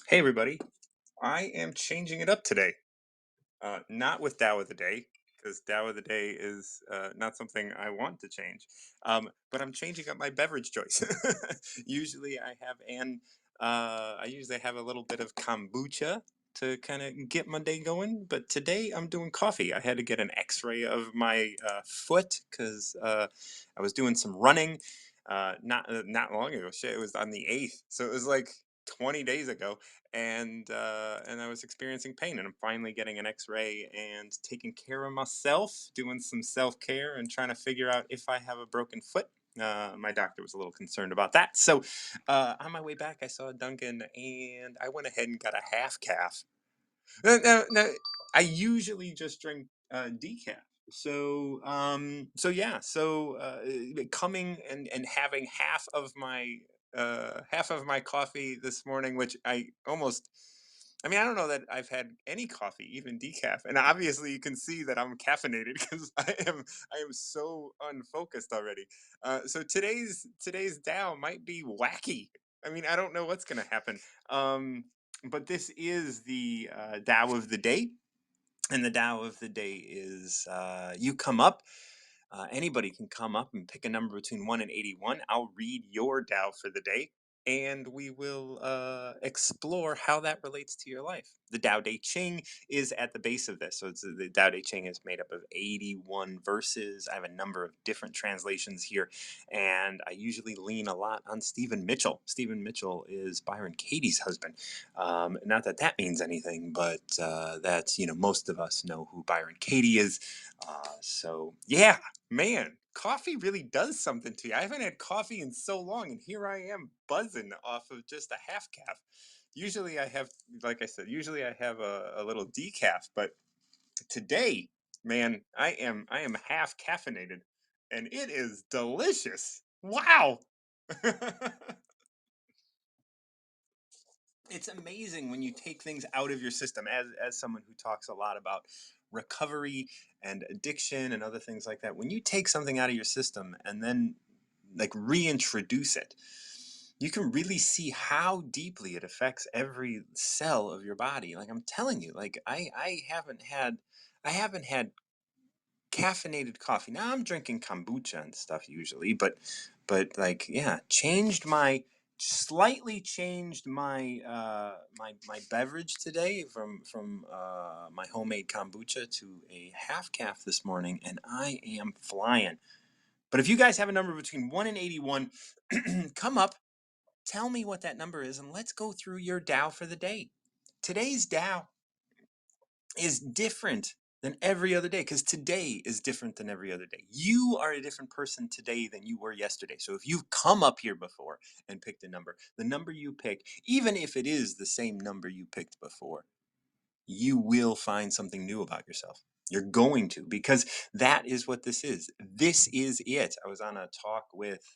Hey everybody, I am changing it up today. Not with Tao of the Day, because Tao of the Day is not something I want to change. But I'm changing up my beverage choice. Usually I usually have a little bit of kombucha to kind of get my day going. But today I'm doing coffee. I had to get an X-ray of my foot because I was doing some running. Not long ago. Shit, it was on the 8th, so it was like 20 days ago, and I was experiencing pain, and I'm finally getting an X-ray and taking care of myself, doing some self-care, and trying to figure out if I have a broken foot. My doctor was a little concerned about that, so on my way back, I saw Dunkin', and I went ahead and got a half calf. No, I usually just drink decaf. So yeah. Coming and having half of my coffee this morning, which I almost. I mean, I don't know that I've had any coffee, even decaf, and obviously you can see that I'm caffeinated because I am so unfocused already. So today's Dow might be wacky. I mean, I don't know what's gonna happen. But this is the Tao of the day. And the Tao of the day is you come up. Anybody can come up and pick a number between 1 and 81. I'll read your Tao for the day, and we will explore how that relates to your life. The Tao Te Ching is at the base of this. So the Tao Te Ching is made up of 81 verses. I have a number of different translations here, and I usually lean a lot on Stephen Mitchell. Stephen Mitchell is Byron Katie's husband. Not that that means anything, but that's, most of us know who Byron Katie is. So, yeah, man, coffee really does something to you. I haven't had coffee in so long, and here I am buzzing off of just a half calf. Usually I have, like I said, usually I have a little decaf, but today, man, I am half caffeinated, and it is delicious. Wow. It's amazing when you take things out of your system, as someone who talks a lot about recovery and addiction and other things like that. When you take something out of your system and then like reintroduce it, you can really see how deeply it affects every cell of your body. Like I'm telling you, like I haven't had caffeinated coffee. Now I'm drinking kombucha and stuff usually, but like yeah, slightly changed my beverage today from my homemade kombucha to a half calf this morning, and I am flying. But if you guys have a number between 1 and 81, come up, tell me what that number is, and let's go through your Dow for the day. Today's Dow is different than every other day because today is different than every other day. You are a different person today than you were yesterday. So if you've come up here before and picked a number, the number you pick, even if it is the same number you picked before, you will find something new about yourself. You're going to, because that is what this is. This is it. I was on a talk with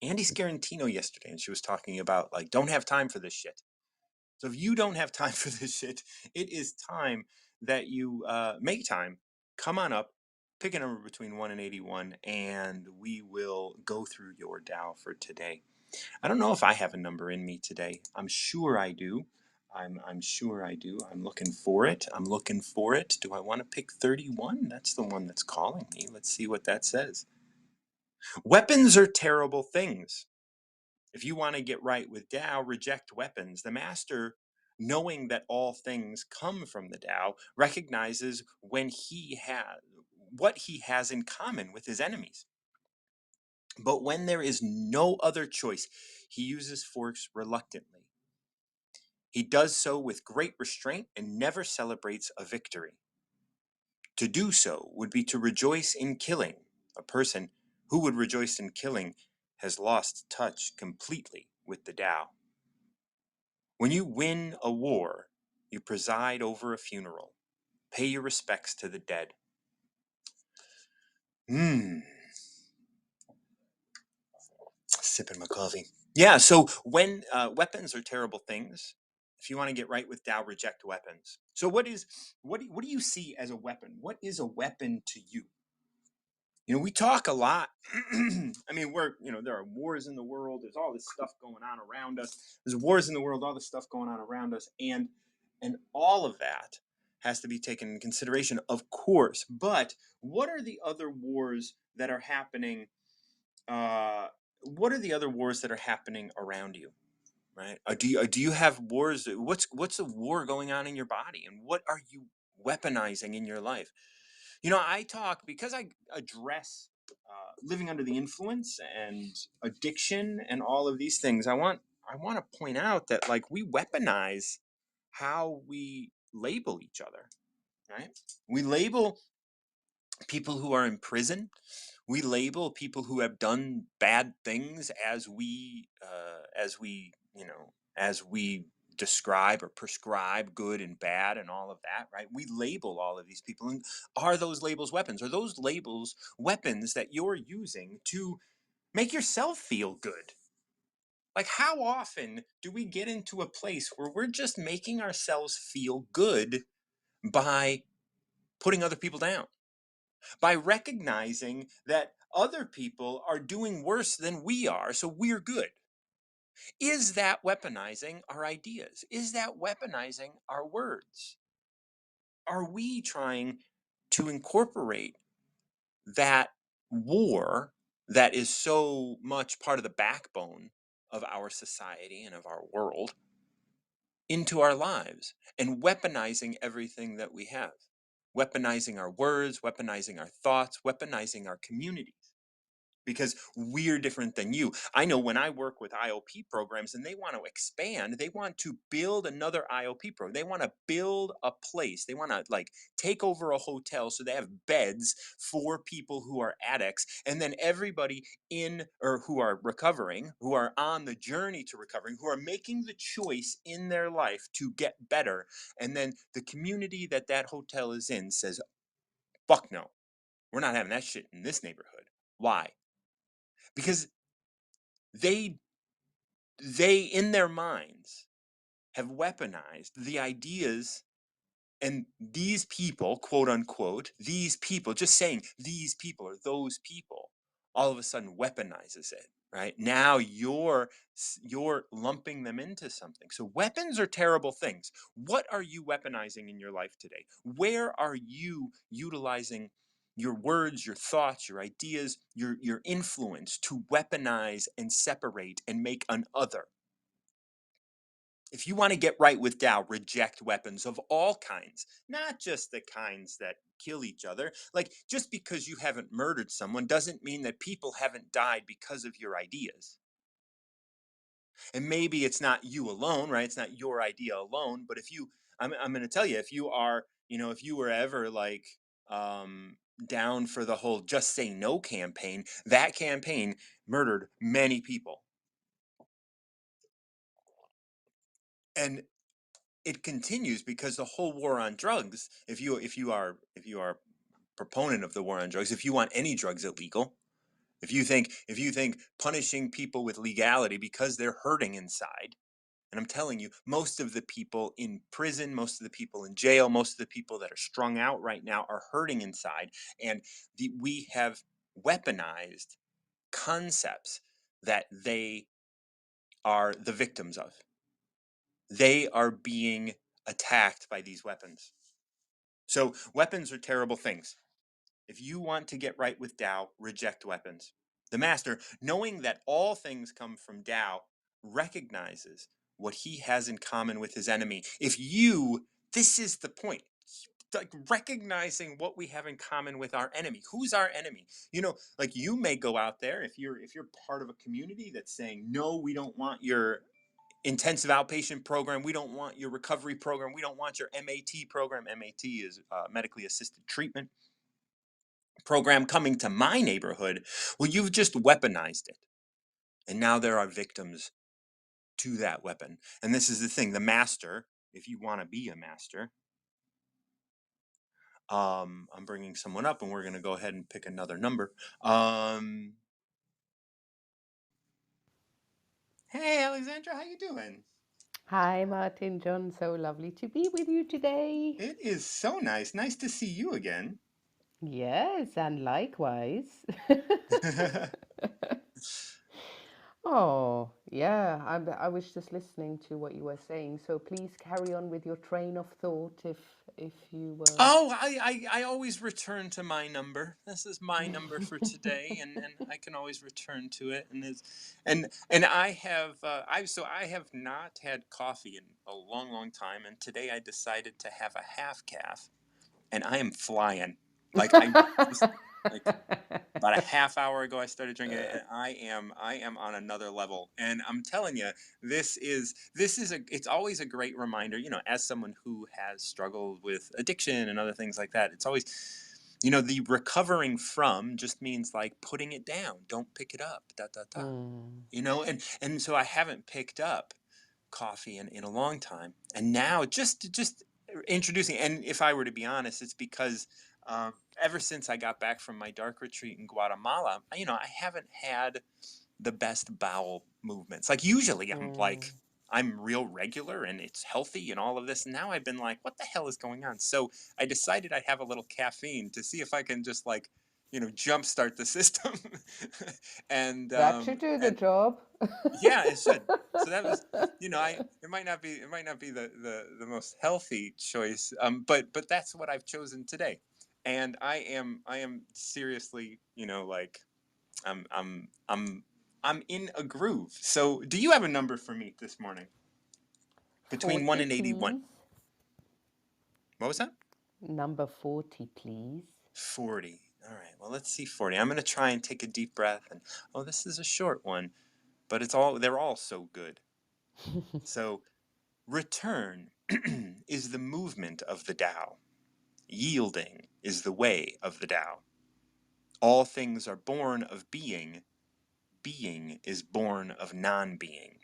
Andy Scarantino yesterday, and she was talking about like, don't have time for this shit. So if you don't have time for this shit, it is time that you make time. Come on up, pick a number between 1 and 81, and we will go through your Dow for today. I don't know if I have a number in me today. I'm sure I do. I'm sure I do. I'm looking for it. I'm looking for it. Do I want to pick 31? That's the one that's calling me. Let's see what that says. Weapons are terrible things. If you want to get right with Tao, reject weapons. The master, knowing that all things come from the Tao, recognizes what he has in common with his enemies. But when there is no other choice, he uses force reluctantly. He does so with great restraint and never celebrates a victory. To do so would be to rejoice in killing. A person who would rejoice in killing has lost touch completely with the Tao. When you win a war, you preside over a funeral. Pay your respects to the dead. Mmm, sipping my coffee. Yeah, so when weapons are terrible things, if you want to get right with Tao, reject weapons. So what do you see as a weapon? What is a weapon to you? We talk a lot. I mean, there are wars in the world. There's all this stuff going on around us. There's wars in the world, all this stuff going on around us. And all of that has to be taken into consideration, of course. But what are the other wars that are happening? Uh, what are the other wars that are happening around you? Right? Do you have wars? What's a war going on in your body, and what are you weaponizing in your life? I talk because I address living under the influence and addiction and all of these things. I want to point out that like we weaponize how we label each other, right? We label people who are in prison. We label people who have done bad things as we describe or prescribe good and bad and all of that, right? We label all of these people. And are those labels weapons? Are those labels weapons that you're using to make yourself feel good? Like, how often do we get into a place where we're just making ourselves feel good by putting other people down? By recognizing that other people are doing worse than we are, so we're good. Is that weaponizing our ideas? Is that weaponizing our words? Are we trying to incorporate that war that is so much part of the backbone of our society and of our world into our lives and weaponizing everything that we have? Weaponizing our words, weaponizing our thoughts, weaponizing our communities because we're different than you. I know when I work with IOP programs and they want to expand, they want to build another IOP program. They want to build a place. They want to like take over a hotel so they have beds for people who are addicts, and then everybody in or who are recovering, who are on the journey to recovering, who are making the choice in their life to get better. And then the community that hotel is in says, "Fuck no. We're not having that shit in this neighborhood." Why? Because they they in their minds have weaponized the ideas, and these people, quote unquote, these people, just saying these people or those people, all of a sudden weaponizes it. Right now you're lumping them into something. So weapons are terrible things. What are you weaponizing in your life today? Where are you utilizing your words, your thoughts, your ideas, your influence to weaponize and separate and make an other? If you want to get right with Tao, reject weapons of all kinds, not just the kinds that kill each other. Like, just because you haven't murdered someone doesn't mean that people haven't died because of your ideas. And maybe it's not you alone, right? It's not your idea alone. But I'm going to tell you, if you were ever like um, down for the whole Just Say No campaign, that campaign murdered many people. And it continues because the whole war on drugs, if you are proponent of the war on drugs, if you want any drugs illegal, if you think punishing people with legality because they're hurting inside, and I'm telling you, most of the people in prison, most of the people in jail, most of the people that are strung out right now are hurting inside, and we have weaponized concepts that they are the victims of. They are being attacked by these weapons. So weapons are terrible things. If you want to get right with Tao, reject weapons. The master, knowing that all things come from Tao, recognizes what he has in common with his enemy. This is the point. Like recognizing what we have in common with our enemy. Who's our enemy? Like you may go out there if you're part of a community that's saying, no, we don't want your intensive outpatient program. We don't want your recovery program. We don't want your MAT program. MAT is medically assisted treatment program coming to my neighborhood. Well, you've just weaponized it. And now there are victims to that weapon. And this is the thing, the master, if you want to be a master, I'm bringing someone up and we're going to go ahead and pick another number. Hey, Alexandra, how you doing? Hi, Martin John. So lovely to be with you today. It is so nice. Nice to see you again. Yes, and likewise. Oh, yeah, I was just listening to what you were saying, so please carry on with your train of thought if you were. Oh, I always return to my number. This is my number for today, and I can always return to it. And I have I have not had coffee in a long, long time, and today I decided to have a half calf, and I am flying. Like I just like about a half hour ago I started drinking it, and I am on another level. And I'm telling you, this is a it's always a great reminder, as someone who has struggled with addiction and other things like that. It's always, the recovering from just means like putting it down. Don't pick it up. Da da da. Mm, And so I haven't picked up coffee in a long time, and now just introducing. And if I were to be honest, it's because ever since I got back from my dark retreat in Guatemala, I haven't had the best bowel movements. Like usually mm. I'm real regular and it's healthy and all of this. And now I've been like, what the hell is going on? So I decided I'd have a little caffeine to see if I can just like, jumpstart the system. and That should do the and job. yeah, it should. So that was, I it might not be the most healthy choice, but that's what I've chosen today, and I am seriously, like I'm in a groove. So, do you have a number for me this morning? Between 1 40, and 81. please. What was that? Number 40, please. 40. All right. Well, let's see 40. I'm going to try and take a deep breath, and oh, this is a short one, but they're all so good. So, return is the movement of the Tao. Yielding is the way of the Tao. All things are born of being. Being is born of non-being.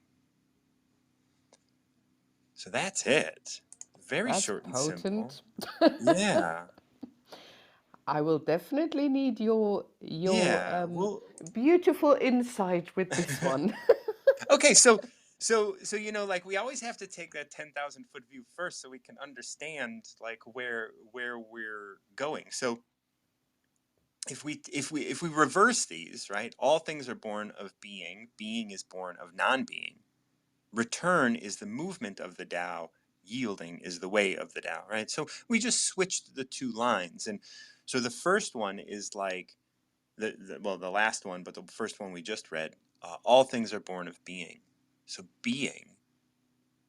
So that's it. Very That's short and simple. potent. Yeah. I will definitely need your Yeah. Well, beautiful insight with this one. okay, so like we always have to take that 10,000-foot view first so we can understand like where we're going. So if we reverse these, right? All things are born of being, being is born of non-being. Return is the movement of the Tao, yielding is the way of the Tao, right? So we just switched the two lines. And so the first one is like the last one, but the first one we just read, all things are born of being. So being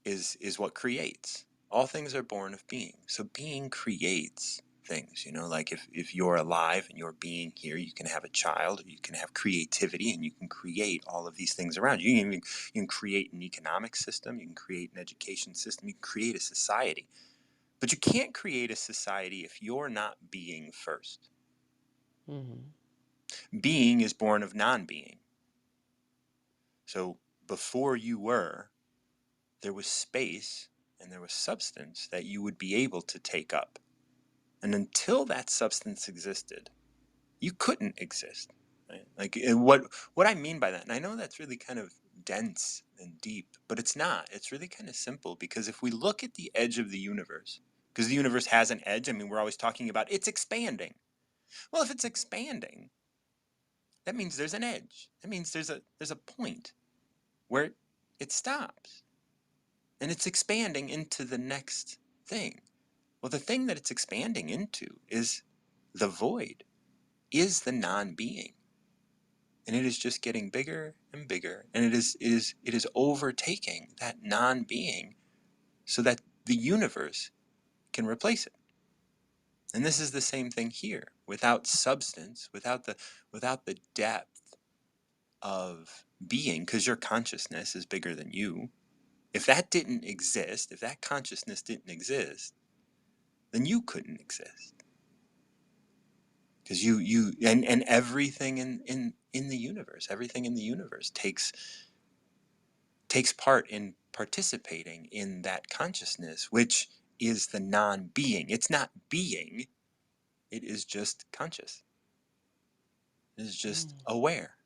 is what creates. All things are born of being. So being creates things, like if you're alive and you're being here, you can have a child, or you can have creativity, and you can create all of these things around you. You can create an economic system, you can create an education system, you can create a society. But you can't create a society if you're not being first. Mhm. Being is born of non-being. So before you were, there was space and there was substance that you would be able to take up. And until that substance existed, you couldn't exist. Right? Like what I mean by that, and I know that's really kind of dense and deep, but it's not. It's really kind of simple, because if we look at the edge of the universe, because the universe has an edge, I mean, we're always talking about it's expanding. Well, if it's expanding, that means there's an edge. That means there's a point where it stops. And it's expanding into the next thing. Well, the thing that it's expanding into is the void, is the non-being. And it is just getting bigger and bigger. And it is overtaking that non-being so that the universe can replace it. And this is the same thing here. Without substance, without the depth of being, because your consciousness is bigger than you. If that didn't exist, if that consciousness didn't exist, then you couldn't exist, because and everything in the universe, everything in the universe takes part in participating in that consciousness, which is the non-being. It's not being, it is just conscious, it is just Mm. aware.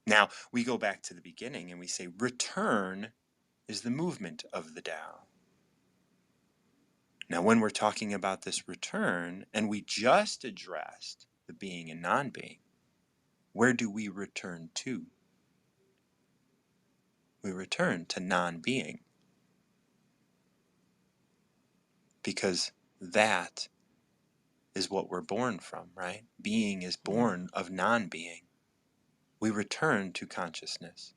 Now we go back to the beginning and we say return is the movement of the Tao. Now, when we're talking about this return, and we just addressed the being and non-being, where do we return to? We return to non-being, because that is what we're born from, right? Being is born of non-being. We return to consciousness.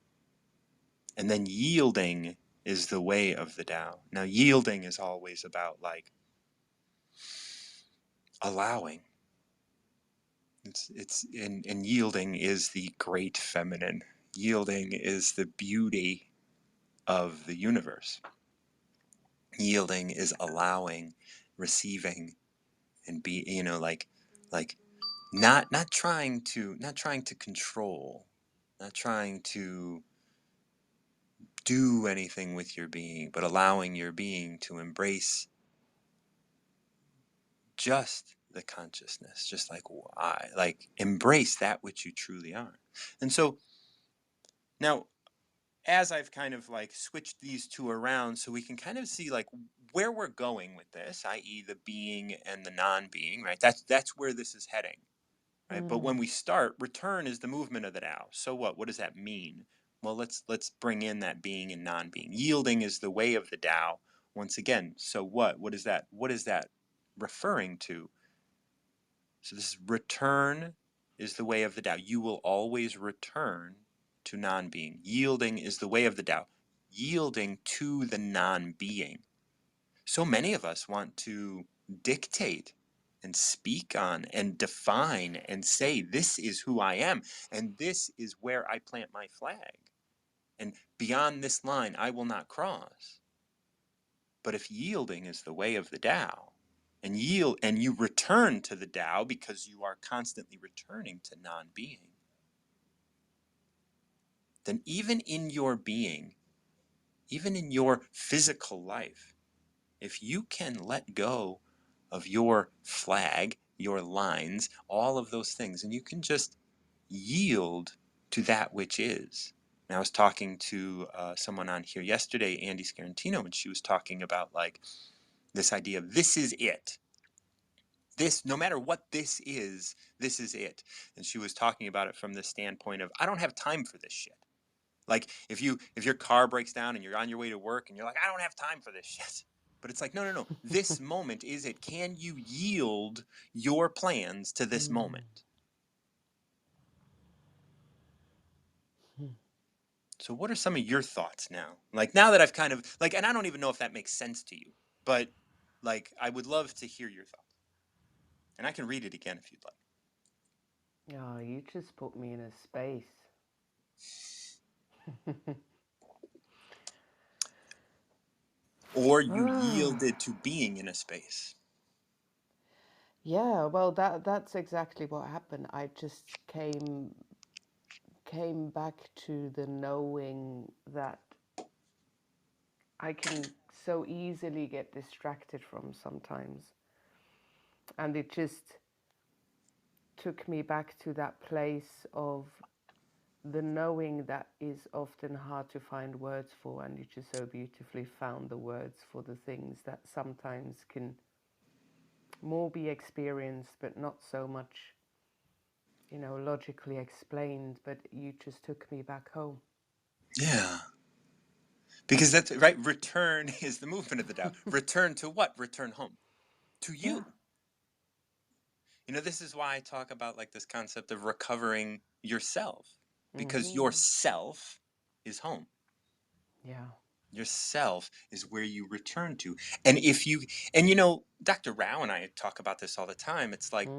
And then yielding is the way of the Tao. Now, yielding is always about like allowing. And yielding is the great feminine. Yielding is the beauty of the universe. Yielding is allowing, receiving, and be, like not trying to control, not trying to do anything with your being, but allowing your being to embrace just the consciousness, just like like embrace that which you truly are. And so now, as I've kind of like switched these two around, so we can kind of see like where we're going with this, i.e., the being and the non-being, right? That's where this is heading, right? But when we start, return is the movement of the Tao. So what? What does that mean? Well, let's bring in that being and non-being. Yielding is the way of the Tao. Once again, so what? What is that? What is that referring to? So this return is the way of the Tao. You will always return to non-being. Yielding is the way of the Tao. Yielding to the non-being. So many of us want to dictate and speak on and define and say, this is who I am, and this is where I plant my flag. And beyond this line, I will not cross. But if yielding is the way of the Tao, and you return to the Tao because you are constantly returning to non-being, then even in your being, even in your physical life, if you can let go of your flag, your lines, all of those things, and you can just yield to that which is. And I was talking to someone on here yesterday, Andy Scarantino, and she was talking about like this idea of this is it. This, no matter what this is it. And she was talking about it from the standpoint of, I don't have time for this shit. Like if your car breaks down and you're on your way to work and you're like, I don't have time for this shit. But it's like, no. This moment is it. Can you yield your plans to this moment? So what are some of your thoughts now? Like now that I've kind of like, and I don't even know if that makes sense to you, but like I would love to hear your thoughts. And I can read it again if you'd like. Oh, you just put me in a space. Or you Ah, yielded to being in a space. yeah, well that's exactly what happened. I just came back to the knowing that I can so easily get distracted from sometimes. And it just took me back to that place of the knowing that is often hard to find words for, and you just so beautifully found the words for the things that sometimes can more be experienced but not so much, logically explained. But you just took me back home. Yeah. Because that's right. Return is the movement of the Tao. Return to what? Return home. To Yeah. you. This is why I talk about like this concept of recovering yourself. Because yourself is home. Yeah. Yourself is where you return to. And Dr. Rao and I talk about this all the time. It's like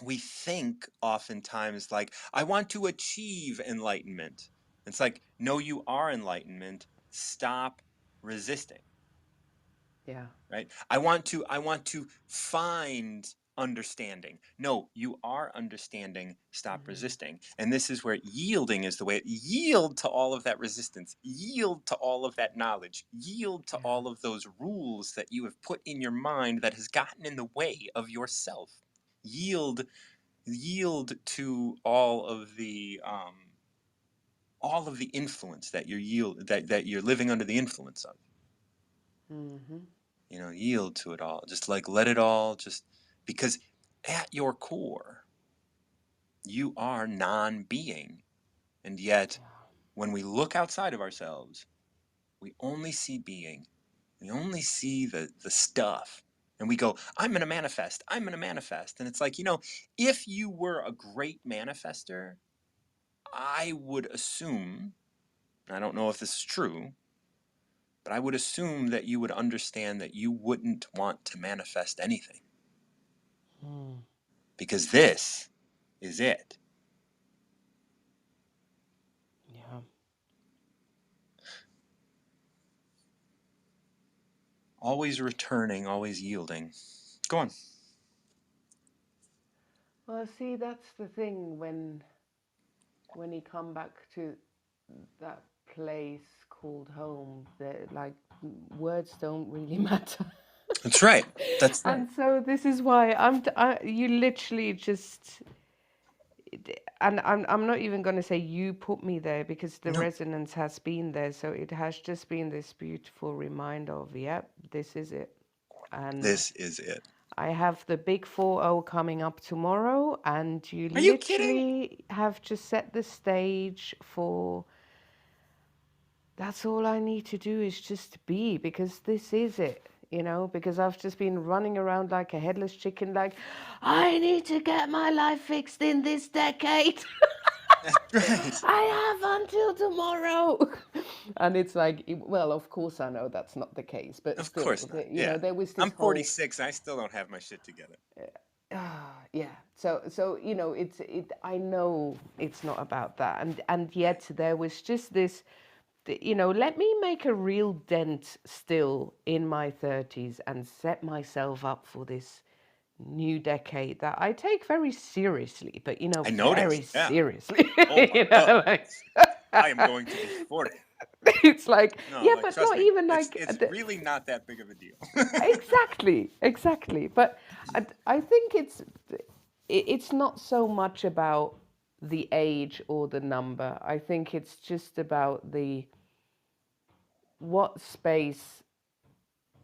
we think oftentimes like, I want to achieve enlightenment. It's like, no, you are enlightenment. Stop resisting. Yeah. Right? I want to find understanding. No, you are understanding. Stop resisting. And this is where yielding is the way. Yield to all of that resistance. Yield to all of that knowledge. Yield to Yeah. all of those rules that you have put in your mind that has gotten in the way of yourself. Yield to all of the influence that you're living under the influence of. Mm-hmm. yield to it all. Just like let it all just, because at your core, you are non-being. And yet, when we look outside of ourselves, we only see being. We only see the stuff. And we go, I'm going to manifest. I'm going to manifest. And it's like, if you were a great manifester, I would assume, I don't know if this is true, but I would assume that you would understand that you wouldn't want to manifest anything. Because this is it. Yeah. Always returning, always yielding. Go on. Well, see, that's the thing when you come back to that place called home, that like words don't really matter. That's right. That's right. And so this is why you literally just, and I'm not even going to say you put me there, because the No. resonance has been there. So it has just been this beautiful reminder of, yep, this is it. And This is it. I have the big 4-0 coming up tomorrow, and you Are you kidding? literally have just set the stage for, that's all I need to do is just be, because this is it, because I've just been running around like a headless chicken, like, I need to get my life fixed in this decade. Right. I have until tomorrow. And it's like, well, of course I know that's not the case, but Of still, course not. Yeah. there was this I'm 46. I still don't have my shit together. yeah. So I know it's not about that, and yet there was just this, let me make a real dent still in my 30s and set myself up for this new decade that I take very seriously, but I very noticed. Yeah. seriously. Oh my God. Like, I am going to be 40. it's like, No, yeah, like, but trust not me, even like it's really not that big of a deal. exactly. But I think it's not so much about the age or the number. I think it's just about what space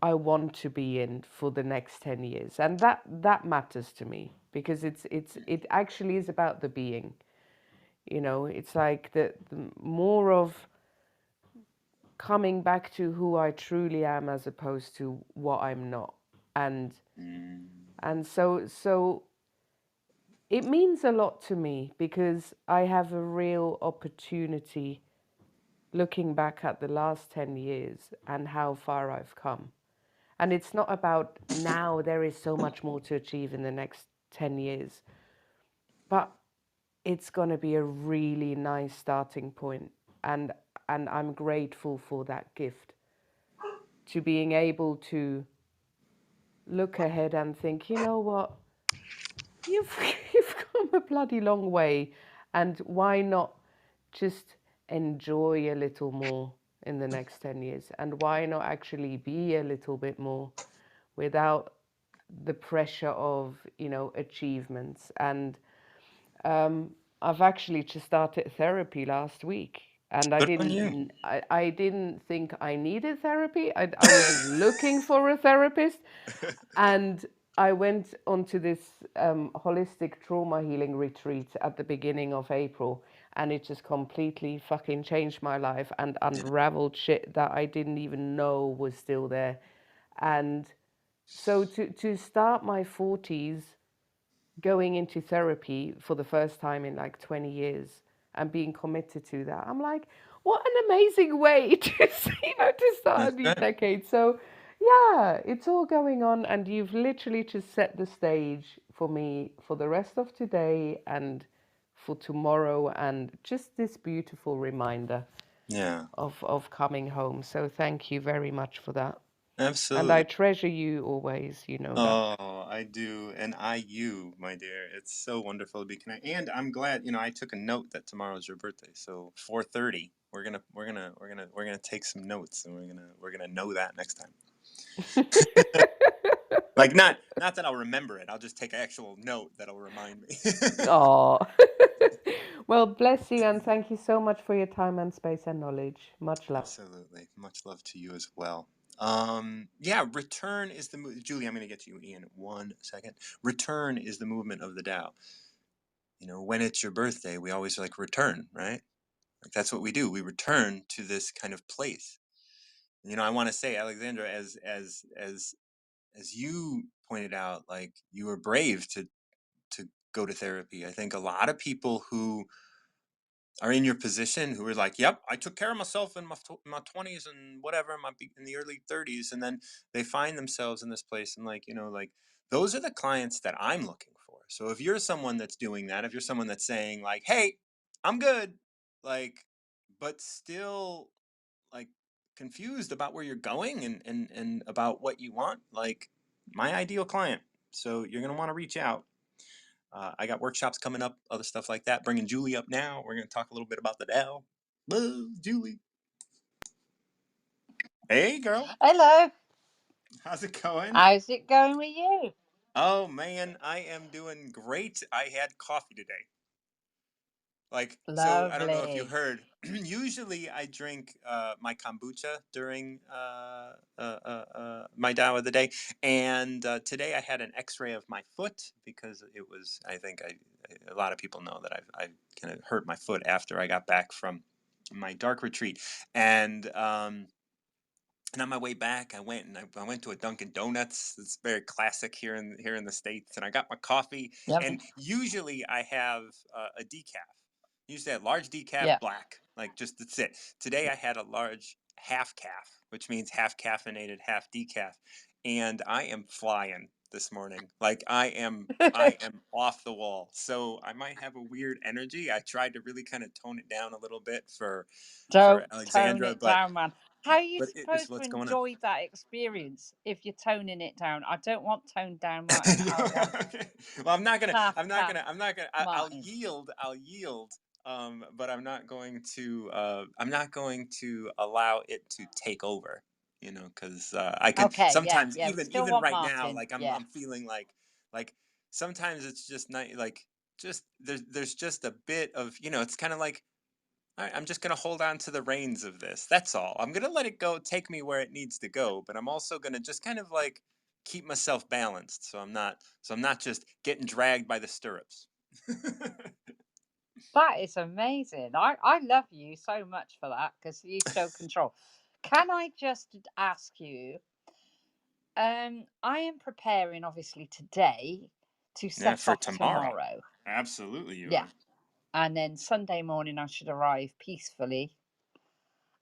I want to be in for the next 10 years. And that matters to me, because it actually is about the being. It's like the more of coming back to who I truly am, as opposed to what I'm not. And so it means a lot to me, because I have a real opportunity looking back at the last 10 years and how far I've come. And it's not about now there is so much more to achieve in the next 10 years, but it's going to be a really nice starting point. And I'm grateful for that gift, to being able to look ahead and think, you know what, you've come a bloody long way, and why not just enjoy a little more in the next 10 years, and why not actually be a little bit more without the pressure of achievements. And I've actually just started therapy last week, and Good on you. I didn't think I needed therapy. I wasn't looking for a therapist, and I went onto this holistic trauma healing retreat at the beginning of April, and it just completely fucking changed my life and unraveled shit that I didn't even know was still there. And so to start my 40s going into therapy for the first time in like 20 years and being committed to that, I'm like, what an amazing way to start a new decade. So yeah, it's all going on, and you've literally just set the stage for me for the rest of today and for tomorrow, and just this beautiful reminder of coming home. So thank you very much for that. Absolutely. And I treasure you always, that. Oh, I do, and you, my dear. It's so wonderful to be connected, and I'm glad. I took a note that tomorrow's your birthday, so 4:30. We're gonna take some notes, and we're gonna know that next time. Like not that I'll remember it. I'll just take an actual note that'll remind me. Oh, well, bless you, and thank you so much for your time and space and knowledge. Much love. Absolutely, much love to you as well. Yeah, return is the Julie. I'm going to get to you in 1 second. Return is the movement of the Tao. When it's your birthday, we always like return, right? Like that's what we do. We return to this kind of place. I want to say, Alexandra, as you pointed out, like you were brave to go to therapy. I think a lot of people who are in your position who are like, "Yep, I took care of myself in my 20s and whatever, in the early 30s," and then they find themselves in this place, and like those are the clients that I'm looking for. So if you're someone that's doing that, if you're someone that's saying like, "Hey, I'm good," like, but still like confused about where you're going and about what you want, like my ideal client. So you're gonna want to reach out. I got workshops coming up, other stuff like that. Bringing Julie up now. We're going to talk a little bit about the Dell. Whoa, Julie. Hey, girl. Hello. How's it going? How's it going with you? Oh, man. I am doing great. I had coffee today. Like, so I don't know if you Lovely. heard. Usually I drink my kombucha during my Tao of the day. And today I had an x ray of my foot because it was, I think a lot of people know that I've kind of hurt my foot after I got back from my dark retreat. And on my way back, I went to a Dunkin' Donuts. It's very classic here in the States. And I got my coffee. Yep. And usually I have a decaf. Usually a large decaf Yeah. black, like just that's it. Today I had a large half calf, which means half caffeinated, half decaf, and I am flying this morning. Like I am off the wall. So I might have a weird energy. I tried to really kind of tone it down a little bit for Don't tone Alexandra, it but down, man. How are you but it is supposed to what's going on. enjoy that experience if you're toning it down? I don't want toned down Martin. I want Okay. Well, I'm not gonna. half I'm not calf gonna. I'm not gonna. I'll Martin. yield. I'll yield. But I'm not going to. I'm not going to allow it to take over. Because I can Okay, yeah, sometimes, yeah. We even still even want right now, Martin. like I'm Yeah. I'm feeling like sometimes it's just not like just there's just a bit of it's kind of like, all right, I'm just going to hold on to the reins of this. That's all. I'm going to let it go, take me where it needs to go, but I'm also going to just kind of like keep myself balanced so I'm not just getting dragged by the stirrups. That is amazing. I love you so much for that because you show control. Can I just ask you? I am preparing obviously today to Yeah, set for off tomorrow. tomorrow. Absolutely you Yeah. are. And then Sunday morning I should arrive peacefully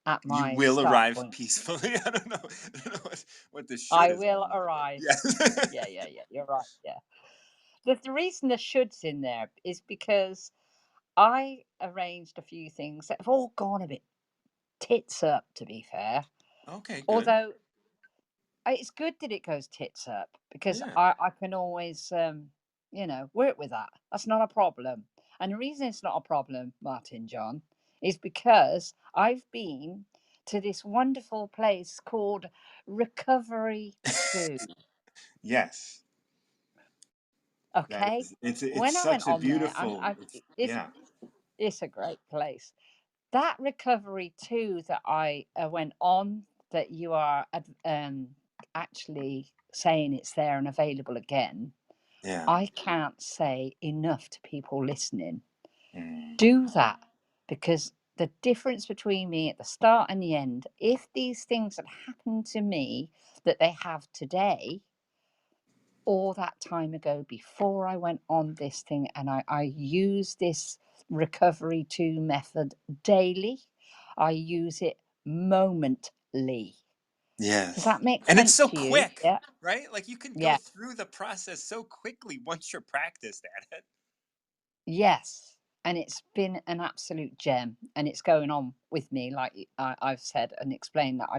at You my will start arrive point. peacefully. I don't know what the should I is all will about, but arrive. yeah. Yeah, yeah, yeah. You're right. Yeah. The reason the shoulds in there is because I arranged a few things that have all gone a bit tits up, to be fair. Okay, good. Although it's good that it goes tits up because Yeah. I can always, work with that. That's not a problem. And the reason it's not a problem, Martin John, is because I've been to this wonderful place called Recovery 2. Yes. That Okay. is it's When I went such a on there, beautiful yeah. it's a great place. That Recovery 2 that I went on, that you are actually saying it's there and available again, Yeah. I can't say enough to people listening. Mm. Do that because the difference between me at the start and the end, if these things had happened to me that they have today, all that time ago before I went on this thing, and I use this recovery 2 method daily, I use it momently. Does Yes. that make And it's sense so to you? quick, Yeah. right? Like you can go Yeah. through the process so quickly once you're practiced at it. Yes, and it's been an absolute gem, and it's going on with me, like I've said and explained that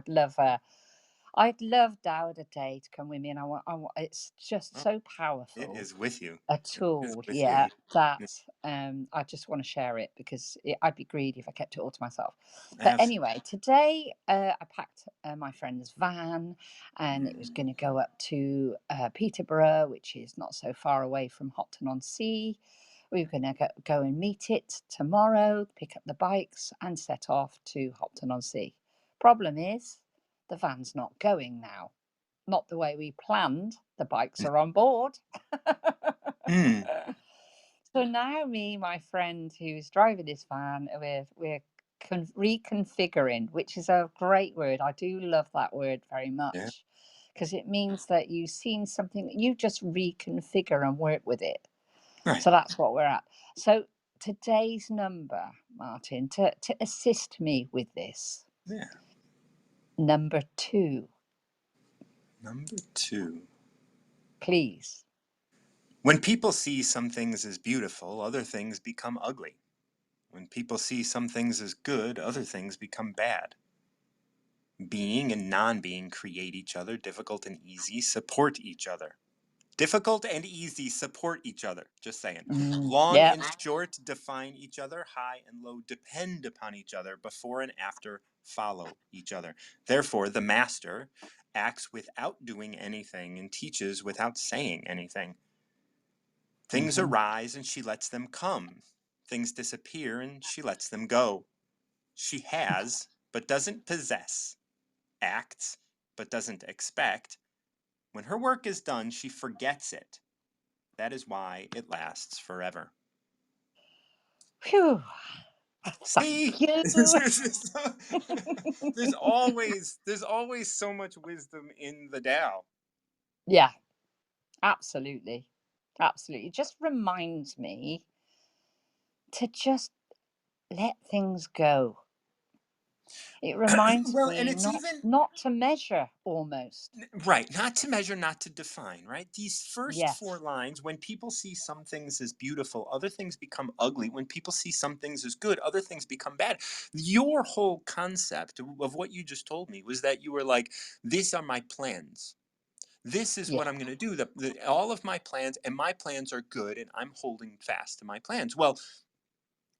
I'd love Dowd Day to come with me, and I want. It's just Well, so it powerful is with you. a It is tool, with yeah. you. That Yeah, I just want to share it because I'd be greedy if I kept it all to myself. But absolutely. anyway, today I packed my friend's van, and it was Mm. going to go up to Peterborough, which is not so far away from Hopton on Sea. We were going to go and meet it tomorrow, pick up the bikes, and set off to Hopton on Sea. Problem is, the van's not going now. Not the way we planned. The bikes are on board. Mm. So now me, my friend who's driving this van, we're reconfiguring, which is a great word. I do love that word very Yeah. much because it means that you've seen something, you just reconfigure and work with it. Right. So that's what we're at. So today's number, Martin, to assist me with this, Yeah. number 2, Number 2. please. When people see some things as beautiful, other things become ugly. When people see some things as good, other things become bad. Being and non-being create each other. Difficult and easy support each other. Difficult and easy support each other. Just saying. Long Yeah. and short define each other. High and low depend upon each other. Before and after follow each other. Therefore, the master acts without doing anything and teaches without saying anything. Things arise and she lets them come. Things disappear and she lets them go. She has, but doesn't possess. Acts, but doesn't expect. When her work is done, she forgets it. That is why it lasts forever. Phew. See, Thank you. there's always so much wisdom in the Tao. Yeah, absolutely. Absolutely. It just reminds me to just let things go. It reminds Well, and me it's even not to measure almost. right, not to measure, not to define, right? These first 4 Yes. lines, when people see some things as beautiful, other things become ugly. When people see some things as good, other things become bad. Your whole concept of what you just told me was that you were like, these are my plans. This is Yeah. what I'm going to do. All of my plans, and my plans are good, and I'm holding fast to my plans. Well,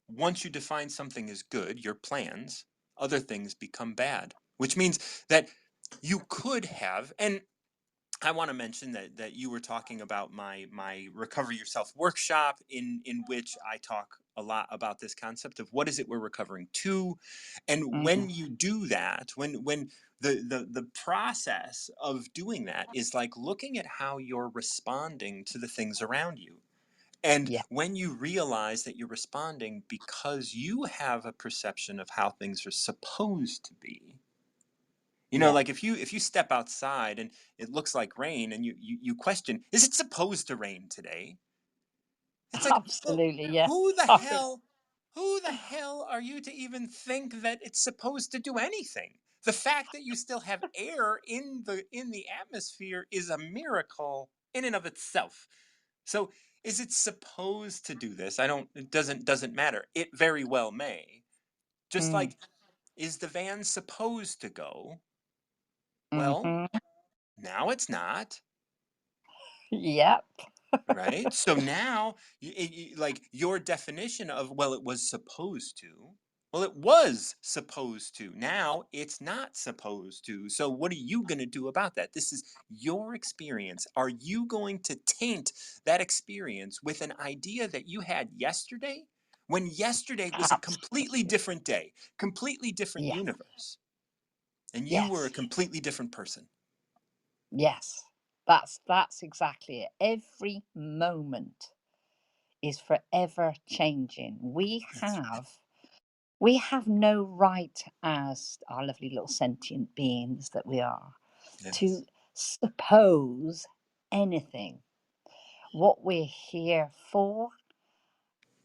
once you define something as good, your plans, other things become bad, which means that you could have, and I want to mention that you were talking about my Recover Yourself workshop, in which I talk a lot about this concept of what is it we're recovering to, and when you do that, when the process of doing that is like looking at how you're responding to the things around you. And Yeah. when you realize that you're responding because you have a perception of how things are supposed to be, Yeah. like if you step outside and it looks like rain and you question, is it supposed to rain today? It's like, well, Absolutely. Yes. who the Sorry. hell who the hell are you to even think that it's supposed to do anything? The fact that you still have air in the atmosphere is a miracle in and of itself. So, is it supposed to do this? I don't it doesn't matter. It very well may. Just like, is the van supposed to go? Well, Mm-hmm. now it's not, Yep. right? So now, like your definition of, well, it was supposed to. Well, it was supposed to. Now it's not supposed to. So what are you going to do about that? This is your experience. Are you going to taint that experience with an idea that you had yesterday, when yesterday was a completely different day, completely different Yeah. universe, and you were a Yes. completely different person? Yes. That's exactly it. Every moment is forever changing. That's right. We have no right, as our lovely little sentient beings that we are, Yes. to suppose anything. What we're here for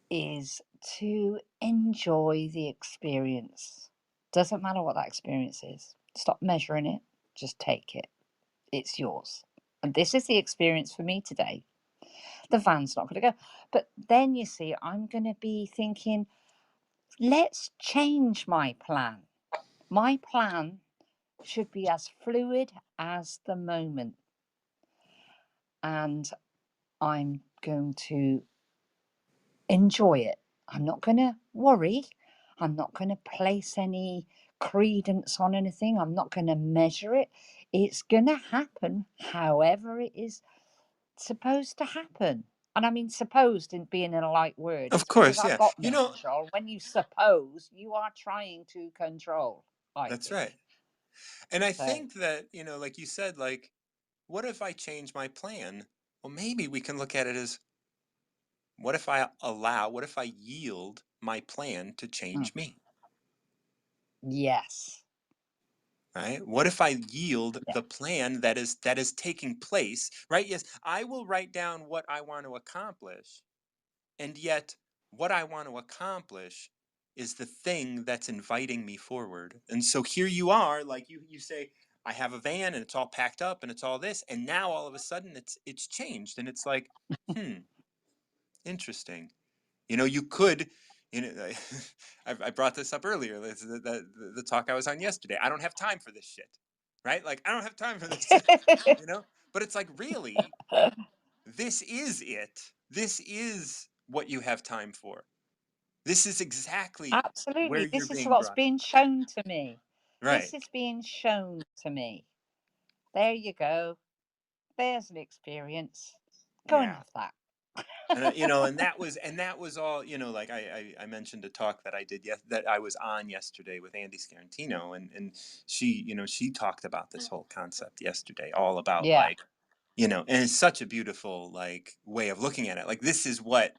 is to enjoy the experience. Doesn't matter what that experience is. Stop measuring it, just take it. It's yours. And this is the experience for me today. The van's not going to go. But then you see, I'm going to be thinking, let's change my plan. My plan should be as fluid as the moment. And I'm going to enjoy it. I'm not going to worry. I'm not going to place any credence on anything. I'm not going to measure it. It's going to happen however it is supposed to happen. And I mean, supposed in being in a light word. Of It's because course, I've yeah. got no control. When you suppose, you are trying to control, I That's think. right. And I So think that, like you said, like, what if I change my plan? Well, maybe we can look at it as, what if I yield my plan to mm, change me? yes, Right? What if I yield yeah, the plan that is taking place? Right? Yes, I will write down what I want to accomplish, and yet what I want to accomplish is the thing that's inviting me forward. And so here you are, like you say, I have a van and it's all packed up and it's all this, and now all of a sudden it's changed, and it's like, hmm, interesting. You could, I brought this up earlier. The talk I was on yesterday. I don't have time for this shit, right? Like, I don't have time for this shit, you know. But it's like, really, this is it. This is what you have time for. This is exactly where absolutely. you're This is being what's brought. being shown to me. This Right. is being shown to me. There you go. There's an experience. Go and Yeah. have that. And that was all, like I mentioned a talk that I did, that I was on yesterday with Andy Scarantino, and she talked about this whole concept yesterday, all about, Yeah, like, and it's such a beautiful, like, way of looking at it. Like, this is what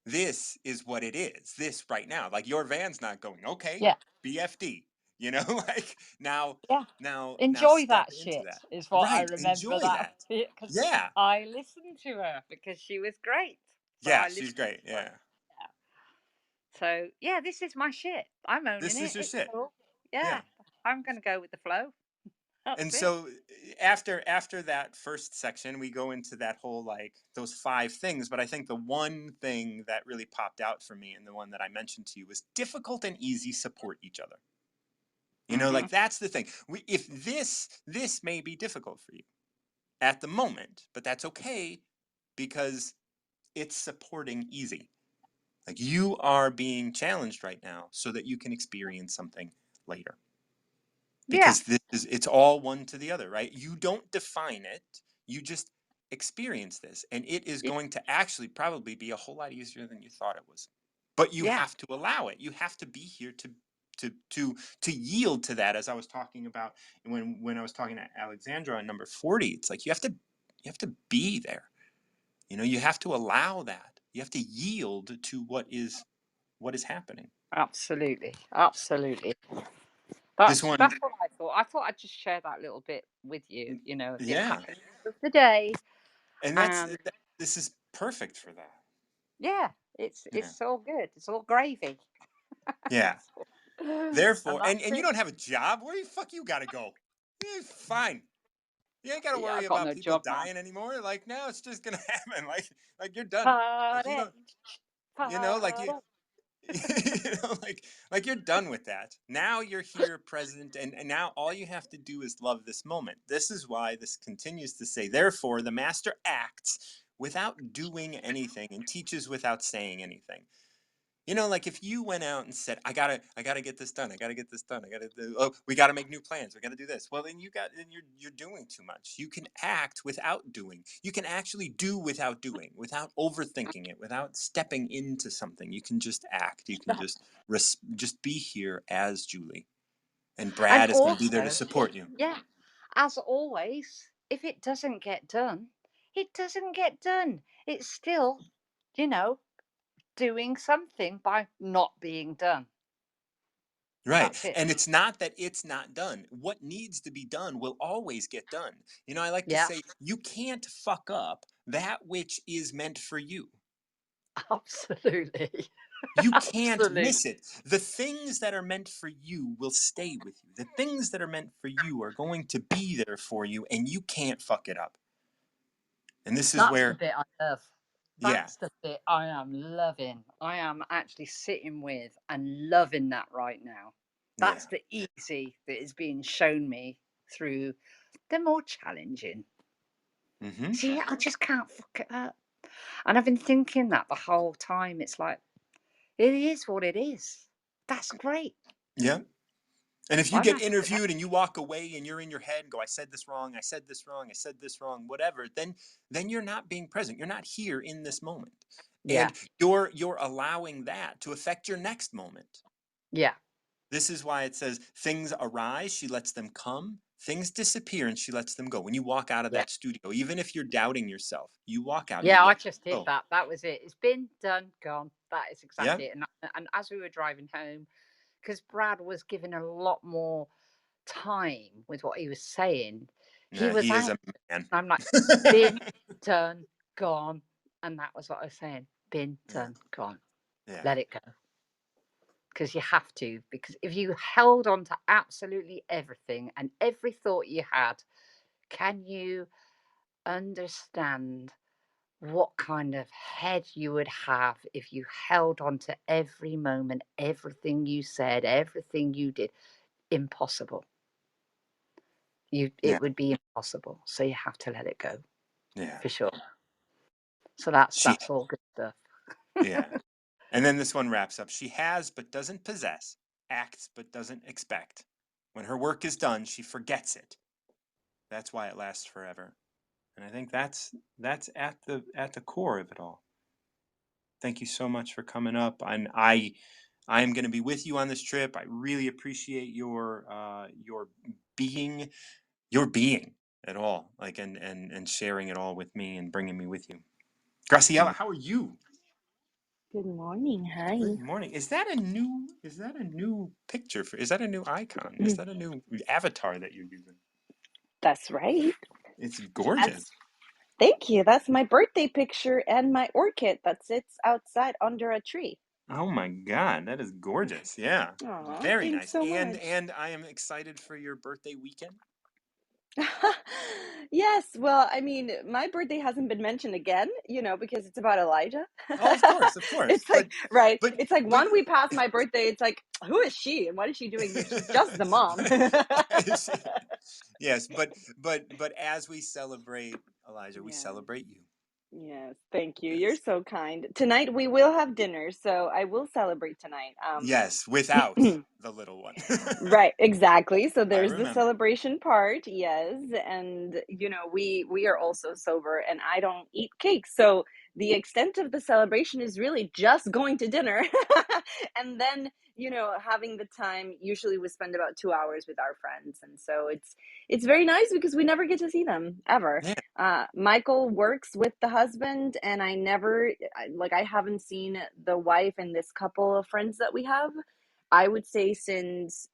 it is. This right now, like, your van's not going, okay, yeah, BFD, like, now, yeah. now Enjoy step that into shit that. is what I Right. remember Enjoy that that. because Yeah. I listened to her because she was great. So Yeah, I she's listened great. to her. Yeah. Yeah. So yeah, this is my shit. I'm owning This is it. your It's shit. cool. Yeah, Yeah. I'm gonna go with the flow. And That's it. so, after that first section, we go into that whole, like, those 5 things. But I think the one thing that really popped out for me, and the one that I mentioned to you, was difficult and easy support each other. Hmm. Like, that's the thing. If this may be difficult for you at the moment, but that's okay, because it's supporting easy. Like, you are being challenged right now so that you can experience something later. Yeah, Because it's all one to the other, right? You don't define it, you just experience this, and it is yeah, going to actually probably be a whole lot easier than you thought it was. But you yeah. have to allow it. You have to be here to yield to that. As I was talking about, when I was talking to Alexandra on number 40, it's like, you have to be there. You have to allow that. You have to yield to what is happening. Absolutely, absolutely. This one, That's what I thought. I thought I'd just share that little bit with you. The yeah, happenings of the day, and and this is perfect for that. yeah, Yeah. it's all good. It's all gravy. Yeah. And Therefore, that's and you it. don't have a job. Where the fuck you gotta go? Yeah, fine. You ain't gotta Yeah, I worry got about no people job, man. dying anymore. Like, now it's just gonna happen. Like, you're done. Like, you Party, don't. Like, party. like you're done with that. Now you're here, present, and now all you have to do is love this moment. This is why this continues to say, therefore, the master acts without doing anything and teaches without saying anything. Like, if you went out and said, I gotta get this done. I gotta get this done. We gotta make new plans. We gotta do this. Well, then you're doing too much. You can act without doing. You can actually do without doing, without overthinking it, without stepping into something. You can just act. You can just be here as Julie. And And Brad is gonna be there to also, support you. yeah, as always, if it doesn't get done, it doesn't get done. It's still, you know, doing something by not being done. Right. That's it. And it's not that it's not done. What needs to be done will always get done. I like to Yeah, say, you can't fuck up that which is meant for you. absolutely. You can't Absolutely. miss it. The things that are meant for you will stay with you. The things that are meant for you are going to be there for you, and you can't fuck it up. And this is That's the where, bit I love. yeah, That's the bit I am loving. I am actually sitting with and loving that right now. yeah. That's the easy that is being shown me through the more challenging. Mm-hmm. See, I just can't fuck it up. And I've been thinking that the whole time. It's like, it is what it is. That's great. Yeah. And if you I'm get happy with that. interviewed and you walk away and you're in your head and go, I said this wrong, I said this wrong, I said this wrong, whatever, then you're not being present. You're not here in this moment. Yeah. And you're allowing that to affect your next moment. Yeah. This is why it says things arise, she lets them come. Things disappear and she lets them go. When you walk out of Yeah. that studio, even if you're doubting yourself, you walk out, you Yeah, I let just it did go. that. That was it. It's been done, gone. That is Yeah. exactly it. And as we were driving home, because Brad was given a lot more time with what he was saying, he Yeah, was he is out. a man. I'm like, been done, gone. And that was what I was saying. Been done, gone. Yeah. Let it go. Because you have to. Because if you held on to absolutely everything and every thought you had, can you understand what kind of head you would have if you held on to every moment, everything you said, everything you did? Impossible. Yeah. It would be impossible. So you have to let it go, Yeah. for sure. So that's She all good stuff. Yeah. And then this one wraps up. She has but doesn't possess, acts but doesn't expect. When her work is done, she forgets it. That's why it lasts forever. And I think that's at the core of it all. Thank you so much for coming up. And I am going to be with you on this trip. I really appreciate your being at all, like and sharing it all with me and bringing me with you. Graciela, how are you? Good morning. Hi. Good morning. Is that a new picture is that a new icon? Is that a new avatar that you're using? That's right. It's gorgeous. Thank you. That's my birthday picture and my orchid that sits outside under a tree. Oh my God, that is gorgeous. Yeah. Aw, Very thanks nice. so much. And I am excited for your birthday weekend. Yes, well, I mean, my birthday hasn't been mentioned again, because it's about Elijah. Oh, of course, of course. It's like, right. But It's like but one week past my birthday, it's like, who is she and what is she doing here? She's just the mom. yes, but as we celebrate Elijah, we Yeah. celebrate you. Yes, thank you. You're Yes. so kind. Tonight we will have dinner, so I will celebrate tonight. Yes, without the little one. Right, exactly. So I there's the remember. celebration part, yes, and we are also sober and I don't eat cake. So the extent of the celebration is really just going to dinner and then, having the time. Usually we spend about 2 hours with our friends, and so it's very nice because we never get to see them ever. Yeah. Michael works with the husband, and I haven't seen the wife and this couple of friends that we have. I would say since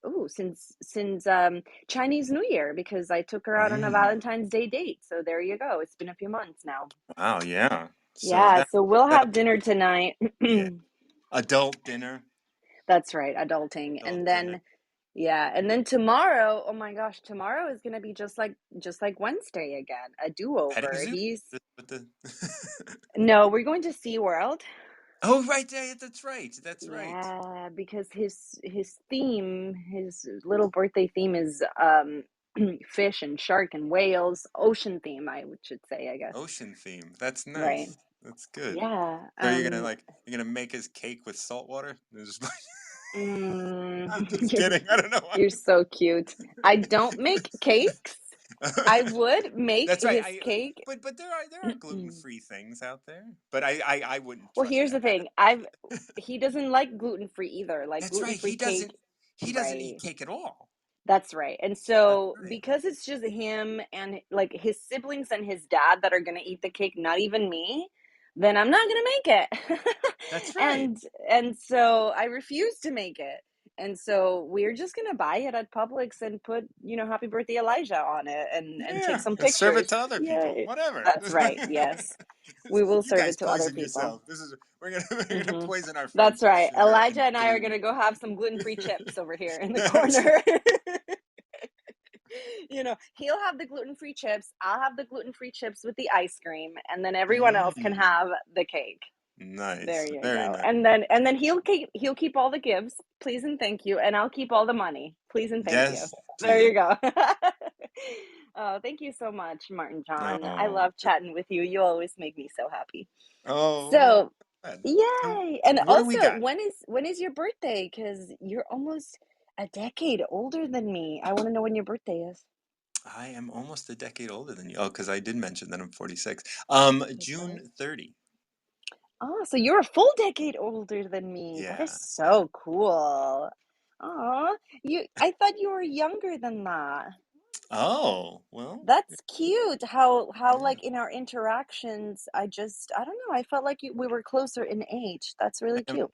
Chinese New Year, because I took her out on a Valentine's Day date. So there you go. It's been a few months now. Wow, yeah. So Yeah, so we'll that'll have be dinner tonight. yeah. Adult dinner. That's right, adulting. Adult And dinner. then tomorrow, oh my gosh, tomorrow is going to be just like Wednesday again, a Petting do-over. zoo? With the No, we're going to SeaWorld. Oh, right there. That's right. That's right. Yeah, because his theme, his little birthday theme is fish and shark and whales, ocean theme, should say, I guess. Ocean theme. That's Right. nice. That's good. Yeah. So you're gonna make his cake with salt water? I'm just You're kidding. I don't know why. you're so cute. I don't make cakes. I would make That's right. his cake. But there are gluten-free things out there. But I wouldn't Well, trust here's the that. thing. He doesn't like gluten-free either. Like That's right. gluten-free cake, He doesn't eat right? cake at all. That's right. And That's so right. because it's just him and like his siblings and his dad that are going to eat the cake, not even me, then I'm not going to make it. That's right. and so I refuse to make it. And so we're just going to buy it at Publix and put, happy birthday Elijah on it and take Yeah. some And serve it pictures. to other people. Yay. Whatever. That's right. Yes. We will You serve guys it to other poison people. yourself. We're gonna poison our friends That's with right. sugar Elijah and and I are going to gluten. go have some gluten-free chips over here in the Yes. corner. He'll have the gluten-free chips. I'll have the gluten-free chips with the ice cream, and then everyone else can have the cake. There Nice. you Very go. nice. And then he'll keep all the gifts, please and thank you, and I'll keep all the money, please and thank you. Yes. There Please. you go. Oh, thank you so much, Martin John. I Oh. love chatting with you. You always make me so happy. Oh. So, Good. So yay! And what do we also, got? when is your birthday? Because you're almost a decade older than me. I want to know when your birthday is. I am almost a decade older than you. Oh, because I did mention that I'm 46. That's right. June 30. Oh, so you're a full decade older than me. That is Yeah. Yeah. so cool. Aw, I thought you were younger than that. Oh, well, That's cute. How yeah. like in our interactions, I don't know, I felt like we were closer in age. That's really I am cute.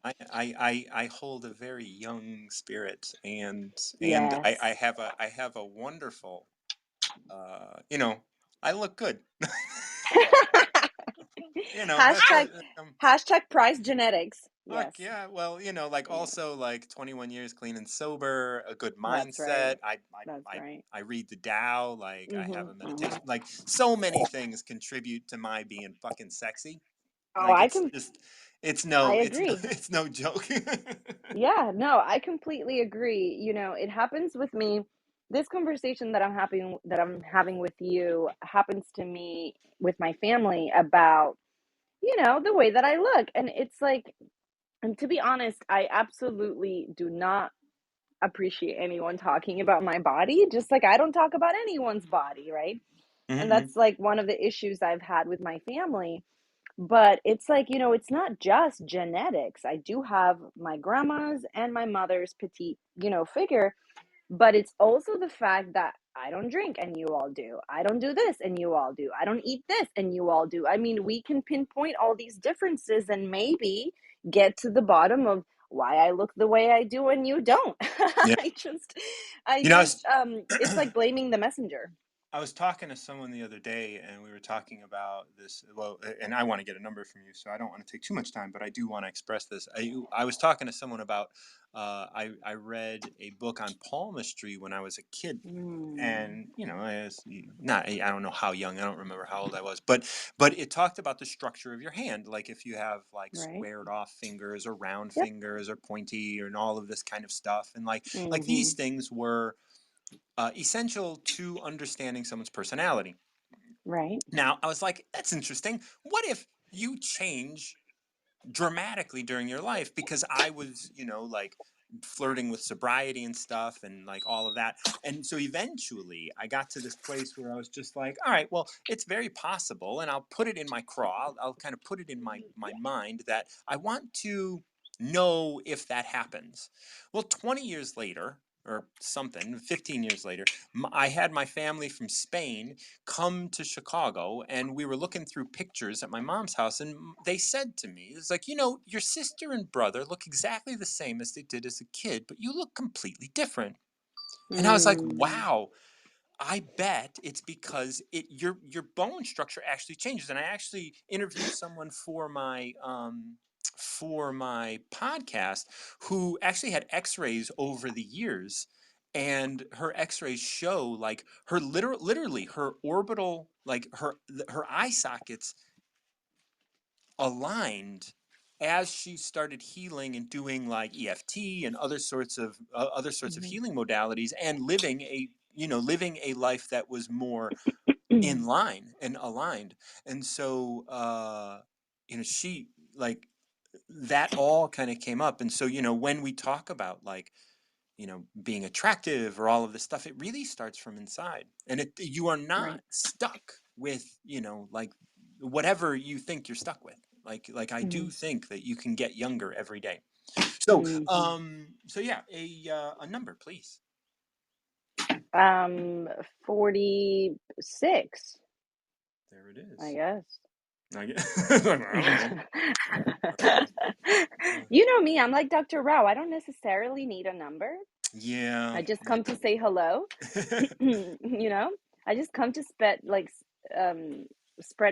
I hold a very young spirit, and Yes. I have a wonderful you know, I look good. You know, that's Hashtag a hashtag price genetics. fuck Yes. yeah. Well, you know, like Yeah, also like 21 years clean and sober, a good that's mindset. right. That's right. I read the Tao, like I have Mm-hmm. a Mm-hmm. meditation. Like so many things contribute to my being fucking sexy. Oh, Like it's just I it's no agree. it's no joke. Yeah, no, I completely agree. You know, it happens with me. This conversation that I'm having with you happens to me with my family about, the way that I look. And it's like, and to be honest, I absolutely do not appreciate anyone talking about my body, just like I don't talk about anyone's body, right? And Mm-mm. that's like one of the issues I've had with my family. But it's like, it's not just genetics. I do have my grandma's and my mother's petite, figure, but it's also the fact that I don't drink and you all do. I don't do this and you all do. I don't eat this and you all do. I mean, we can pinpoint all these differences and maybe get to the bottom of why I look the way I do and you don't. Yeah. I just, I You know, just, it's like blaming the messenger. I was talking to someone the other day, and we were talking about this. Well, and I want to get a number from you, so I don't want to take too much time, but I do want to express this. I was talking to someone about. I read a book on palmistry when I was a kid, Mm, and I was not. I don't know how young. I don't remember how old I was, but it talked about the structure of your hand, like if you have like right? squared off fingers or round Yep. fingers or pointy and all of this kind of stuff, and like Mm-hmm. these things were essential to understanding someone's personality. Right. Now, I was like, that's interesting. What if you change dramatically during your life? Because I was, like flirting with sobriety and stuff and like all of that. And so eventually I got to this place where I was just like, all right, well, it's very possible. And I'll put it in my craw. I'll kind of put it in my mind that I want to know if that happens. Well, 20 years later, or something, 15 years later, I had my family from Spain come to Chicago, and we were looking through pictures at my mom's house, and they said to me, it's like, your sister and brother look exactly the same as they did as a kid, but you look completely different. And I was like, Mm, wow, I bet it's because your bone structure actually changes. And I actually interviewed someone for my podcast who actually had X-rays over the years, and her X-rays show like her literally her orbital, like her eye sockets aligned as she started healing and doing like EFT and other sorts of mhm. healing modalities, and living a life that was more in line and aligned. And so she, like, that all kind of came up. And so when we talk about like being attractive or all of this stuff, it really starts from inside, and you are not Right. stuck with like whatever you think you're stuck with. Like I Mm-hmm. do think that you can get younger every day. So Mm-hmm. so yeah, a number, please. 46, There it I is. guess. I don't know. You know me, I'm like Dr. Rao. I don't necessarily need a number. Yeah. I just come to say hello. You know, I just come to spread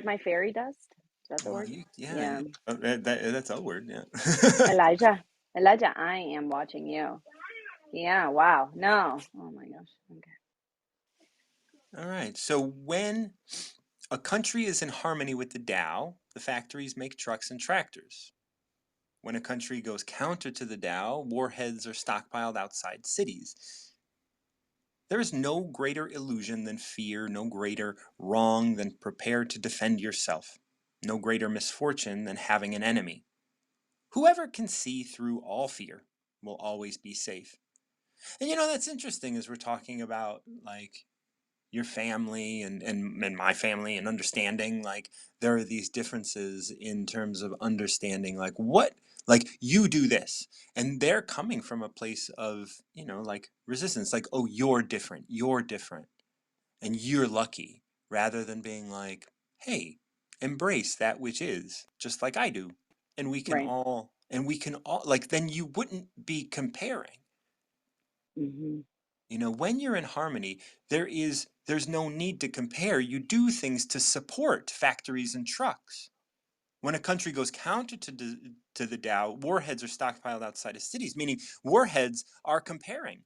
my fairy dust. Is that the Well, word? yeah, Yeah. that's a word, yeah. Elijah, Elijah, I am watching you. Yeah. Wow. No. Oh my gosh. Okay. All right. So when a country is in harmony with the Tao, the factories make trucks and tractors. When a country goes counter to the Tao, warheads are stockpiled outside cities. There is no greater illusion than fear, no greater wrong than prepare to defend yourself, no greater misfortune than having an enemy. Whoever can see through all fear will always be safe. And that's interesting as we're talking about like your family and my family and understanding, like there are these differences in terms of understanding like what Like, you do this. And they're coming from a place of, like resistance, like, oh, you're different. You're different. And you're lucky, rather than being like, hey, embrace that which is, just like I do. And Right. we can all, like, then you wouldn't be comparing. Hmm. When you're in harmony, there's no need to compare. You do things to support factories and trucks. When a country goes counter to the Tao, warheads are stockpiled outside of cities, meaning warheads are comparing.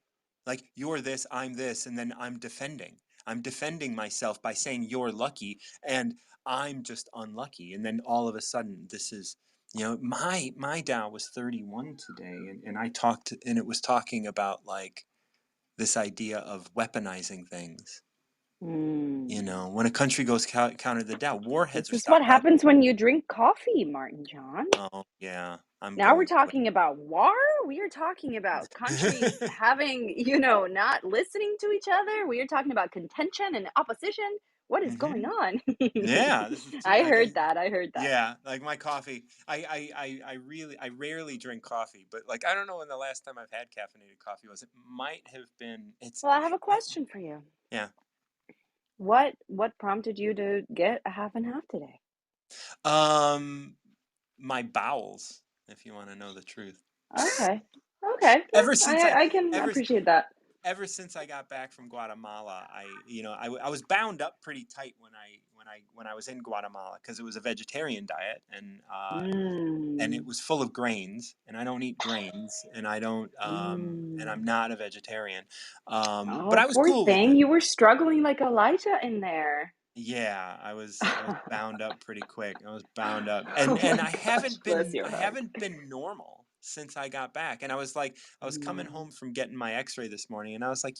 Like, you're this, I'm this, and then I'm defending. I'm defending myself by saying you're lucky and I'm just unlucky. And then all of a sudden, this is, my Tao was 31 today, and I talked, and it was talking about like this idea of weaponizing things. Mm. When a country goes counter to the Tao, warheads This are is what stockpiled. happens when you drink coffee, Martin John. Oh yeah, I'm Now we're going through talking about war. We are talking about countries it. having, not listening to each other. We are talking about contention and opposition. What is going Hmm. on? Yeah, this is I like heard that. I heard that. yeah, like my coffee. I rarely drink coffee, but like I don't know when the last time I've had caffeinated coffee was. It might have been. Well, I have a question for you. Yeah. What prompted you to get a half and half today? My bowels, if you want to know the truth. Okay. Okay. Ever Yeah, since I I can ever appreciate that. ever since I got back from Guatemala, I was bound up pretty tight when I was in Guatemala, because it was a vegetarian diet, and it Mm. was full of grains, and I don't eat grains, and I don't and I'm Mm. not a vegetarian, but Oh, I was poor cool with thing. it. You were struggling like Elijah in there. Yeah, I was bound up pretty quick. I was bound up, and Oh my I gosh, haven't bless been your I heart. haven't been normal since I got back. And I was coming Mm. home from getting my X-ray this morning, and I was like,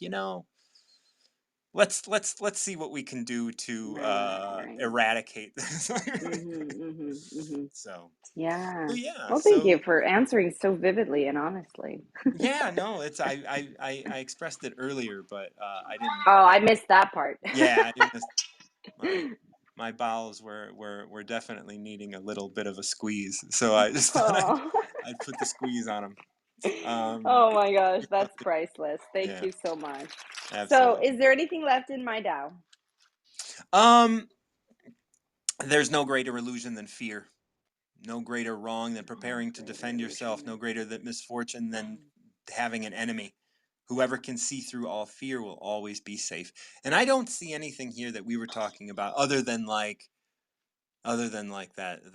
let's see what we can do to Right, right. eradicate this. Mm-hmm. So, Yeah. so yeah, Well, thank you so for answering so vividly and honestly. yeah, no, it's I expressed it earlier, but I didn't. Oh, I missed that part. Yeah, I didn't. My bowels were definitely needing a little bit of a squeeze, so I just thought Oh. I'd put the squeeze on them. Oh my gosh, You know, that's priceless. Thank yeah, you so much. So, absolutely. is there anything left in my Tao? Um, there's no greater illusion than fear. No greater wrong than No preparing to greater defend illusion yourself. No than greater that misfortune than fear. having an enemy. Whoever can see through all fear will always be safe. And I don't see anything here that we were talking about other than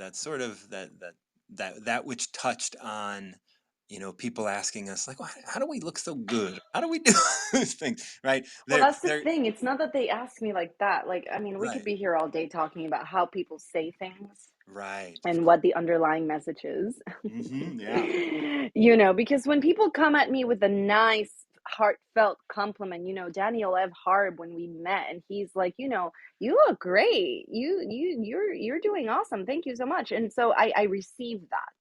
that sort of that which touched on, people asking us like, how do we look so good? How do we do these things? Right? Well, They're that's the they're thing. It's not that they ask me like that. Like, I mean, we could right, be here all day talking about how people say things right, of and course. what the underlying message is. Yeah. Because when people come at me with a nice, heartfelt compliment, Daniel Ev Harb, when we met, and he's like, you look great. You're doing awesome. Thank you so much. And so I receive that.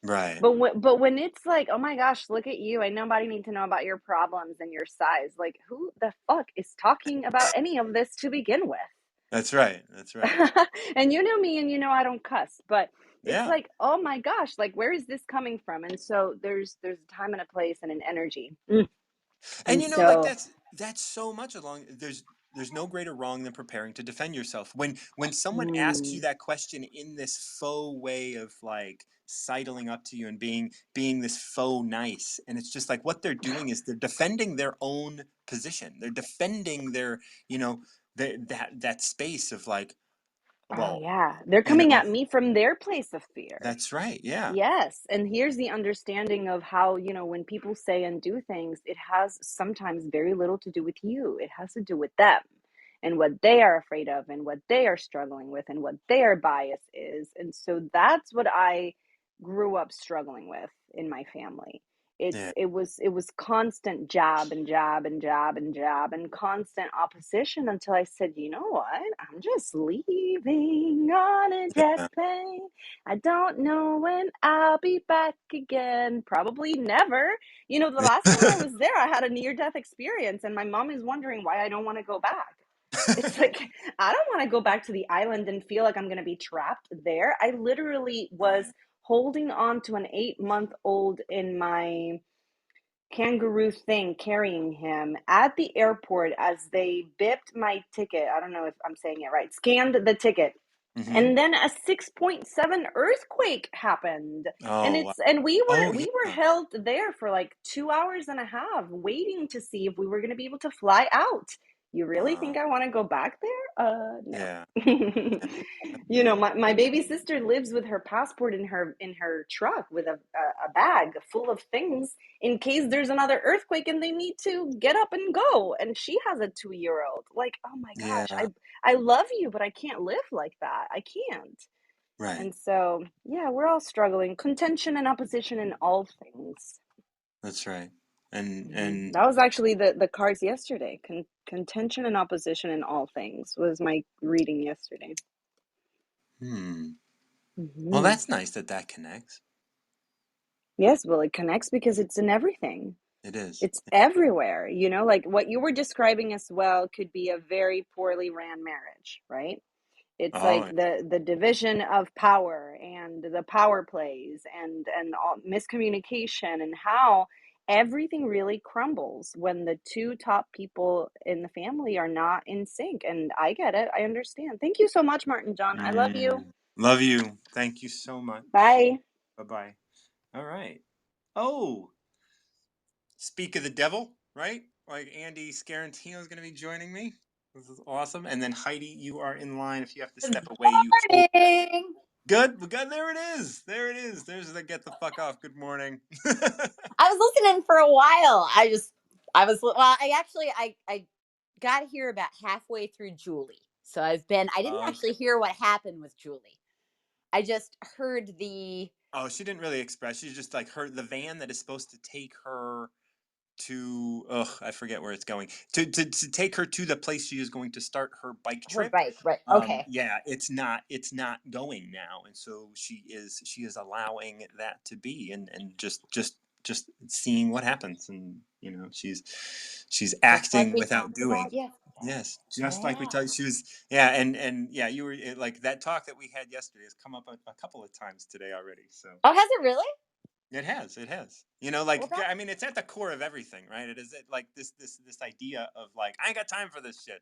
Right. But when it's like, oh my gosh, look at you, and nobody needs to know about your problems and your size. Like, who the fuck is talking about any of this to begin with? That's right. That's right. And you know me, and I don't cuss, but it's Yeah. like, oh my gosh, like, where is this coming from? And so there's a time and a place and an energy. And And like so, that's so much along there's no greater wrong than preparing to defend yourself. When someone asks you mm, that question in this faux way of like sidling up to you and being this faux nice, and it's just like what they're doing is they're defending their own position. They're defending their, you know, that space of like, oh well, yeah, they're you coming know, at me from their place of fear. that's right. Yeah. Yes, and here's the understanding of how, when people say and do things, it has sometimes very little to do with you. It has to do with them and what they are afraid of and what they are struggling with and what their bias is. And so that's what I grew up struggling with in my family. Yeah. It was constant jab and jab and jab and jab and constant opposition until I said, you know what? I'm just leaving on a jet Yeah. plane. I don't know when I'll be back again. Probably never. The last time I was there, I had a near death experience, and my mom is wondering why I don't want to go back. It's like, I don't want to go back to the island and feel like I'm going to be trapped there. I literally was Right. holding on to an 8-month-old in my kangaroo thing, carrying him at the airport as they bipped my ticket. I don't know if I'm saying it right. Scanned the ticket. Mm-hmm. And then a 6.7 earthquake happened. And Oh, wow. it's and we Oh, were yeah. held there for like 2 hours and a half waiting to see if we were going to be able to fly out. You really Wow. think I want to go back there? No. Yeah. You know, my baby sister lives with her passport in her truck with a bag full of things in case there's another earthquake and they need to get up and go. And she has a 2-year-old. Like, oh my gosh, Yeah. I love you, but I can't live like that. I can't. Right. And so, yeah, we're all struggling. Contention and opposition in all things. That's right. And That was actually the cards yesterday. Contention and opposition in all things was my reading yesterday. hmm. Well, Hmm. that's nice that that connects. Yes, well, it connects because it's in everything. It is. It's everywhere. You know, like what you were describing as well could be a very poorly ran marriage, right? It's like Oh, the division of power and the power plays and all, miscommunication and how everything really crumbles when the two top people in the family are not in sync. And I get it. I understand. Thank you so much, Martin John. I love you. love you. Thank you so much. Bye. Bye-bye. All right. Oh, speak of the devil, right? Like Andy Scarantino is going to be joining me. This is awesome. And then Heidi, you are in line. If you have to step away, you hold. Morning. Good. Good. There it is. There it is. There's the get the fuck off. Good morning. I was listening for a while. I got here about halfway through Julie. So I didn't Okay. actually hear what happened with Julie. I just heard the, Oh, she didn't really express. She's just like the van that is supposed to take her to I forget where it's going to take her to the place she is going to start her bike her trip. bike, right? Okay. Yeah, it's not going now, and so she is allowing that to be, and just seeing what happens, and she's Just like acting we without talked about doing. yesterday. Yes, just like we Yeah. tell you, she was. Yeah, and yeah, you were like that talk that we had yesterday has come up a couple of times today already. So Oh, has it really? it has. It has. Well, Like that, I mean, it's at the core of everything, right? Like this idea of like I ain't got time for this shit,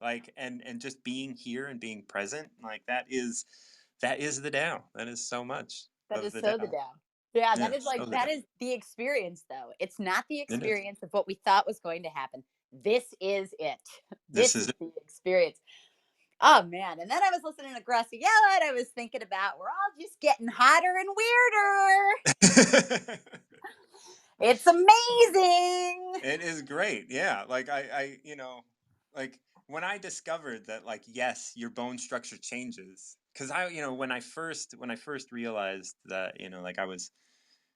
like and just being here and being present, like that is the Tao. That is so much that of is the so the Tao. down. Yeah, Yeah, so the Tao. that is the experience, though. It's not the It is. experience of what we thought was going to happen. This is it. This This is is the experience. Oh man. And then I was listening to Graciela and I was thinking about we're all just getting hotter and weirder. it. It's amazing. It is great. Yeah. Like like when I discovered that like yes, your bone structure changes cuz when I first realized that, like I was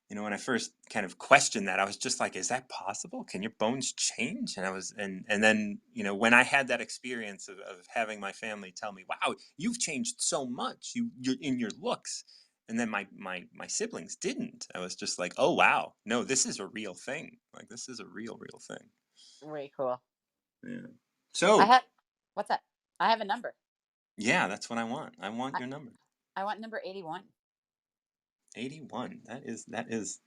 when I first kind of questioned that, I was just like, is that possible? Can your bones change? And then, when I had that experience of having my family tell me, wow, you've changed so much, you're in your looks. And then my siblings didn't. I was just like, oh wow, no, this is a real thing. Like this is a real thing. Very cool. Yeah. I So have what's that? I have a number. yeah, that's what I want. I want I, your number. I want number 81. 81. That is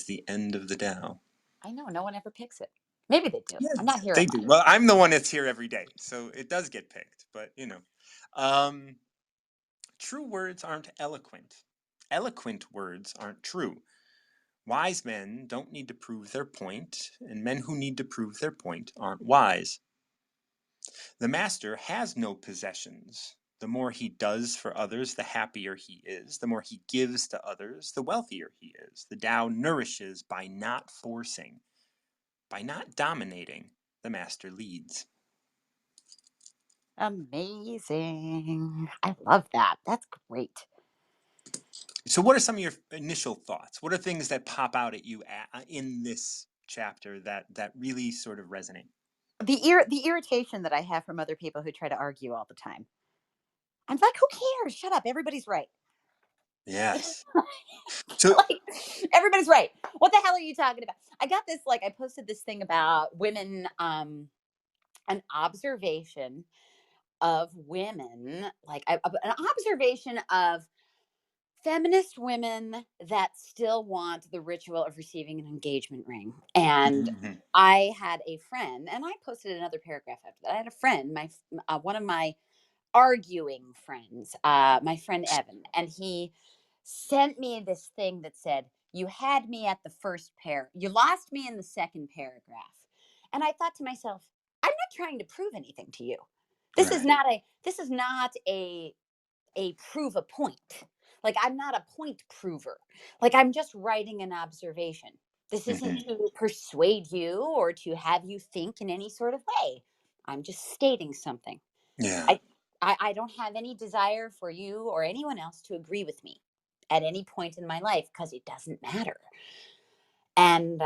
the end of the Tao. I know no one ever picks it. Maybe they do. Yeah, I'm not here they enough. do. Well, I'm the one that's here every day, so it does get picked. But um, true words aren't eloquent. Eloquent words aren't true. Wise men don't need to prove their point, and men who need to prove their point aren't wise. The master has no possessions. The more he does for others, the happier he is. The more he gives to others, the wealthier he is. The Tao nourishes by not forcing. By not dominating, the master leads. Amazing. I love that. That's great. So, what are some of your initial thoughts? What are things that pop out at you in this chapter that really sort of resonate? The irritation that I have from other people who try to argue all the time. I'm like, who cares? Shut up. Everybody's right. Yes. So, Like, everybody's right. What the hell are you talking about? I got this, like, I posted this thing about women, an observation of women, like an observation of feminist women that still want the ritual of receiving an engagement ring. And Mhm. I had a friend, and I posted another paragraph after that. I had a friend, one of my arguing friends, my friend Evan, and he sent me this thing that said, "You had me at the first you lost me in the second paragraph." And I thought to myself, I'm not trying to prove anything to you. Right. This is not a prove a point. Like, I'm not a point prover. Like, I'm just writing an observation. This isn't Mhm. to persuade you or to have you think in any sort of way. I'm just stating something. Yeah. I, I don't have any desire for you or anyone else to agree with me at any point in my life because it doesn't matter. And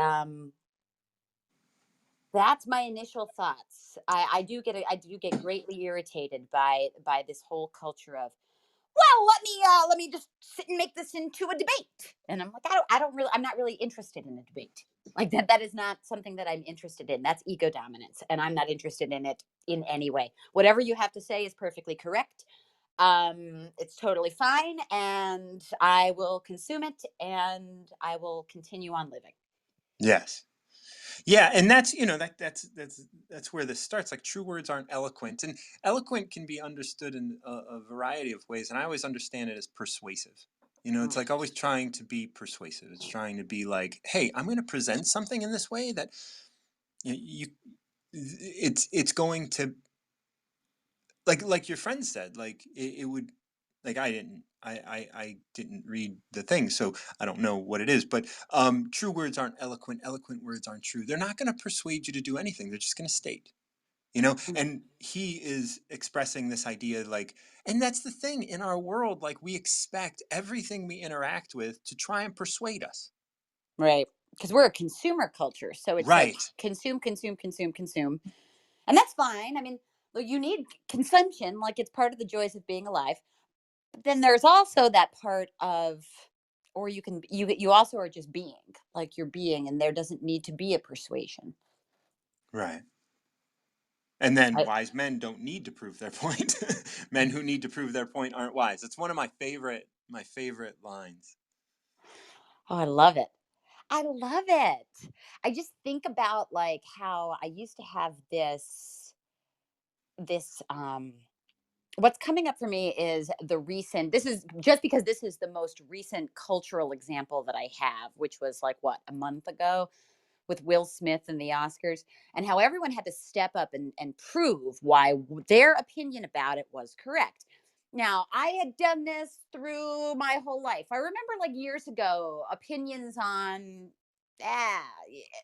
that's my initial thoughts. I do get greatly irritated by this whole culture of, well, let me just sit and make this into a debate. And I'm like, I'm not really interested in a debate. Like that is not something that I'm interested in. That's ego dominance, and I'm not interested in it in any way. Whatever you have to say is perfectly correct. It's totally fine, and I will consume it, and I will continue on living. Yes. Yeah, and that's that's where this starts. Like, true words aren't eloquent, and eloquent can be understood in a variety of ways. And I always understand it as persuasive. It's like always trying to be persuasive. It's trying to be like, hey, I'm going to present something in this way that you it's going to, like your friend said, like it would, like I didn't read the thing, so I don't know what it is, but true words aren't eloquent, eloquent words aren't true. They're not going to persuade you to do anything. They're just going to state, and he is expressing this idea, like, and that's the thing in our world, like, we expect everything we interact with to try and persuade us. Right. Because we're a consumer culture. So it's like Right. consume, consume, consume, consume. And that's fine. I mean, look, you need consumption, like it's part of the joys of being alive. But then there's also that part of, or you also are just being, like you're being, and there doesn't need to be a persuasion. Right. And then I, wise men don't need to prove their point. Men who need to prove their point aren't wise. It's one of my favorite lines. oh, I love it. I love it. I just think about like how I used to have this what's coming up for me is this is just because this is the most recent cultural example that I have, which was like what, a month ago with Will Smith and the Oscars, and how everyone had to step up and prove why their opinion about it was correct. Now, I had done this through my whole life. I remember like years ago, opinions on,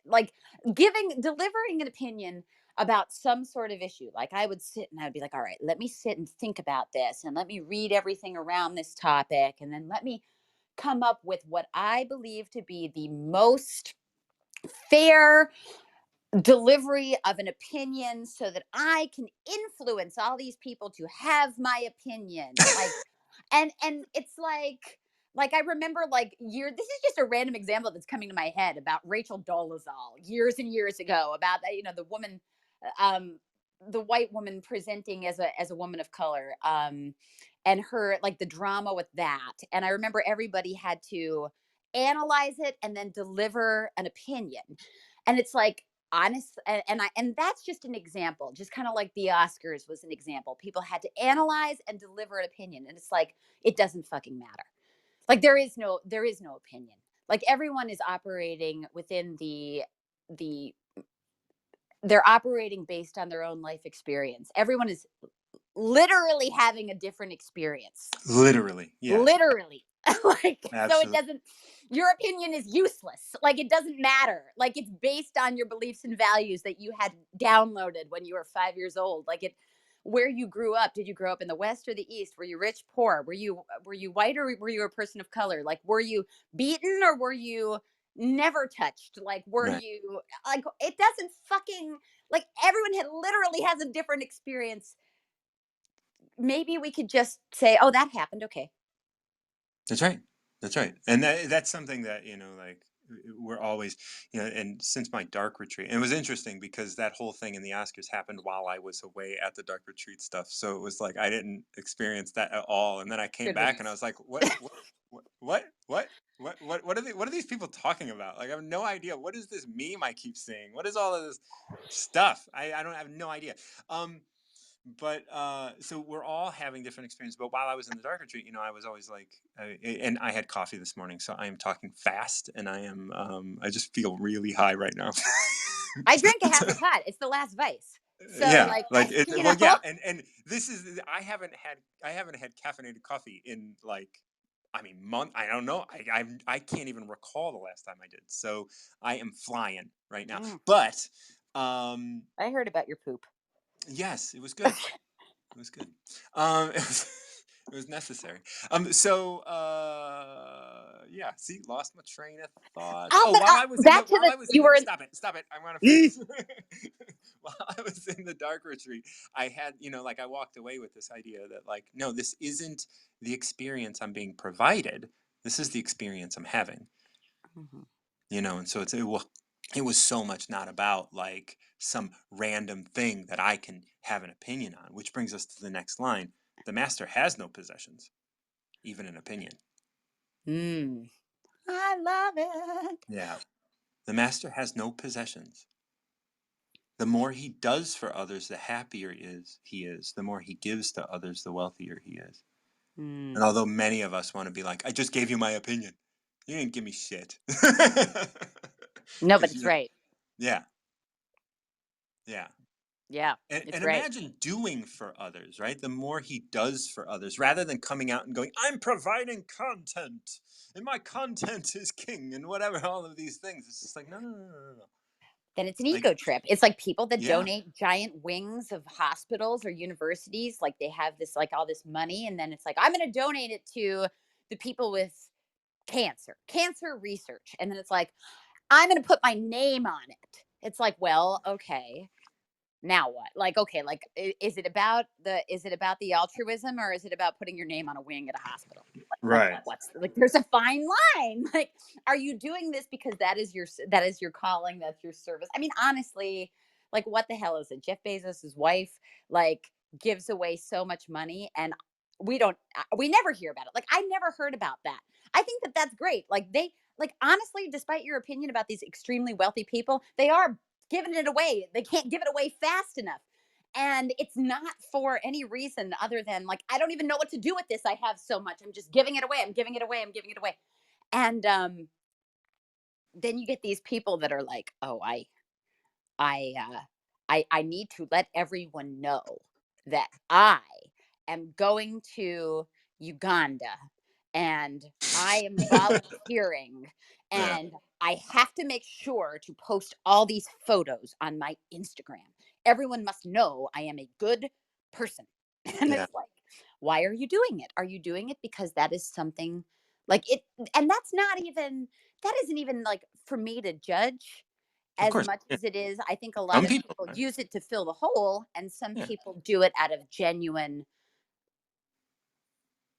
like delivering an opinion about some sort of issue. Like I would sit and I'd be like, all right, let me sit and think about this and let me read everything around this topic. And then let me come up with what I believe to be the most fair delivery of an opinion so that I can influence all these people to have my opinion. Like, and it's like I remember like this is just a random example that's coming to my head about Rachel Dolezal years and years ago about that, the woman, um the white woman presenting as a woman of color, and her, like, the drama with that. And I remember everybody had to analyze it and then deliver an opinion. And it's like, honest, and that's just an example, just kind of like the Oscars was an example. People had to analyze and deliver an opinion, and it's like, it doesn't fucking matter. Like there is no opinion. Like everyone is operating within the they're operating based on their own life experience. Everyone is literally having a different experience. Literally, yes, Literally. Like, so it absolutely. doesn't, your opinion is useless. Like it doesn't matter. Like it's based on your beliefs and values that you had downloaded when you were 5 years old. Like it, where you grew up. Did you grow up in the West or the East? Were you rich, poor? Were you white, or were you a person of color? Like were you beaten, or were you never touched? Like were Right. you, like, it doesn't fucking, like everyone literally has a different experience. Maybe we could just say, oh, that happened, okay. That's right. That's right. And that's something that, like, we're always, and since my dark retreat, and it was interesting because that whole thing in the Oscars happened while I was away at the dark retreat stuff. So it was like I didn't experience that at all. And then I came Good back and I riddance. was like, what what what are these people talking about? Like, I have no idea. What is this meme I keep seeing? What is all of this stuff? I don't have no idea. Um, but so we're all having different experiences. But while I was in the dark retreat, I was always like, and I had coffee this morning, so I am talking fast, and I just feel really high right now. I drank a half a pot. It's the last vice. So Yeah, like like I, it. you Well, know, yeah, and this is I haven't had caffeinated coffee in like, I mean, month. I don't know. I can't even recall the last time I did. So I am flying right now. Mm, But um, I heard about your poop. yes, it was good. It was good. It was, it was necessary. Yeah. See, lost my train of thought. Oh, Oh, but back to the you were in. stop it. I want to finish. While I was in the dark retreat, I had, like, I walked away with this idea that, like, no, this isn't the experience I'm being provided. This is the experience I'm having. Mhm. And so it was so much not about like some random thing that I can have an opinion on, which brings us to the next line. The master has no possessions, even an opinion. Mm. I love it. Yeah. The master has no possessions. The more he does for others, the happier he is. The more he gives to others, the wealthier he is. And Mm. although many of us want to be like, I just gave you my opinion, you didn't give me shit. No, but 'Cause it's right. yeah, yeah. Yeah, And, it's and right. imagine doing for others, right? The more he does for others, rather than coming out and going, I'm providing content and my content is king and whatever, all of these things. It's just like, no, no, no, no, no, no. Then it's an Like, ego trip. It's like people that yeah, donate giant wings of hospitals or universities, like they have this like all this money, and then it's like I'm going to donate it to the people with cancer research, and then it's like I'm going to put my name on it. It's like, well, okay, now what? Like, okay, like is it about the altruism, or is it about putting your name on a wing at a hospital? right. What's like there's a fine line. Like, are you doing this because that is your calling, that's your service? I mean, honestly, like what the hell is it? Jeff Bezos's wife like gives away so much money, and we never hear about it. Like, I never heard about that. I think that that's great. Like, they like honestly, despite your opinion about these extremely wealthy people, they are giving it away. They can't give it away fast enough. And it's not for any reason other than like, I don't even know what to do with this. I have so much. I'm just giving it away. I'm giving it away. I'm giving it away. And then you get these people that are like, oh, I I need to let everyone know that I am going to Uganda and I am volunteering Yeah, and I have to make sure to post all these photos on my Instagram. Everyone must know I am a good person. And yeah, it's like, why are you doing it? Are you doing it because that is something like it? And that isn't even like for me to judge of as course. much Yeah. as it is. I think a lot Some of people people are. use it to fill the hole, and some Yeah, people do it out of genuine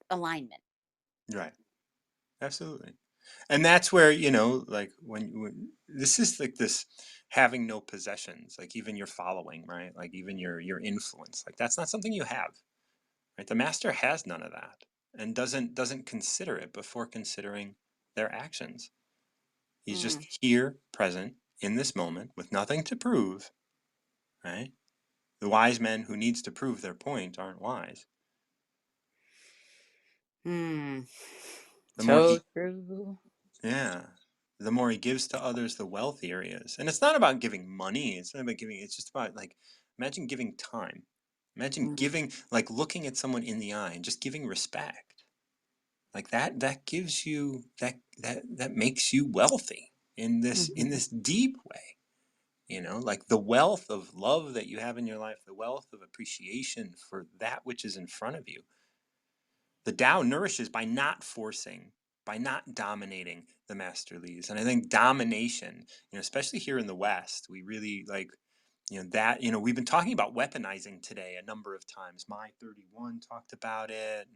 alignment. right. Absolutely. And that's where, like when this is like this having no possessions, like even your following, right? Like even your influence, like that's not something you have. Right? The master has none of that and doesn't consider it before considering their actions. He's Mm. just here, present in this moment with nothing to prove, right? The wise men who needs to prove their point aren't wise. Hmm. The more So he true. Yeah. The more he gives to others, the wealthier he is. And it's not about giving money. It's not about giving, it's just about like, imagine giving time. Imagine Mm. giving, like looking at someone in the eye and just giving respect. Like that gives you, that makes you wealthy in this, in Mhm. this deep way. Like the wealth of love that you have in your life, the wealth of appreciation for that which is in front of you. The Tao nourishes by not forcing, by not dominating the master leaves. And I think domination, especially here in the West, we really like, we've been talking about weaponizing today a number of times. My 31 talked about it,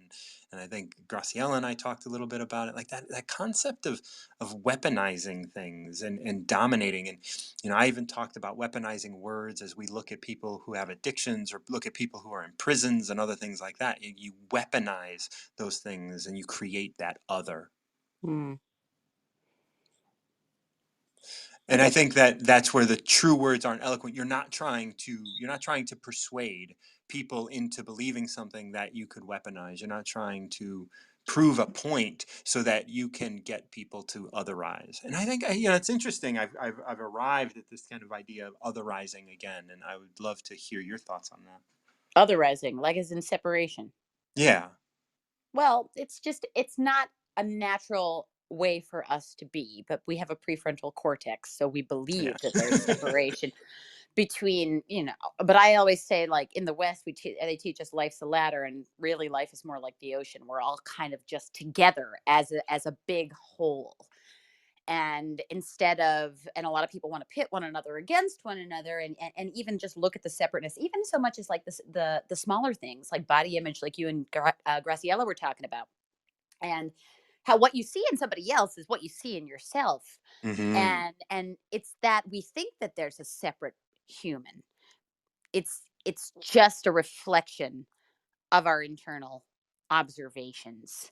and I think Graciela and I talked a little bit about it. Like that concept of weaponizing things and dominating. And I even talked about weaponizing words as we look at people who have addictions or look at people who are in prisons and other things like that. You weaponize those things and you create that other. Mm. And I think that that's where the true words aren't eloquent. You're not trying to persuade people into believing something that you could weaponize. You're not trying to prove a point so that you can get people to otherize. And I think it's interesting. I've arrived at this kind of idea of otherizing again, and I would love to hear your thoughts on that. Otherizing, like as in separation. Yeah. Well, it's not a natural way for us to be, but we have a prefrontal cortex, so we Yeah. believe that there's separation between, but I always say, like, in the West, they teach us life's a ladder, and really life is more like the ocean. We're all kind of just together as a big whole. And and a lot of people want to pit one another against one another, and even just look at the separateness, even so much as like the smaller things like body image, like you and Graciela were talking about, and how what you see in somebody else is what you see in yourself. Hmm. And it's that we think that there's a separate human. It's just a reflection of our internal observations.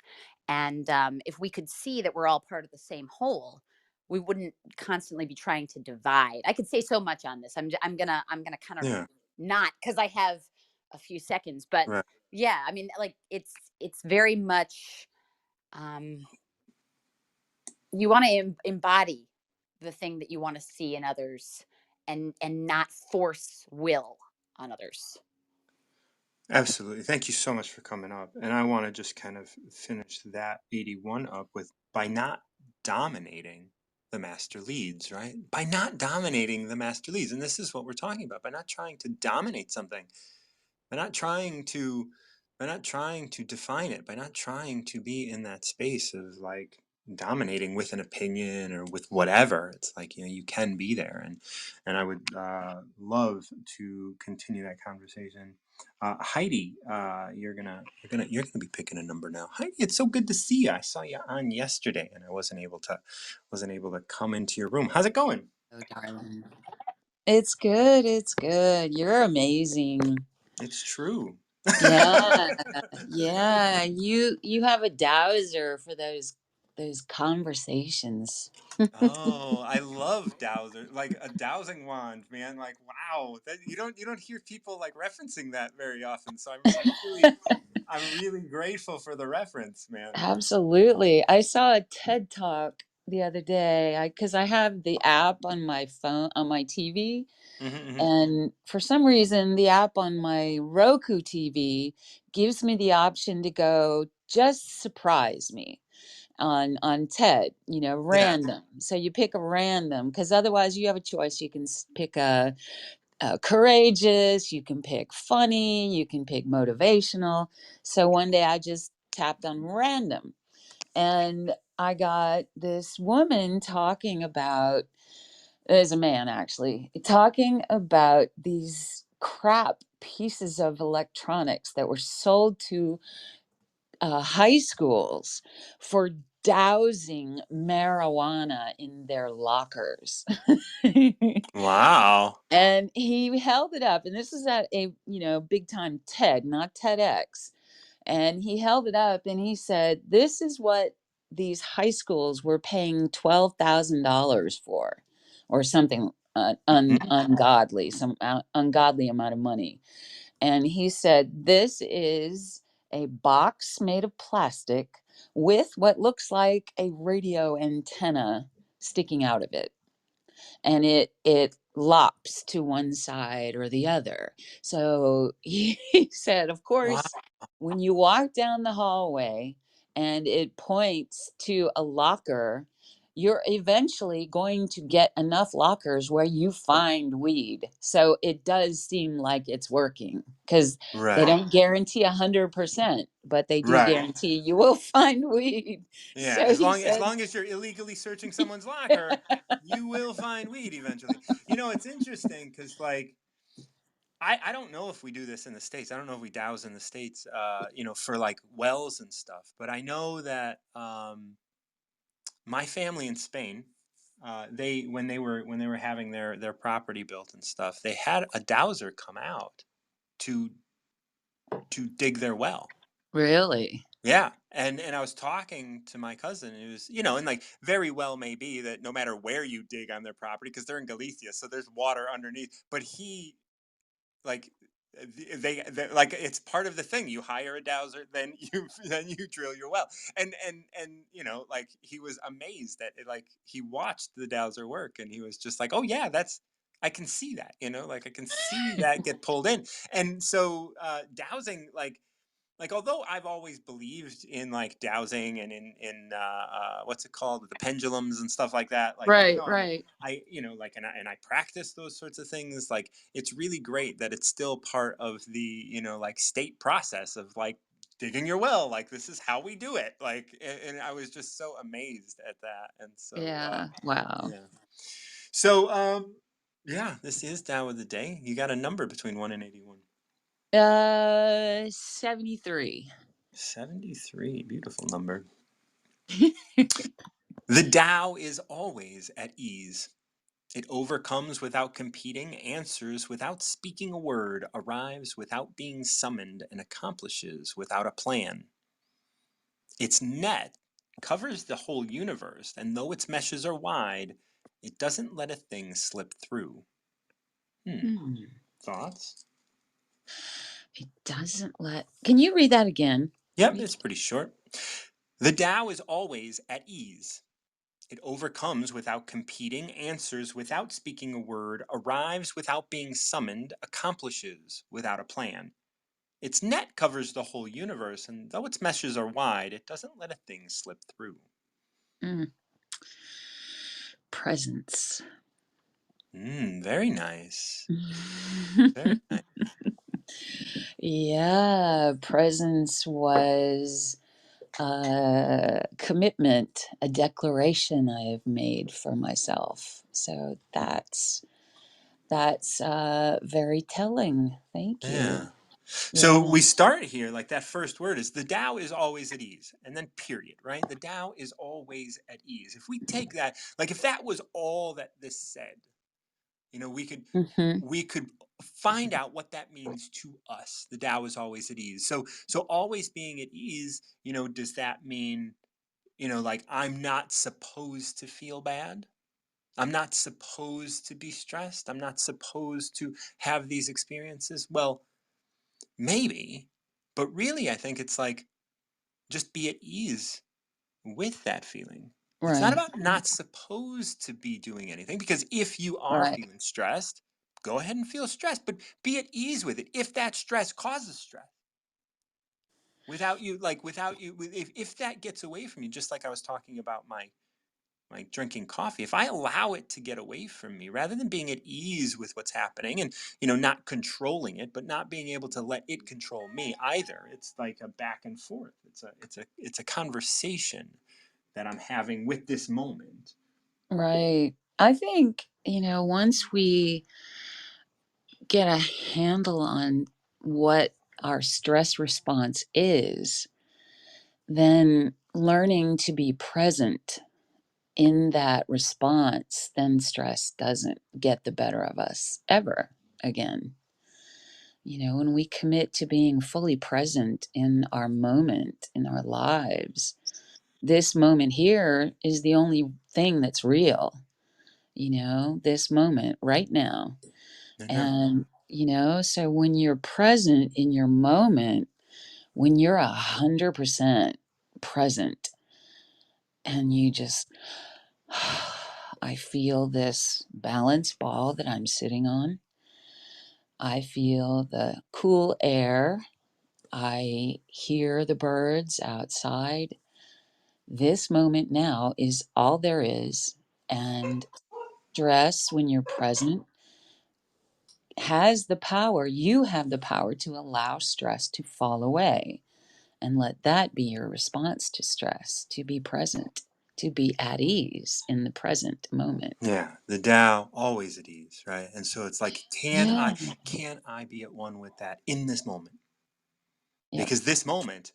And if we could see that we're all part of the same whole, we wouldn't constantly be trying to divide. I could say so much on this. I'm gonna kind of Yeah. not, because I have a few seconds, but Right. yeah, I mean, like, it's very much, um, you want to embody the thing that you want to see in others, and not force will on others. Absolutely. Thank you so much for coming up. And I want to just kind of finish that 81 up with by not dominating the master leads, right? By not dominating the master leads. And this is what we're talking about. By not trying to dominate something, by not trying to define it, by not trying to be in that space of like dominating with an opinion or with whatever. It's like, you can be there. And I would love to continue that conversation. Heidi, you're gonna be picking a number now. Heidi, it's so good to see you. I saw you on yesterday, and I wasn't able to come into your room. How's it going? Oh, darling. It's good. It's good. You're amazing. It's true. Yeah. Yeah. You have a dowser for those conversations. Oh, I love dowser, like a dowsing wand, man. Like, wow, that you don't hear people like referencing that very often. So I'm really grateful for the reference, man. Absolutely. I saw a TED Talk the other day. Because I have the app on my phone on my TV, Hmm. and for some reason the app on my Roku TV gives me the option to go just surprise me on TED, Yeah. random. So you pick a random, because otherwise you have a choice. You can pick a courageous, you can pick funny, you can pick motivational. So one day I just tapped on random, and I got this woman talking about, there's a man actually talking about these crap pieces of electronics that were sold to high schools for dousing marijuana in their lockers. Wow. And he held it up, and this is at a big time TED, not TEDx. And he held it up and he said, this is what these high schools were paying $12,000 for, or something Mhm. ungodly, some ungodly amount of money. And he said, this is a box made of plastic with what looks like a radio antenna sticking out of it, and it lops to one side or the other. So he said, of Wow. course, when you walk down the hallway and it points to a locker, you're eventually going to get enough lockers where you find weed. So it does seem like it's working, because they Right. don't guarantee 100%, but they do Right. guarantee you will find weed. Yeah. So As he long as said, long as you're illegally searching someone's locker, you will find weed eventually. It's interesting because like I don't know if we do this in the States. I don't know if we douse in the States, for like wells and stuff. But I know that my family in Spain, they when they were having their property built and stuff, they had a dowser come out to dig their well. really? Yeah, And I was talking to my cousin who's, you know, and like very well may be that no matter where you dig on their property, because they're in Galicia, so there's water underneath. But he like they like it's part of the thing. You hire a dowser, then you then you drill your well. And you know, like he was amazed that it, like he watched the dowser work, and he was just like, oh yeah, that's I can see that, you know, like I can see that get pulled in. And so dowsing like although I've always believed in like dowsing and in what's it called, the pendulums and stuff like that, like even Right, though right. I you know like and I practice those sorts of things, like it's really great that it's still part of the, you know, like state process of like digging your well, like this is how we do it, like and I was just so amazed at that. And so Yeah. Wow. yeah, so yeah, this is Tao of the Day. You got a number between 1 and 81. 73. 73, beautiful number. The Tao is always at ease. It overcomes without competing, answers without speaking a word, arrives without being summoned, and accomplishes without a plan. Its net covers the whole universe, and though its meshes are wide, it doesn't let a thing slip through. Hmm. Thoughts? It doesn't let. Can you read that again? Yep, it's pretty short. The Tao is always at ease. It overcomes without competing, answers without speaking a word, arrives without being summoned, accomplishes without a plan. Its net covers the whole universe, and though its meshes are wide, it doesn't let a thing slip through. Presence. Very nice. Very nice. Yeah, presence was a commitment, a declaration I have made for myself. So that's very telling. Thank Yeah. you. So Yeah. we start here, like that first word is the Tao is always at ease, and then period, right? The Tao is always at ease. If we take that, like if that was all that this said, you know, Mm-hmm. we could find out what that means to us. The Tao is always at ease. So always being at ease, you know, does that mean, you know, like I'm not supposed to feel bad? I'm not supposed to be stressed. I'm not supposed to have these experiences. Well, maybe, but really I think it's like just be at ease with that feeling. It's not Right. about not supposed to be doing anything, because if you are Right. feeling stressed, go ahead and feel stressed, but be at ease with it. If that stress causes stress, without you, if that gets away from you, just like I was talking about my drinking coffee, if I allow it to get away from me rather than being at ease with what's happening and, you know, not controlling it, but not being able to let it control me either, it's like a back and forth. It's a conversation that I'm having with this moment. Right. I think, once we get a handle on what our stress response is, then learning to be present in that response, then stress doesn't get the better of us ever again. When we commit to being fully present in our moment, in our lives, this moment here is the only thing that's real, this moment right now. I know. And, so when you're present in your moment, when you're 100% present and you just, I feel this balance ball that I'm sitting on. I feel the cool air. I hear the birds outside. This moment now is all there is. And stress, when you're present, has the power, you have the power to allow stress to fall away and let that be your response to stress, to be present, to be at ease in the present moment. Yeah, the Tao always at ease, right? And so it's like, Yeah. can I be at one with that in this moment? Yep. Because this moment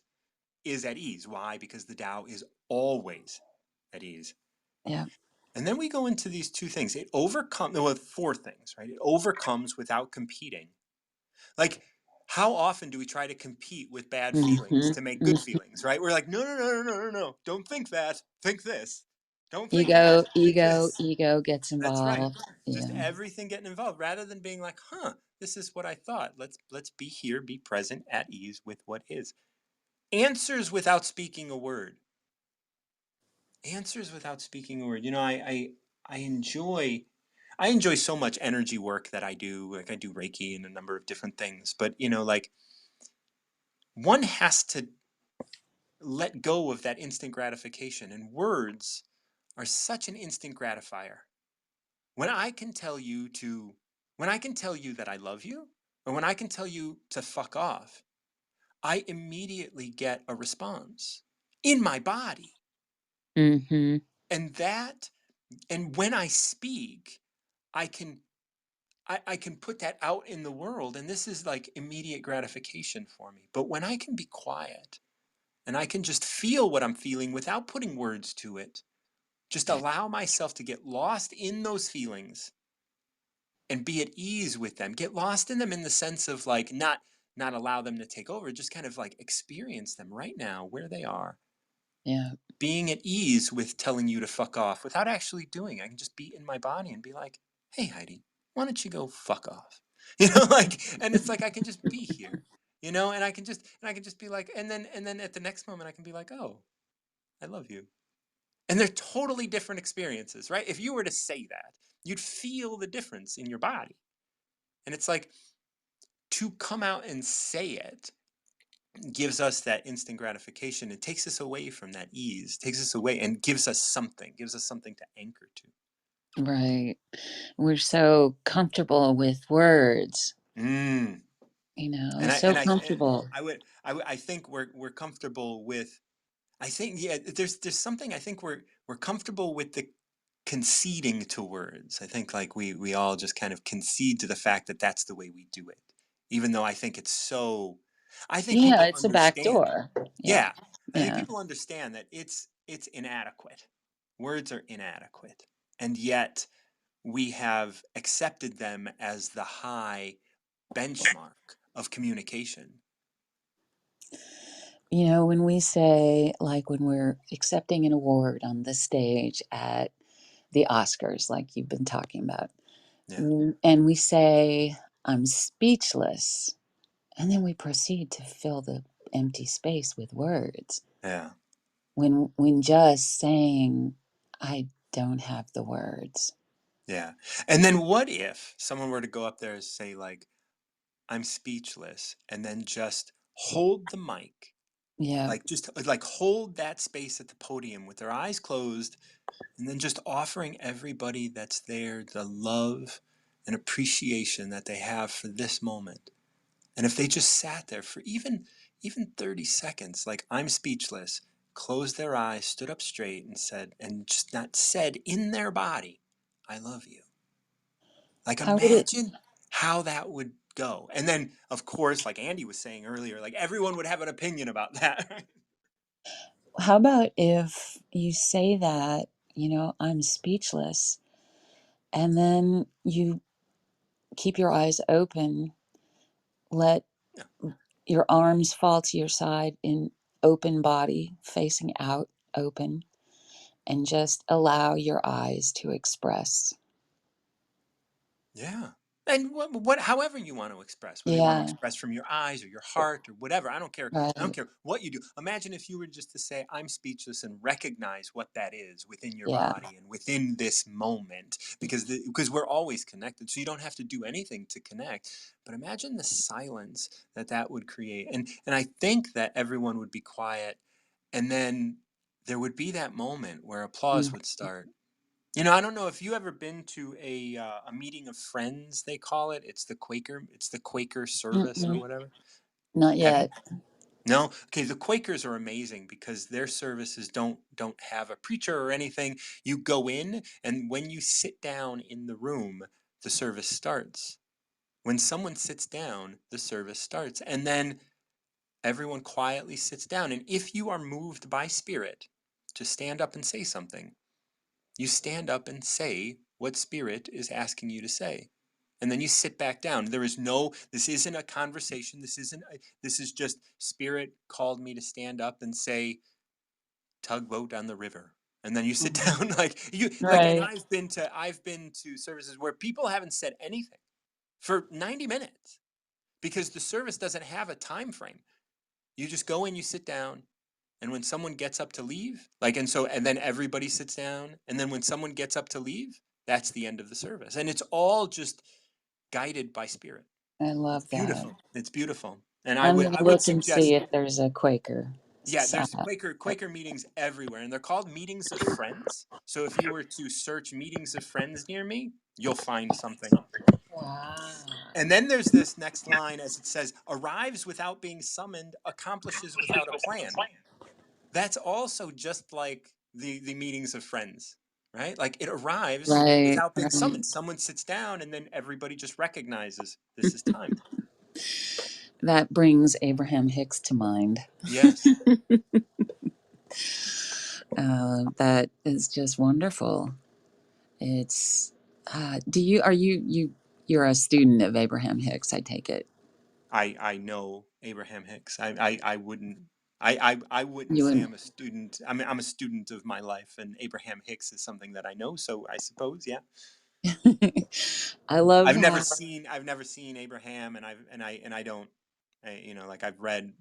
is at ease. Why? Because the Tao is always at ease. Yeah. And then we go into these two things. It overcomes, well, four things, right? It overcomes without competing. Like, how often do we try to compete with bad feelings Mm-hmm. to make good Mm-hmm. feelings, right? We're like, no, no, no, no, no, no, no. Don't think that. Think this. Don't think Ego, that. Think ego, this. ego gets That's right. involved. Just Yeah. everything getting involved rather than being like, huh, this is what I thought. Let's be here, be present, at ease with what is. Answers without speaking a word. Answers without speaking a word. You know, I enjoy so much energy work that I do. Like I do Reiki and a number of different things. But you know, like one has to let go of that instant gratification. And words are such an instant gratifier. When I can tell you to, when I can tell you that I love you, or when I can tell you to fuck off, I immediately get a response in my body. Mm-hmm. And that, and when I speak, I can I can put that out in the world, and this is like immediate gratification for me. But when I can be quiet and I can just feel what I'm feeling without putting words to it, just allow myself to get lost in those feelings and be at ease with them, get lost in them in the sense of like not allow them to take over, just kind of like experience them right now where they are, Yeah. being at ease with telling you to fuck off without actually doing it. I can just be in my body and be like, hey Heidi, why don't you go fuck off? You know, like, and it's like I can just be here, you know, and I can just be like, and then at the next moment I can be like, oh, I love you. And they're totally different experiences, right? If you were to say that, you'd feel the difference in your body. And it's like to come out and say it gives us that instant gratification. It takes us away from that ease, takes us away and gives us something to anchor to. Right. We're so comfortable with words, Mm. And so and comfortable. I think we're comfortable with. I think yeah. There's something I think we're comfortable with the conceding to words. I think like we all just kind of concede to the fact that that's the way we do it, even though I think it's so. I think Yeah, people it's a back understand. door. Yeah. Yeah, I think Yeah. people understand that it's inadequate. Words are inadequate, and yet we have accepted them as the high benchmark of communication. When we say, like, when we're accepting an award on the stage at the Oscars, like you've been talking about, Yeah, and we say, I'm speechless, and then we proceed to fill the empty space with words. yeah, When just saying, I don't have the words. yeah. And then what if someone were to go up there and say like, "I'm speechless," and then just hold the mic, Yeah. like just like hold that space at the podium with their eyes closed, and then just offering everybody that's there the love and appreciation that they have for this moment. And if they just sat there for even 30 seconds, like I'm speechless, closed their eyes, stood up straight and said, and just not said in their body, I love you. Like How would it, imagine how that would go. And then of course, like Andy was saying earlier, like everyone would have an opinion about that. how about if you say that, I'm speechless, and then you keep your eyes open, let Yeah. your arms fall to your side in open body, facing out open, and just allow your eyes to express. Yeah. And however you want to express, whether you want to Yeah, express from your eyes or your heart or whatever, I don't care. I don't right. care what you do. Imagine if you were just to say, I'm speechless and recognize what that is within your Yeah. body and within this moment, because we're always connected. So you don't have to do anything to connect. But imagine the silence that would create. And I think that everyone would be quiet, and then there would be that moment where applause Mm. would start. You know, I don't know if you ever been to a meeting of friends. They call it. It's the Quaker service or Mm-mm, whatever. not Have you? yet. No. Okay. The Quakers are amazing because their services don't have a preacher or anything. You go in, and when you sit down in the room, the service starts. When someone sits down, the service starts, and then everyone quietly sits down. And if you are moved by spirit to stand up and say something, you stand up and say what spirit is asking you to say. and then you sit back down. This isn't a conversation. This is just Spirit called me to stand up and say, tugboat on the river. And then you sit Mhm. down and Right. I've been to services where people haven't said anything for 90 minutes because the service doesn't have a time frame. You just go in, you sit down, and when someone gets up to leave, and then everybody sits down, and then when someone gets up to leave, that's the end of the service. And it's all just guided by Spirit. I It's love that. beautiful. It's beautiful. And I'm gonna I would look and see suggest, if there's a Quaker. yeah, there's Side. Quaker meetings everywhere, and they're called meetings of friends. So if you were to search meetings of friends near me, you'll find something. Wow. And then there's this next line as it says, arrives without being summoned, accomplishes without a plan. That's also just like the meetings of friends, right? Like it arrives Right, without being right. summoned. Someone sits down and then everybody just recognizes this is time. That brings Abraham Hicks to mind. Yes. That is just wonderful. It's you're a student of Abraham Hicks, I take it. I know Abraham Hicks. I wouldn't I wouldn't You say and I'm a student. I mean, I'm a student of my life, and Abraham Hicks is something that I know. So I suppose, yeah. I love how I've never seen Abraham, and I don't, I've read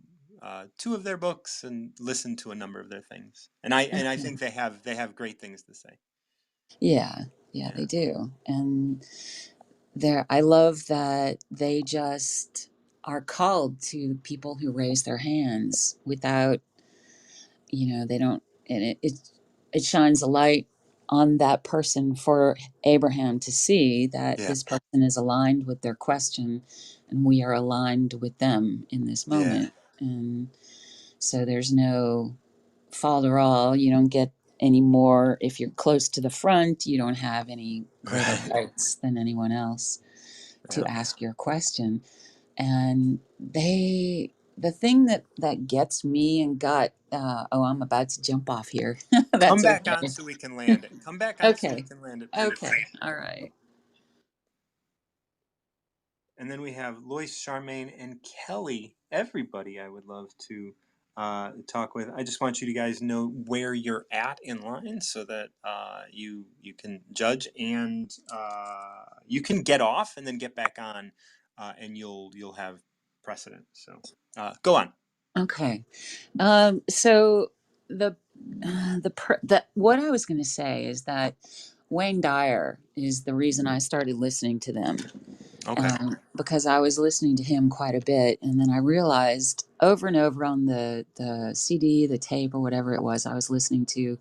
two of their books and listened to a number of their things, and I okay. think they have great things to say. Yeah, yeah, Yeah. they do. And I love that they just are called to people who raise their hands without, they don't, and it shines a light on that person for Abraham to see that Yeah. this person is aligned with their question and we are aligned with them in this Yeah. moment. And so there's no falderall. You don't get any more. If you're close to the front, you don't have any greater Right. rights than anyone else to Yeah. ask your question. And the thing that gets me and got I'm about to jump off here. Come That's back on okay. so we can land it. Come back on so we Okay. can land it Okay. beautifully. All right. And then we have Lois, Charmaine, and Kelly. Everybody I would love to talk with. I just want you to guys know where you're at in line so that you can judge and you can get off and then get back on, and you'll have precedent. So go on. Okay. So what I was going to say is that Wayne Dyer is the reason I started listening to them. Okay. Because I was listening to him quite a bit, and then I realized over and over on the CD, the tape, or whatever it was I was listening to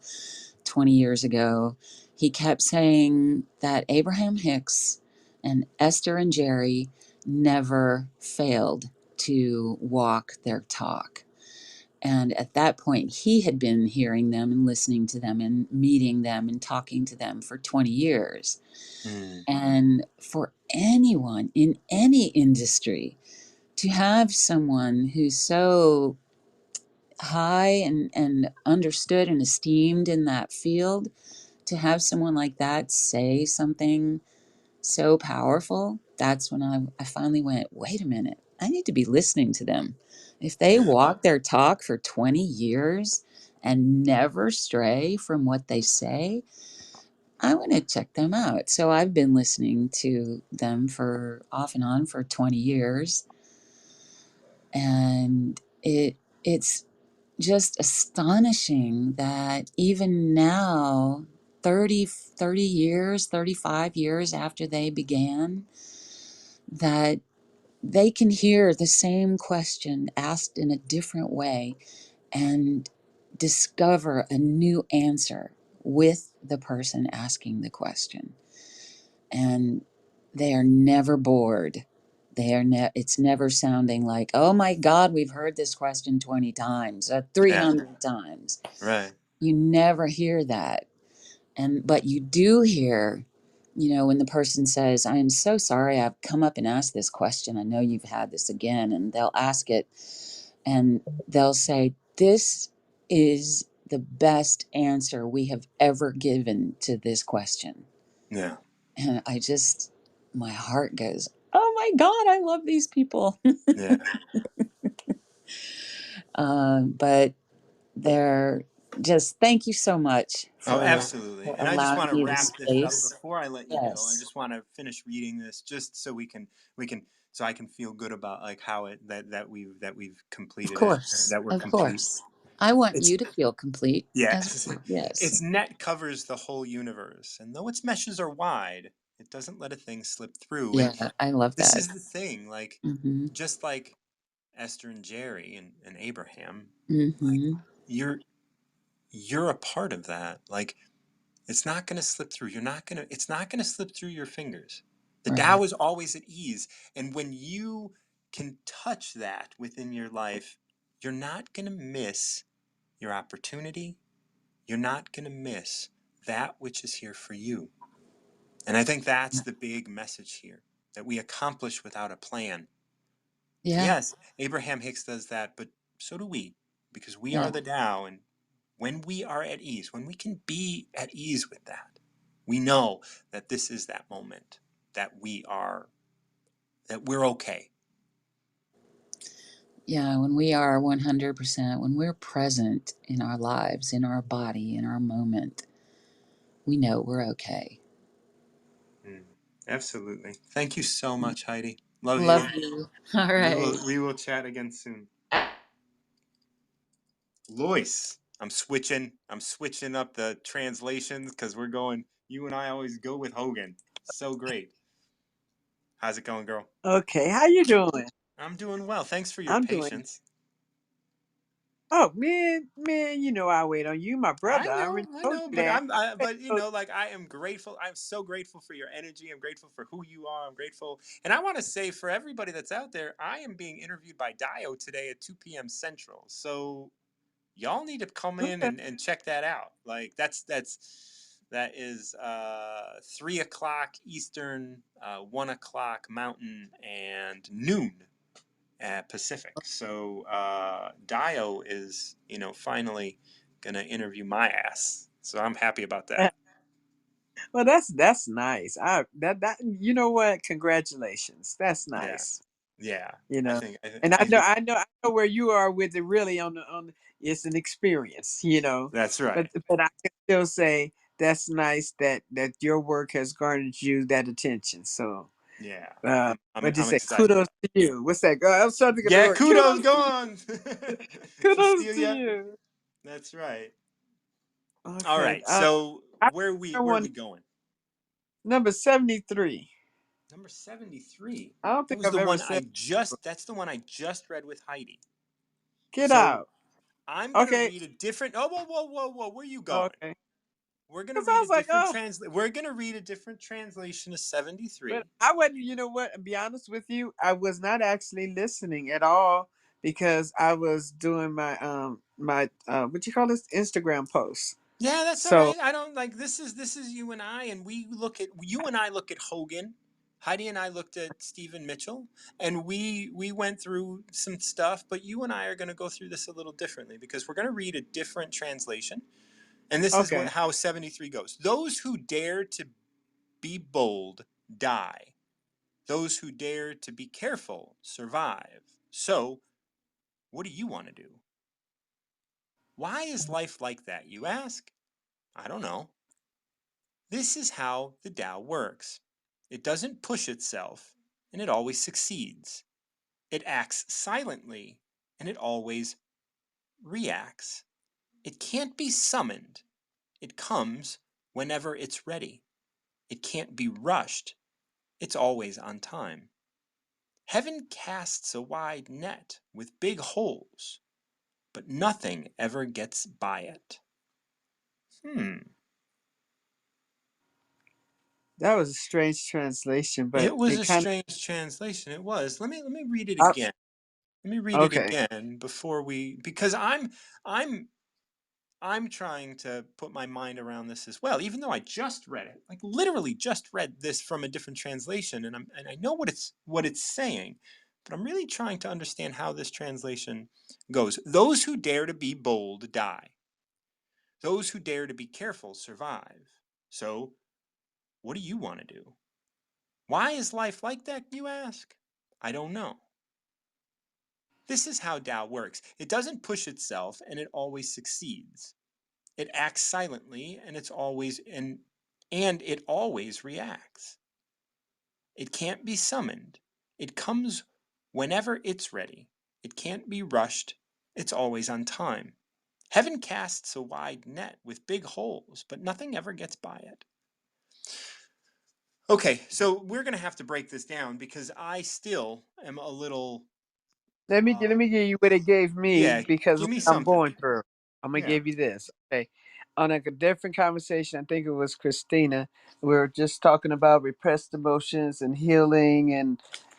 20 years ago, he kept saying that Abraham Hicks and Esther and Jerry never failed to walk their talk. And at that point, he had been hearing them and listening to them and meeting them and talking to them for 20 years. Mm. And for anyone in any industry to have someone who's so high and understood and esteemed in that field, to have someone like that say something so powerful, that's when I finally went, wait a minute, I need to be listening to them. If they Yeah. walk their talk for 20 years and never stray from what they say, I want to check them out. So I've been listening to them for off and on for 20 years. And it's just astonishing that even now, 30 years, 35 years after they began, that they can hear the same question asked in a different way and discover a new answer with the person asking the question. And they are never bored. It's never sounding like, oh my God, we've heard this question 20 times, Yeah. 300 times. Right. You never hear that. But you do hear, when the person says, I am so sorry I've come up and asked this question. I know you've had this again. And they'll ask it and they'll say, this is the best answer we have ever given to this question. Yeah. And I just, my heart goes, oh my God, I love these people. Yeah. But they're just, thank you so much Oh, for absolutely. And I just allowing want to me the wrap this up space. before I let you go. I Yes, just want to finish reading this just so we can so I can feel good about like how it that we've of completed it, course, that we're of complete. course. I want It's you to feel complete as yes. well. Yes. Its net covers the whole universe, and though its meshes are wide, it doesn't let a thing slip through. And Yeah, I love this that. is the thing, like Mm-hmm. just like Esther and Jerry and Abraham, like Mm-hmm. you're a part of that. Like it's not going to slip through. It's not going to slip through your fingers. The Right. Tao is always at ease. And when you can touch that within your life, you're not going to miss your opportunity. You're not going to miss that which is here for you. And I think that's the big message here, that we accomplish without a plan. Yeah. Yes, Abraham Hicks does that, but so do we, because we are Yeah. the Tao. And when we are at ease, when we can be at ease with that, we know that this is that moment that we're okay. Yeah. When we are 100%, when we're present in our lives, in our body, in our moment, we know we're okay. Absolutely. Thank you so much, Heidi. Love you. Love you. All right. We will chat again soon. Lois, I'm switching up the translations because you and I always go with Hogan. So great. How's it going, girl? Okay, how you doing? I'm doing well. Thanks for your I'm doing. patience. Oh man, you know I wait on you, my brother. I already I told know, you but that. but you know, like I am grateful. I'm so grateful for your energy. I'm grateful for who you are. I'm grateful, and I want to say for everybody that's out there, I am being interviewed by Dio today at 2 p.m. Central. So y'all need to come in Okay. and check that out. Like that is 3 o'clock Eastern, 1 o'clock Mountain, and noon at Pacific. So Dio is, finally gonna interview my ass. So I'm happy about that. Well, that's nice. That you know what? Congratulations. That's Yeah, nice. yeah. You I know, think I, th- and I think I know where you are with it. Really, it's an experience. You know, that's right. but I can still say that's nice that your work has garnered you that attention. So, Yeah, what'd you I'm say? excited Kudos about to you. What's that? I was trying to think of the Yeah, word. kudos Kudos go to you. on. Kudos to Cecilia. you. That's right. All Okay. right. So I where are one we going? number 73. Number 73. I don't That think was I've the ever one said. that's the one I just read with Heidi. Get So out. I'm gonna Okay. read a different Oh, whoa, where are you going? Okay. We're gonna Because I read a was like, different oh, translation. We're gonna read a different translation of but 73. I wasn't. You know what? To be honest with you, I was not actually listening at all because I was doing my what you call this Instagram post. Yeah, that's all So right. I don't like this is you and I, and you and I look at Hogan. Heidi and I looked at Stephen Mitchell, and we went through some stuff, but you and I are going to go through this a little differently because we're going to read a different translation. And this is okay, how 73 goes. Those who dare to be bold die. Those who dare to be careful survive. So, what do you want to do? Why is life like that, you ask? I don't know. This is how the Tao works. It doesn't push itself, and it always succeeds. It acts silently, and it always reacts. It can't be summoned. It comes whenever it's ready. It can't be rushed. It's always on time. Heaven casts a wide net with big holes, but nothing ever gets by it. that was a strange translation, but It was it a kind strange translation. It was. Let me read it of again. Let me read it okay, again because I'm trying to put my mind around this as well, even though I just read it, like literally just read this from a different translation, and I know what it's saying, but I'm really trying to understand how this translation goes. Those who dare to be bold die. Those who dare to be careful survive. So, what do you want to do? Why is life like that, you ask? I don't know. This is how Tao works. It doesn't push itself and it always succeeds. It acts silently and it always reacts. It can't be summoned. It comes whenever it's ready. It can't be rushed. It's always on time. Heaven casts a wide net with big holes, but nothing ever gets by it. Okay, so we're going to have to break this down because I still am a little Let me give you what it gave me, yeah, because give what me I'm something. going through. I'm gonna Yeah. give you this. Okay. On a different conversation, I think it was Christina. We were just talking about repressed emotions and healing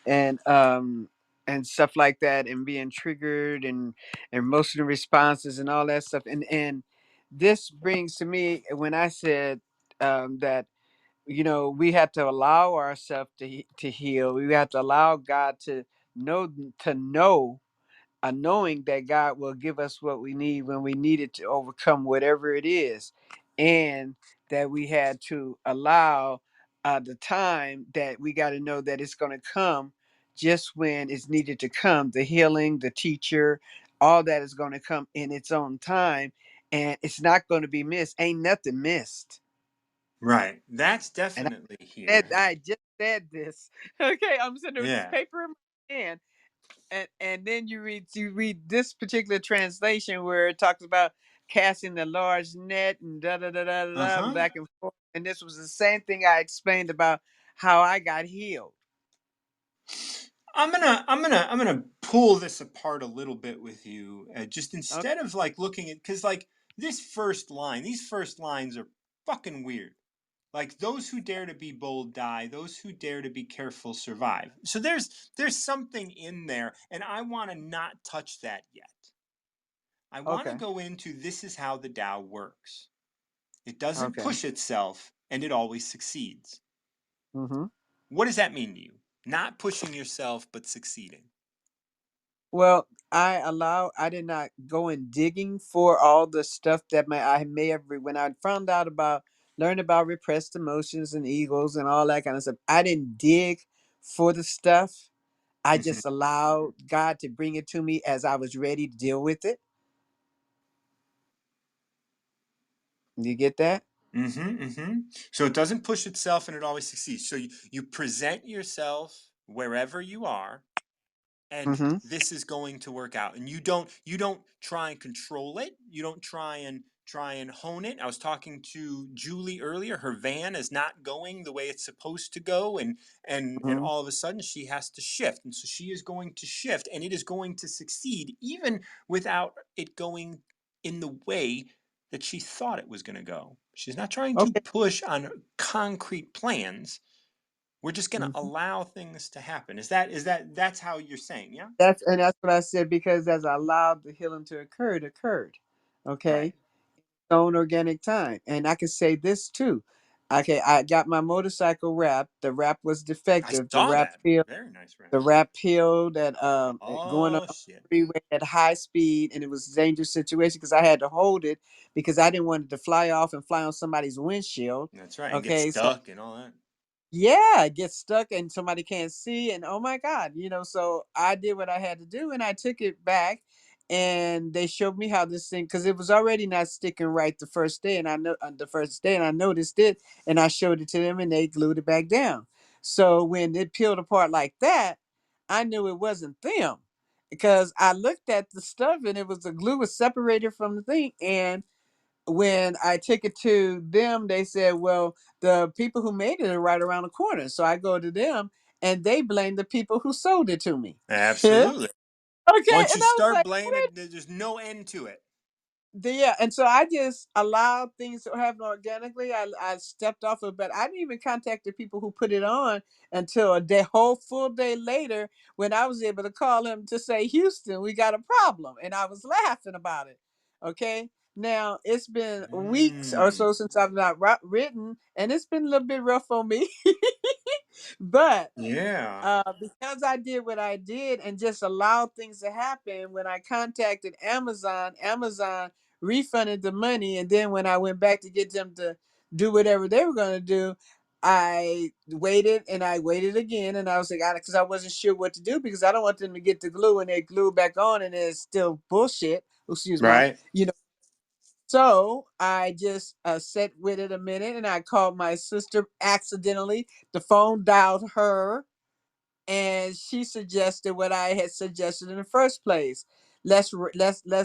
and stuff like that, and being triggered and emotional responses and all that stuff. And this brings to me when I said that we have to allow ourselves to heal. We have to allow God know to know a knowing that God will give us what we need when we need it to overcome whatever it is, and that we had to allow the time that we got to know that it's going to come just when it's needed to come. The healing, the teacher, all that is going to come in its own time, and it's not going to be missed. Ain't nothing missed. Right. That's And definitely here. I just said this. Okay, I'm sitting there with this Yeah. paper in my hand, and then you read this particular translation where it talks about casting the large net and da da da da da Uh-huh. back and forth. And this was the same thing I explained about how I got healed. I'm gonna pull this apart a little bit with you. Just Okay. instead of looking at because these first lines are fucking weird. Like those who dare to be bold die, those who dare to be careful survive. So there's something in there, and I want to not touch that yet. I want to Okay. go into this is how the Tao works. It doesn't Okay. push itself, and it always succeeds. Mm-hmm. What does that mean to you? Not pushing yourself, but succeeding. Well, I did not go in digging for all the stuff that I may have when I found out about learned about repressed emotions and egos and all that kind of stuff. I didn't dig for the stuff. I Mm-hmm. just allowed God to bring it to me as I was ready to deal with it. You get that? Mm-hmm. Mm-hmm. So it doesn't push itself, and it always succeeds. So you present yourself wherever you are, and Mm-hmm. this is going to work out, and you don't try and control it, you don't try and hone it. I was talking to Julie earlier. Her van is not going the way it's supposed to go, and Mm-hmm. all of a sudden she has to shift, and so she is going to shift, and it is going to succeed even without it going in the way that she thought it was going to go. She's not trying to Okay. push on concrete plans. We're just going to Mm-hmm. allow things to happen. That's how you're saying, yeah? That's what I said, because as I allowed the healing to occur, it occurred. Right. Okay. Own organic time. And I can say this too. Okay, I got my motorcycle wrapped. The wrap was I defective. saw that. Very nice rap. The wrap peeled at going up Oh the shit. freeway at high speed, and it was a dangerous situation because I had to hold it because I didn't want it to fly off and fly on somebody's windshield. That's right. And get Okay, so stuck and all that. yeah, it gets stuck and somebody can't see, and oh my god, so I did what I had to do, and I took it back, and they showed me how this thing, because it was already not sticking right the first day, and I know the first day, and I noticed it, and I showed it to them, and they glued it back down. So when it peeled apart like that, I knew it wasn't them, because I looked at the stuff, and it was the glue was separated from the thing. And when I took it to them, they said, well, the people who made it are right around the corner. So I go to them, and they blame the people who sold it to me. Okay. And Absolutely. I Once you was start like, blaming, there's no end to it. yeah. And so I just allowed things to happen organically. I stepped off of it, but I didn't even contact the people who put it on until whole full day later, when I was able to call him to say, Houston, we got a problem. And I was laughing about it. Okay. Now it's been weeks or Mm. so since I've not written, and it's been a little bit rough on me. But Yeah. because I did what I did and just allowed things to happen, when I contacted Amazon, Amazon refunded the money. And then when I went back to get them to do whatever they were going to do, I waited and I waited again, and I was like, because I wasn't sure what to do because I don't want them to get the glue and they glue back on and it's still bullshit. Excuse my, Right. you know. So I just sat with it a minute, and I called my sister accidentally. The phone dialed her, and she suggested what I had suggested in the first place. Let's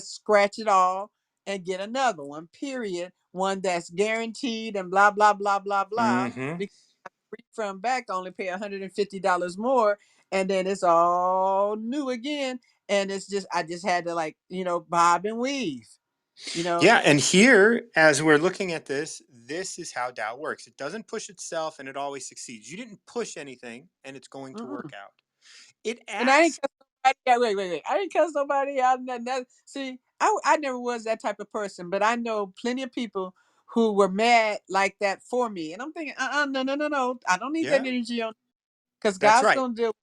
scratch it all and get another one. Period. One that's guaranteed and blah blah blah blah blah. Mm-hmm. Because from back only pay $150 more, and then it's all new again. And it's just I just had to, like, bob and weave. You know. Yeah, and here, as we're looking at this, this is how Tao works. It doesn't push itself, and it always succeeds. You didn't push anything, and it's going to work Mm-mm. out. It And I acts. didn't cuss nobody out. Wait. I didn't cuss nobody out. See, I never was that type of person, but I know plenty of people who were mad like that for me. And I'm thinking, no. I don't need that Yeah, energy on, because that's God's right. going to deal with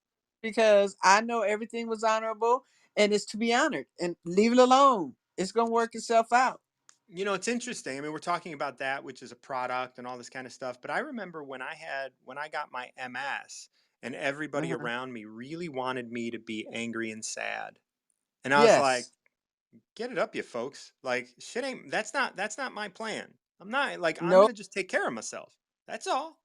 it, because I know everything was honorable and it's to be honored, and leave it alone. It's going to work itself out. It's interesting. I mean, we're talking about that, which is a product and all this kind of stuff. But I remember when I got my MS, and everybody Uh-huh. around me really wanted me to be angry and sad. And I was like, Yes. get it up, you folks. Like, shit ain't, that's not my plan. I'm No, gonna just take care of myself. That's all.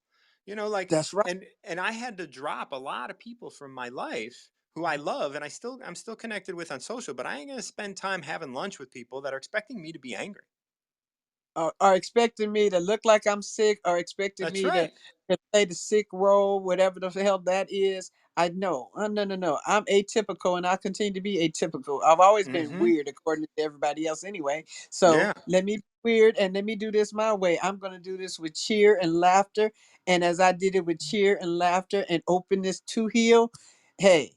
Like, that's right. and I had to drop a lot of people from my life who I love, and I'm still connected with on social, but I ain't gonna spend time having lunch with people that are expecting me to be angry. Are expecting me to look like I'm sick, or expecting That's me to, right. play the sick role, whatever the hell that is. I know. No. I'm atypical, and I'll continue to be atypical. I've always been Mm-hmm. weird according to everybody else anyway. So Yeah. let me be weird and let me do this my way. I'm going to do this with cheer and laughter. And as I did it with cheer and laughter and openness to heal, hey,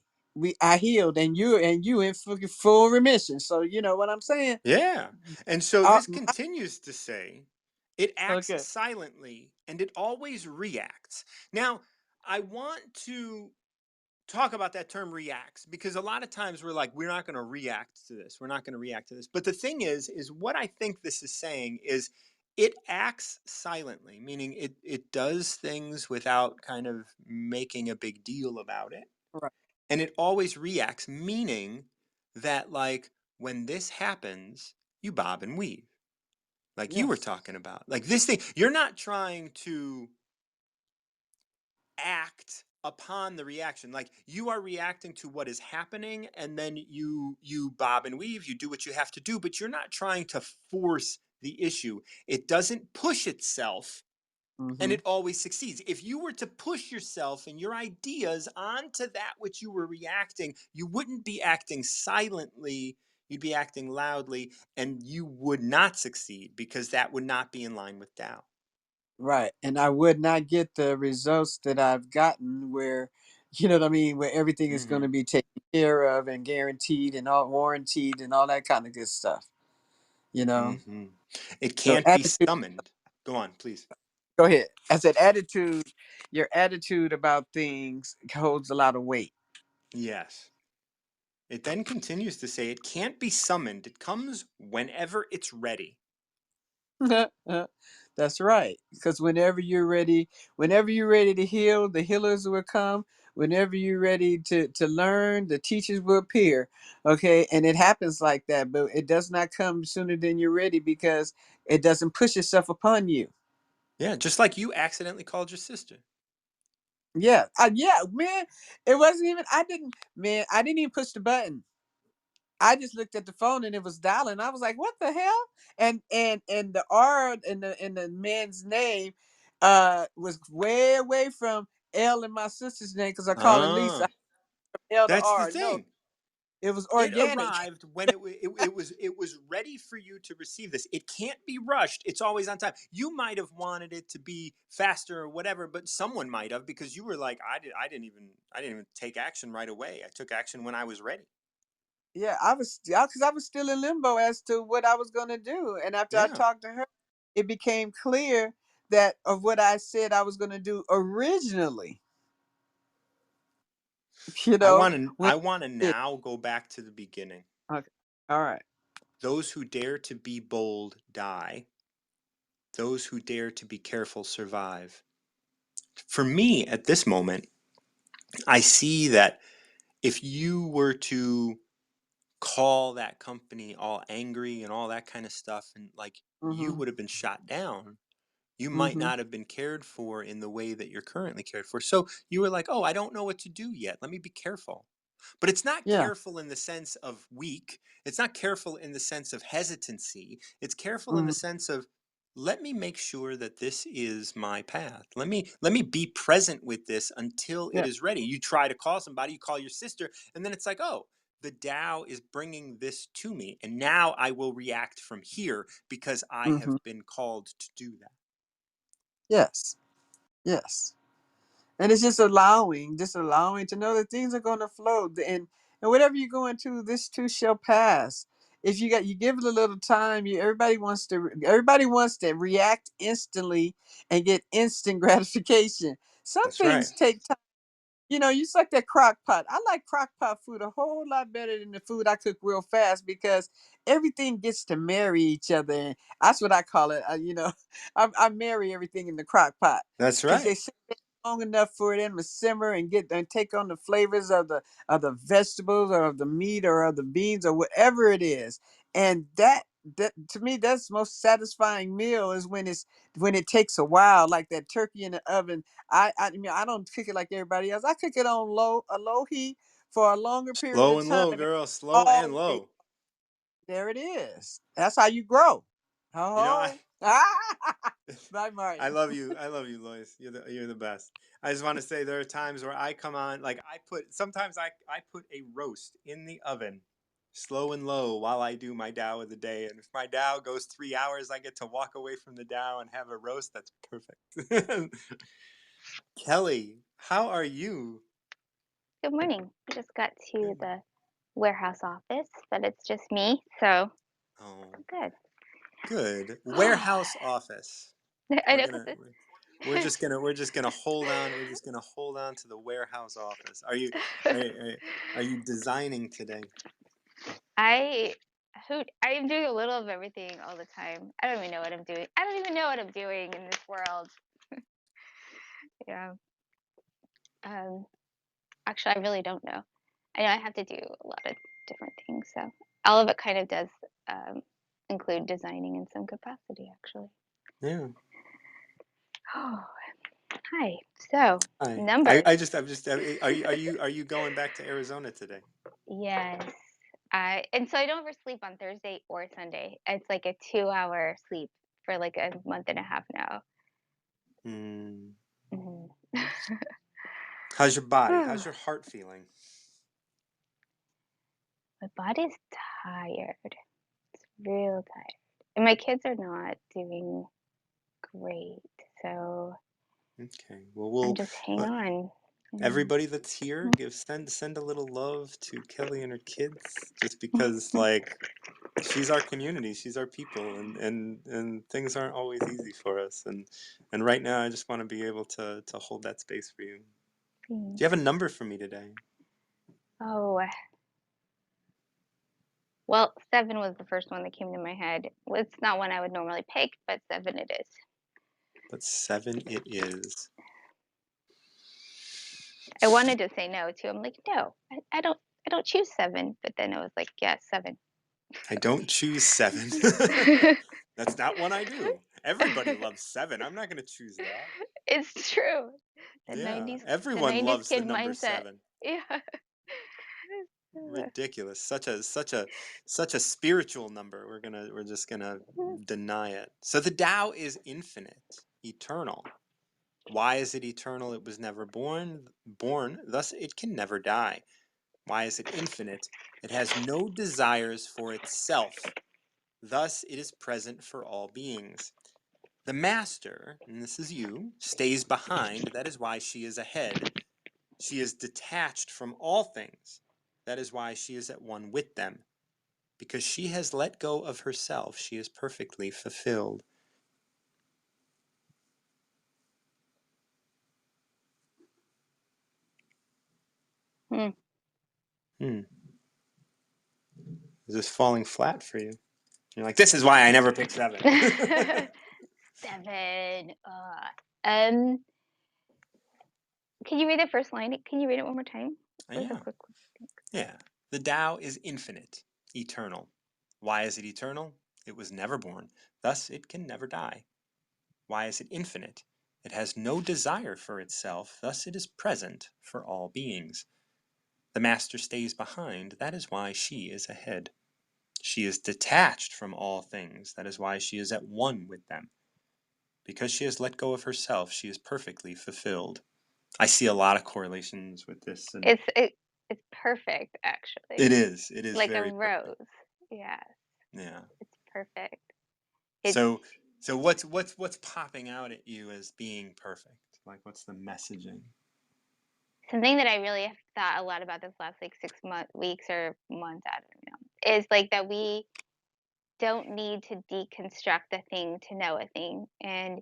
I healed, and you in full remission. So you know what I'm saying? Yeah. And so Uh, this continues to say it acts okay. silently and it always reacts. Now, I want to talk about that term reacts, because a lot of times we're like, we're not going to react to this. We're not going to react to this. But the thing is what I think this is saying is it acts silently, meaning it does things without kind of making a big deal about it. Right. And it always reacts, meaning that, like, when this happens, you bob and weave, like you were Yes. talking about. Like, this thing, you're not trying to act upon the reaction. Like, you are reacting to what is happening, and then you bob and weave, you do what you have to do, but you're not trying to force the issue. It doesn't push itself, and Mm-hmm. it always succeeds. If you were to push yourself and your ideas onto that which you were reacting, you wouldn't be acting silently, you'd be acting loudly, and you would not succeed, because that would not be in line with Tao. Right. And I would not get the results that I've gotten where, you know what I mean, where everything is going Mm-hmm. to be taken care of and guaranteed and all warranted and all that kind of good stuff, you know. Mm-hmm. It So can't be attitude, summoned. Go on, please. go ahead. I said attitude, your attitude about things holds a lot of weight. Yes. It then continues to say it can't be summoned. It comes whenever it's ready. That's right. Because whenever you're ready to heal, the healers will come. Whenever you're ready to learn, the teachers will appear. Okay. And it happens like that, but it does not come sooner than you're ready, because it doesn't push itself upon you. Yeah, just like you accidentally called your sister. Yeah. Yeah, man. It wasn't even, I didn't even push the button. I just looked at the phone and it was dialing. I was like, "What the hell?" And the R in the man's name was way away from L in my sister's name, because I call her Lisa. Ah, L to that's the R. No, thing. it was It organic. arrived when it was ready for you to receive this. It can't be rushed. It's always on time. You might have wanted it to be faster or whatever, but someone might have, because you were like, I didn't even take action right away. I took action when I was ready. Yeah, because I was still in limbo as to what I was gonna do. And after I Yeah. talked to her, it became clear that of what I said I was gonna do originally. You I know, want to when I want to now go back to the beginning. okay. All right. Those who dare to be bold die. Those who dare to be careful survive. For me, at this moment, I see that if you were to call that company all angry and all that kind of stuff, and like you Mm-hmm. would have been shot down, you might Mm-hmm. not have been cared for in the way that you're currently cared for. So you were like, oh, I don't know what to do yet. Let me be careful. But it's not Yeah. careful in the sense of weak. It's not careful in the sense of hesitancy. It's careful in Mm-hmm. the sense of, let me make sure that this is my path. Let me be present with this until it Yeah. is ready. You try to call somebody, you call your sister, and then it's like, oh, the Tao is bringing this to me, and now I will react from here because I Mm-hmm. have been called to do that. Yes. Yes. And it's just allowing to know that things are going to flow, and whatever you go into, this too shall pass. If you give it a little time, everybody wants to react instantly and get instant gratification. Some That's right. things take time. You like that crock pot. I like crock pot food a whole lot better than the food I cook real fast, because everything gets to marry each other. And that's what I call it. I marry everything in the crock pot, That's because right. they sit there long enough for them to simmer and take on the flavors of the vegetables or of the meat or of the beans or whatever it is. And that to me, that's the most satisfying meal, is when it takes a while, like that turkey in the oven. I don't cook it like everybody else. I cook it on a low heat for a longer period Slow of and time. low, girl. Slow and All day. low. There it is. That's how you grow. You know, I Ho ho. Bye, I Martin. love you. I love you, Lois. You're the best. I just want to say there are times where I come on, like sometimes I put a roast in the oven, slow and low, while I do my Tao of the day. And if my Tao goes 3 hours, I get to walk away from the Tao and have a roast. That's perfect. Kelly, how are you? Good morning. I just got to the warehouse office, but it's just me, so Oh, good. good. Warehouse office. I We're know gonna because we're just gonna hold on. We're just gonna hold on to the warehouse office. Are you designing today? I I'm doing a little of everything all the time. I don't even know what I'm doing. I don't even know what I'm doing in this world. Yeah. Um. Actually, I really don't know. I know I have to do a lot of different things, so all of it kind of does um, include designing in some capacity, actually. Yeah. Oh, hi. So Hi. numbers. Are you going back to Arizona today? Yes. And so I don't ever sleep on Thursday or Sunday. It's like a 2-hour sleep for like a month and a half now. Hmm. Mhm. How's your body? How's your heart feeling? My body's tired. It's real tired. And my kids are not doing great. So Okay. Well, I'm just hang uh, on. Mm. everybody that's here, send a little love to Kelly and her kids, just because like she's our community, she's our people, and things aren't always easy for us, and right now I just want to be able to hold that space for you. Do Thanks. you have a number for me today? Oh, well, 7 was the first one that came to my head. Well, it's not one I would normally pick, but 7 it is. But 7 it is. I wanted to say no too. I'm like, no, I don't choose 7. But then I was like, yeah, 7. I don't choose 7. That's not one I do. Everybody loves 7. I'm not going to choose that. It's true. The Yeah, 90s, the everyone 90s loves the kid number mindset. 7. Yeah. Ridiculous. Such a spiritual number. We're just gonna deny it. So the Tao is infinite, eternal. Why is it eternal? It was never born, thus it can never die. Why is it infinite? It has no desires for itself, thus it is present for all beings. The master, and this is you, stays behind, that is why she is ahead. She is detached from all things, that is why she is at one with them. Because she has let go of herself, she is perfectly fulfilled. Hmm. Is this falling flat for you? You're like, this is why I never pick 7. 7. Um, Can you read the first line? Can you read it one more time? It was a Yeah. quick one. Yeah. The Tao is infinite, eternal. Why is it eternal? It was never born, thus it can never die. Why is it infinite? It has no desire for itself, thus it is present for all beings. The Master stays behind, that is why she is ahead. She is detached from all things, that is why she is at one with them. Because she has let go of herself, she is perfectly fulfilled. I see a lot of correlations with this, and It's perfect, actually. it is Like a very perfect. rose. Yes, Yeah. it's perfect. It's So what's popping out at you as being perfect? Like, what's the messaging? something that I really have thought a lot about this last like weeks or months, I don't know, is like that we don't need to deconstruct a thing to know a thing. And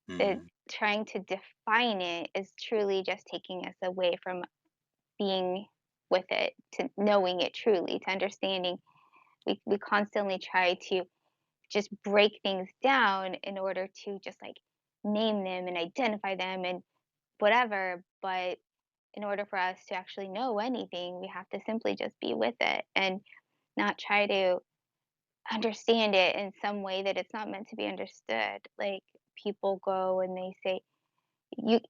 that Mm, trying to define it is truly just taking us away from being with it, to knowing it truly, to understanding. We constantly try to just break things down in order to just like name them and identify them and whatever. But in order for us to actually know anything, we have to simply just be with it and not try to understand it in some way that it's not meant to be understood. Like people go and they say, you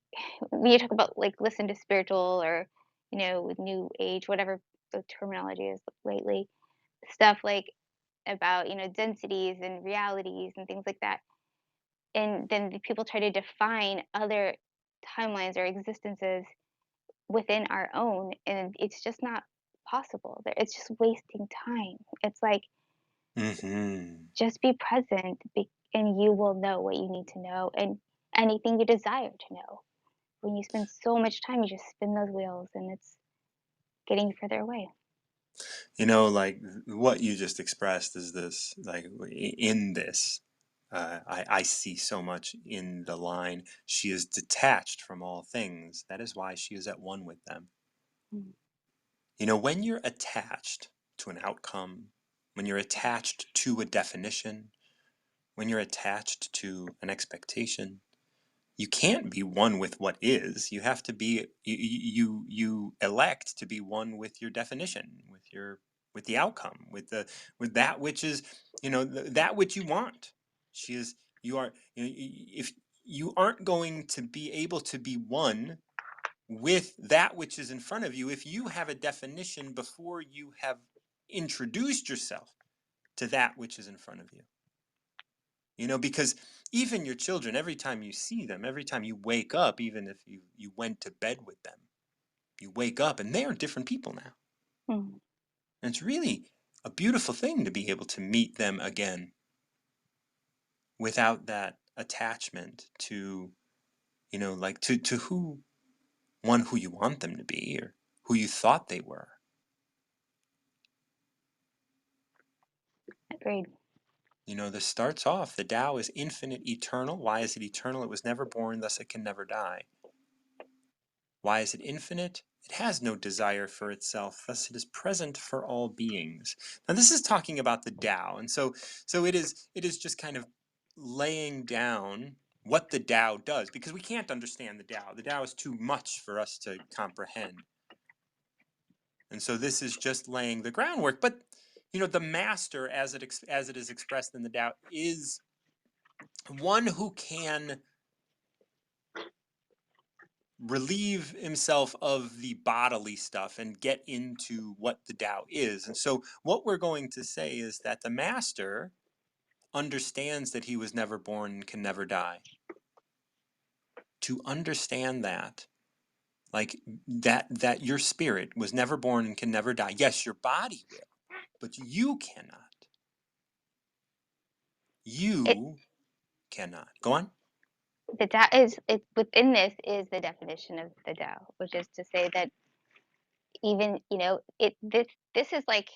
when you talk about like listen to spiritual or with new age, whatever the terminology is lately, stuff like about densities and realities and things like that, and then the people try to define other timelines or existences within our own, and it's just not possible. It's just wasting time. It's like mm-hmm. just be present, and you will know what you need to know and anything you desire to know. When you spend so much time, you just spin those wheels, and it's getting you further away. Like what you just expressed is this, like in this, I see so much in the line, she is detached from all things. That is why she is at one with them. Mm. When you're attached to an outcome, when you're attached to a definition, when you're attached to an expectation, you can't be one with what is. You have to be you elect to be one with your definition, with the outcome, with that which is, that which you want. She is you are if you aren't going to be able to be one with that which is in front of you if you have a definition before you have introduced yourself to that which is in front of you. Because even your children, every time you see them, every time you wake up, even if you went to bed with them, you wake up and they are different people now. Mm. And it's really a beautiful thing to be able to meet them again without that attachment to, like to who you want them to be or who you thought they were. Agreed. This starts off, the Tao is infinite, eternal. Why is it eternal? It was never born, thus it can never die. Why is it infinite? It has no desire for itself, thus it is present for all beings. Now this is talking about the Tao, and so it is just kind of laying down what the Tao does, because we can't understand the Tao. The Tao is too much for us to comprehend. And so this is just laying the groundwork. But the master, as it is expressed in the Tao, is one who can relieve himself of the bodily stuff and get into what the Tao is. And so what we're going to say is that the master understands that he was never born and can never die. To understand that, like that your spirit was never born and can never die. Yes, your body will, but you cannot. It You cannot. Go on. the Tao is it within this is the definition of the Tao, which is to say that even this is like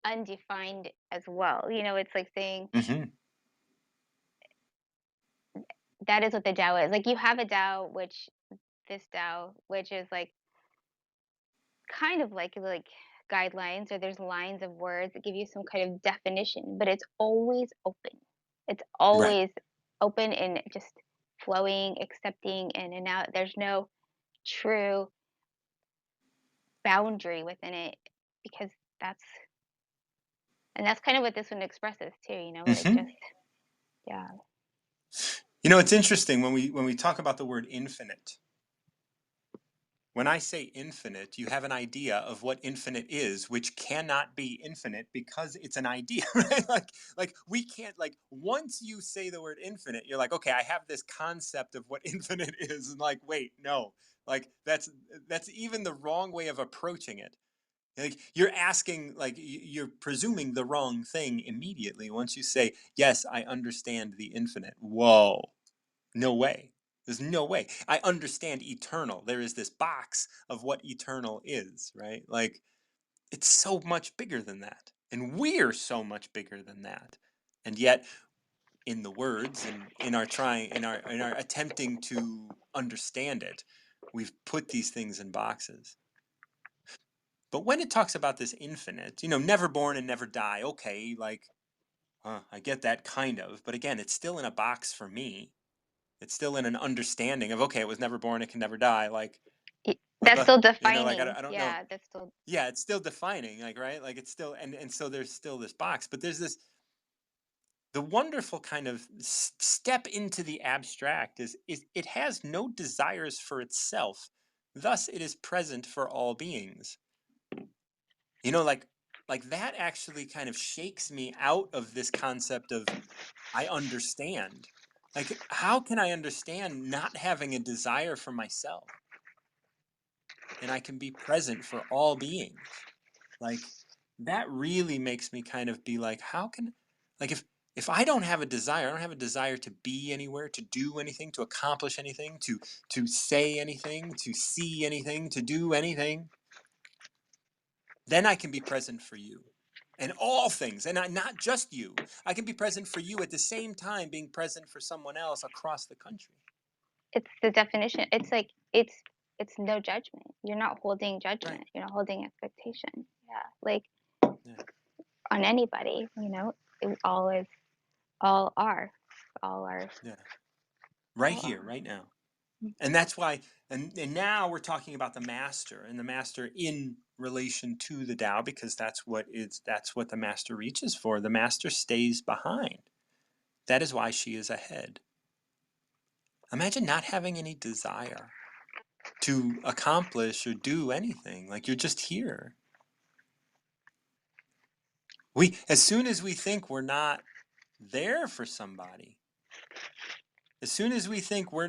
undefined as well. It's like saying Mm-hmm. that is what the Tao is. Like you have a Tao, this Tao, which is like kind of like guidelines, or there's lines of words that give you some kind of definition, but it's always open. It's Right. always open and just flowing, accepting in and out. There's no true boundary within it, because that's that's kind of what this one expresses too, you know, like Hmm. just yeah. You know, it's interesting when we talk about the word infinite. When I say infinite, you have an idea of what infinite is, which cannot be infinite because it's an idea, right? Like we can't, like, once you say the word infinite, you're like, okay, I have this concept of what infinite is, and like, wait, no, like that's even the wrong way of approaching it. Like you're asking, like you're presuming the wrong thing immediately once you say, yes, I understand the infinite. Whoa. No way. There's no way. I understand eternal. There is this box of what eternal is, right? Like it's so much bigger than that. And we're so much bigger than that. And yet in the words and in our trying in our attempting to understand it, we've put these things in boxes. But when it talks about this infinite, never born and never die, okay, like I get that kind of, but again, it's still in a box for me. It's still in an understanding of, okay, it was never born, it can never die. Like, That's still like defining. I don't know. Yeah, that's still Yeah, it's still defining, like, right? Like it's still, and so there's still this box, but there's the wonderful kind of step into the abstract is it has no desires for itself. Thus, it is present for all beings. Like that actually kind of shakes me out of this concept of I understand. Like, how can I understand not having a desire for myself? And I can be present for all beings. Like, that really makes me kind of be like, how can, like, if I don't have a desire, I don't have a desire to be anywhere, to do anything, to accomplish anything, to say anything, to see anything, to do anything, then I can be present for you and all things, and not just you. I can be present for you at the same time being present for someone else across the country. it's the definition. It's like it's no judgment. You're not holding judgment. Right. You're not holding expectation. Yeah, like Yeah. on anybody, it all is, all are, all are, Yeah. Right all here, are. right now. And that's why, and now we're talking about the master, and the master in relation to the Tao, because that's what the master reaches for. The master stays behind. That is why she is ahead. Imagine not having any desire to accomplish or do anything. Like you're just here. As soon as we think we're not there for somebody, as soon as we think we're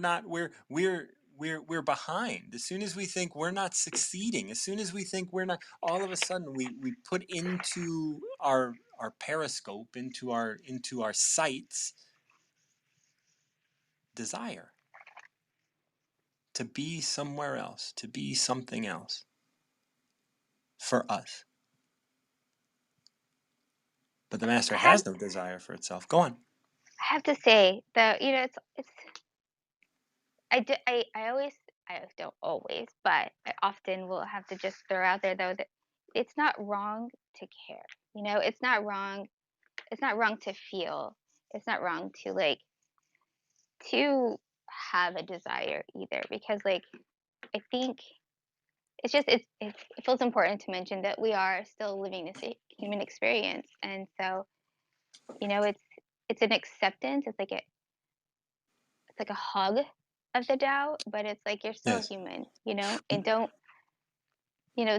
behind, as soon as we think we're not succeeding, as soon as we think we're not, all of a sudden we put into our periscope, into our sights, desire to be somewhere else, to be something else for us. But the master I have has no desire for itself. Go on. I have to say that it's I always, I don't always, but I often will have to just throw out there though that it's not wrong to care. It's not wrong. It's not wrong to feel. It's not wrong to to have a desire either, because I think it's just it feels important to mention that we are still living this human experience, and so it's an acceptance. It's like a hug of the Tao, but it's like you're still Yes. human, and don't,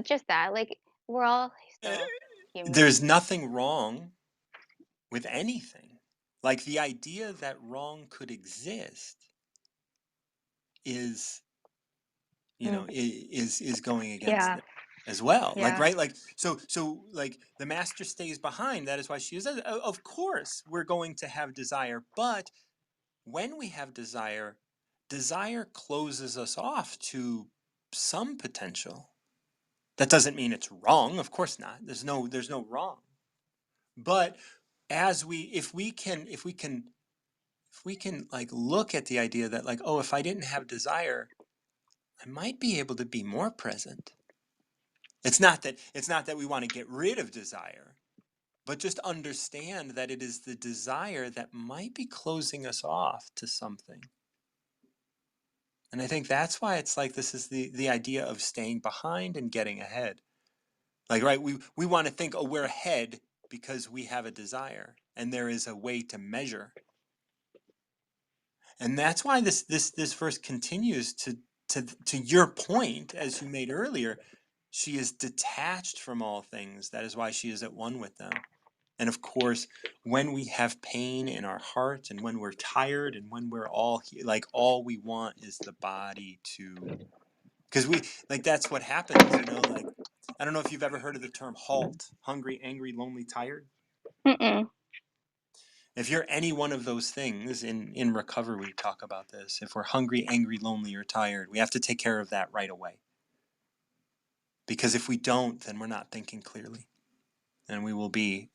just that, like, we're all still human. There's nothing wrong with anything. Like the idea that wrong could exist is, Mm. is going against Yeah, that as well. Like, yeah. right? Like, so like the master stays behind. That is why she is. Of course, we're going to have desire, but when we have desire, desire closes us off to some potential. That doesn't mean it's wrong. Of course not. There's no wrong. But if we can like look at the idea that, like, oh, if I didn't have desire, I might be able to be more present. It's not that we want to get rid of desire, but just understand that it is the desire that might be closing us off to something. And I think that's why it's like this is the idea of staying behind and getting ahead. Like, right, we want to think, oh, we're ahead because we have a desire, and there is a way to measure. And that's why this verse continues to your point, as you made earlier. She is detached from all things. That is why she is at one with them. And of course, when we have pain in our heart, and when we're tired, and when we're like, all we want is the body to, because we, like, that's what happens, like, I don't know if you've ever heard of the term HALT: hungry, angry, lonely, tired. Mm-mm. If you're any one of those things, in recovery, we talk about this. If we're hungry, angry, lonely, or tired, we have to take care of that right away. Because if we don't, then we're not thinking clearly. And we will be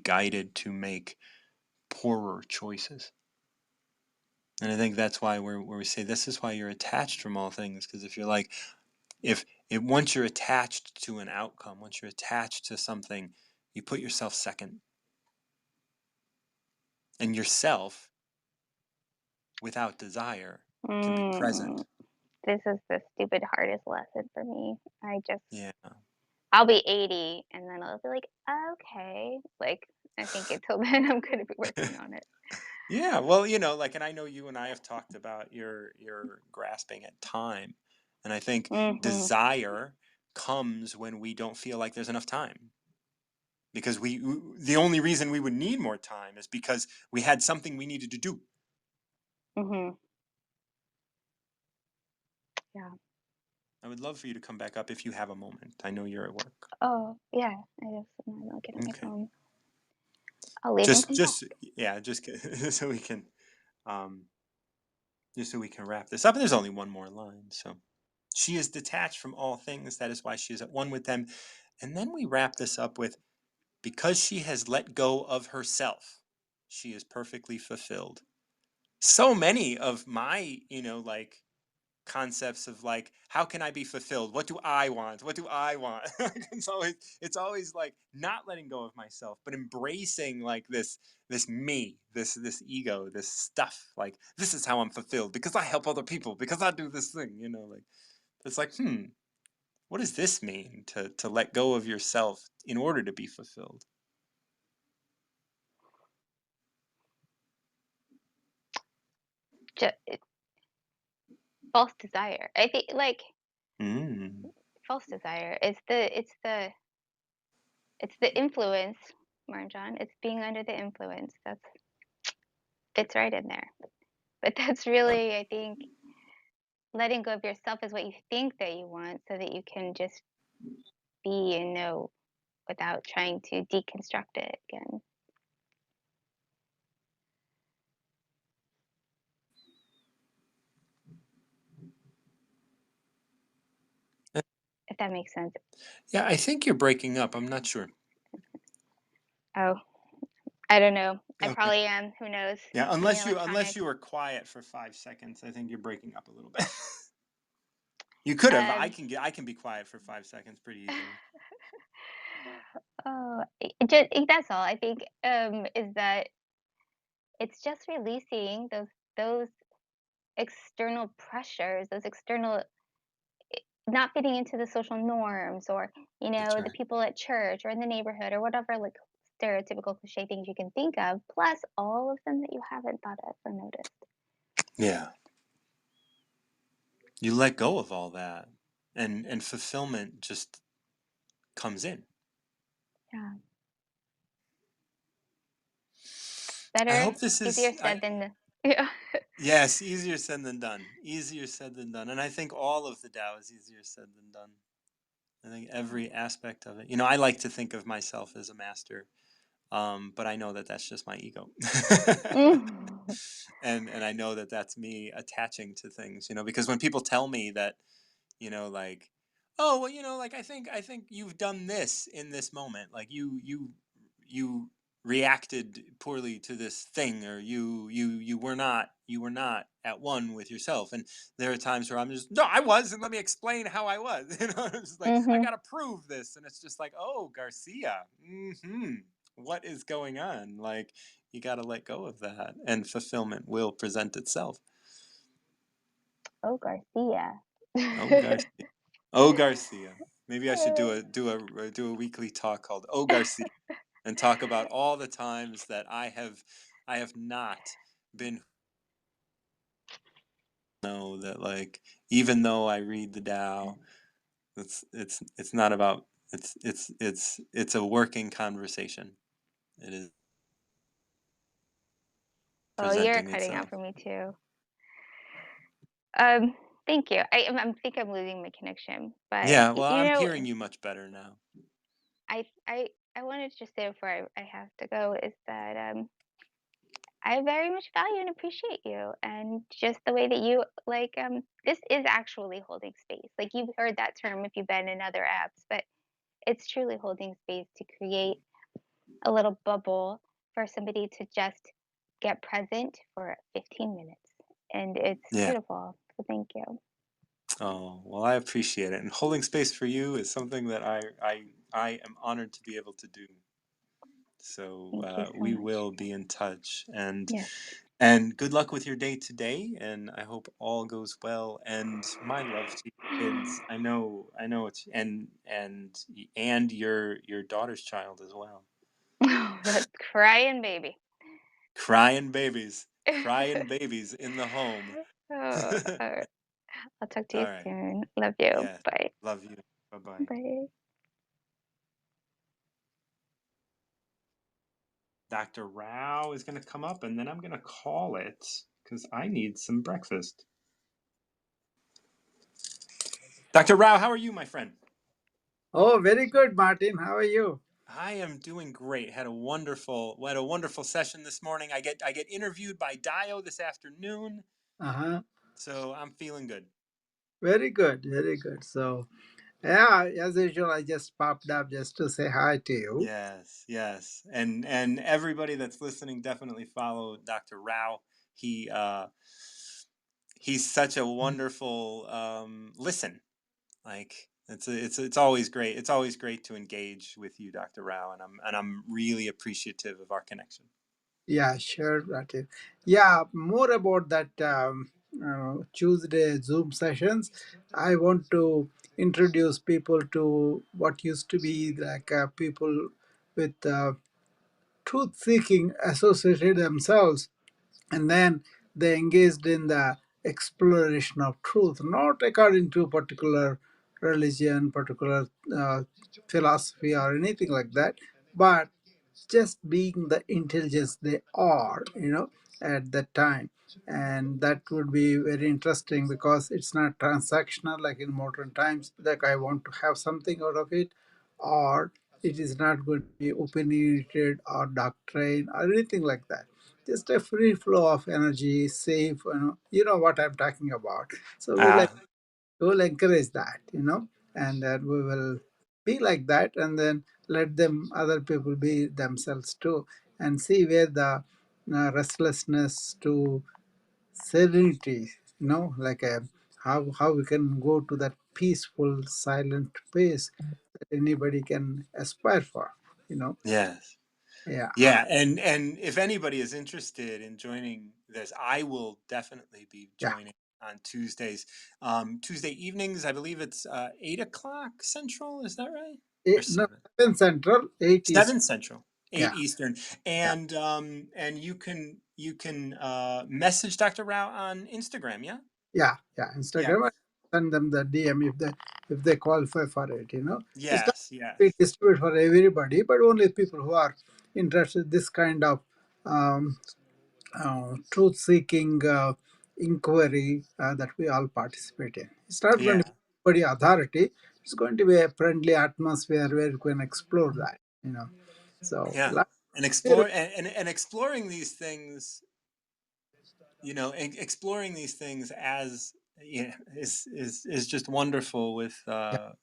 guided to make poorer choices. And I think that's why where we say this is why you're attached from all things. Because if you're like, if once you're attached to an outcome, once you're attached to something, you put yourself second. And yourself, without desire, can be present. This is the stupid hardest lesson for me. Yeah. I'll be 80 and then I'll be like, okay. Like, I think until then I'm going to be working on it. Yeah, well, like, and I know you and I have talked about your grasping at time, and I think Mm-hmm. desire comes when we don't feel like there's enough time, because the only reason we would need more time is because we had something we needed to do. Mm-hmm. Yeah. I would love for you to come back up if you have a moment. I know you're at work. Oh, yeah. I just want to look at my Okay. phone. I'll leave and come back. Just so we can, just so we can wrap this up. And there's only one more line. So, she is detached from all things. That is why she is at one with them. And then we wrap this up with, because she has let go of herself, she is perfectly fulfilled. So many of my, like, concepts of, like, how can I be fulfilled? What do I want? What do I want? it's always like not letting go of myself, but embracing, like, this me, this ego, this stuff. Like, this is how I'm fulfilled, because I help other people, because I do this thing. Like, it's like, what does this mean, to let go of yourself in order to be fulfilled? False desire. I think, like, Mm. false desire. It's the influence, Marjan. It's being under the influence. That's fits right in there. But that's really, I think, letting go of yourself is what you think that you want, so that you can just be and know without trying to deconstruct it again. If that makes sense. Yeah, I think you're breaking up. I'm not sure. Oh, I don't know. I Okay. probably am. Who knows? Yeah, Too many electronics. you were quiet for 5 seconds, I think you're breaking up a little bit. You could have. I can be quiet for 5 seconds pretty easily. Oh, that's all. I think is that it's just releasing those external pressures, those external, not fitting into the social norms, or That's the right. people at church or in the neighborhood, or whatever, like, stereotypical cliche things you can think of, plus all of them that you haven't thought of or noticed. Yeah. You let go of all that, and fulfillment just comes in. Yeah. I Better, hope this is easier said than yeah. yes, easier said than done. Easier said than done. And I think all of the Tao is easier said than done. I think every aspect of it. I like to think of myself as a master, but I know that that's just my ego. Mm. and I know that that's me attaching to things, because when people tell me that, like, oh, well, like, I think you've done this in this moment, like, you reacted poorly to this thing, or you were not at one with yourself. And there are times where I'm just, no, I was, and let me explain how I was. It's just like, I Mhm. gotta prove this, and it's just like, oh, Garcia, what is going on? Like, you gotta let go of that, and fulfillment will present itself. Oh, Garcia. Oh Garcia. Oh Garcia. Maybe I should do a weekly talk called Oh Garcia and talk about all the times that I have not been know that, like, even though I read the Tao, it's not about it's a working conversation. It is Oh, you're presenting cutting out itself. for me too. Thank you. I think I'm losing my connection, but Yeah, well, you I'm know, hearing you much better now. I I I wanted to just say before I have to go is that I very much value and appreciate you and just the way that you like this is actually holding space. Like you've heard that term if you've been in other apps, but it's truly holding space to create a little bubble for somebody to just get present for 15 minutes. And it's Yeah. beautiful. So thank you. Oh, well, I appreciate it. And holding space for you is something that I am honored to be able to do. So Thank you so we much. will be in touch, Yes. and good luck with your day today. And I hope all goes well. And my love to your kids. I know it's and your daughter's child as well. That crying baby. Crying babies in the home. Oh, all right. I'll talk to All you right. soon. Love you. Yes. Bye. Love you. Bye bye. Bye. Dr. Rao is going to come up, and then I'm going to call it because I need some breakfast. Dr. Rao, how are you, my friend? Oh, very good, Martin. How are you? I am doing great. Had a wonderful session this morning. I get interviewed by Dio this afternoon, Uh-huh. so I'm feeling good. Very good, very good. So, yeah, as usual, I just popped up just to say hi to you. Yes, and everybody that's listening, definitely follow Dr. Rao. He's such a wonderful listen. Like it's always great. It's always great to engage with you, Dr. Rao, and I'm really appreciative of our connection. Yeah, sure, Martin. Yeah, more about that Tuesday Zoom sessions. I want to introduce people to what used to be like people with truth seeking associated themselves, and then they engaged in the exploration of truth, not according to particular religion, particular philosophy or anything like that, but just being the intelligence they are, at that time. And that would be very interesting because it's not transactional like in modern times, like I want to have something out of it, or it is not going to be opinionated or doctrine or anything like that. Just a free flow of energy, safe, you know what I'm talking about. So we will encourage that, and then we will be like that, and then let them other people be themselves too, and see where the restlessness to serenity, like how we can go to that peaceful, silent place that anybody can aspire for, Yes. yeah, Yeah, and if anybody is interested in joining this, I will definitely be yeah. joining on Tuesdays. Tuesday evenings, I believe it's 8 o'clock Central. Is that right? Or No, 7? 7 Central, 8 is, 7 Central, 8 yeah, Eastern, yeah. and you can message Dr. Rao on Instagram. Yeah. Yeah, Yeah. Instagram. I send them the DM if they qualify for it. It's not Yes. Yes. be distributed for everybody, but only people who are interested in this kind of um, truth-seeking inquiry that we all participate in. It's not going Yeah. to be anybody authority. It's going to be a friendly atmosphere where you can explore that. So Yeah. And beautiful. exploring these things, exploring these things as is just wonderful with Yeah.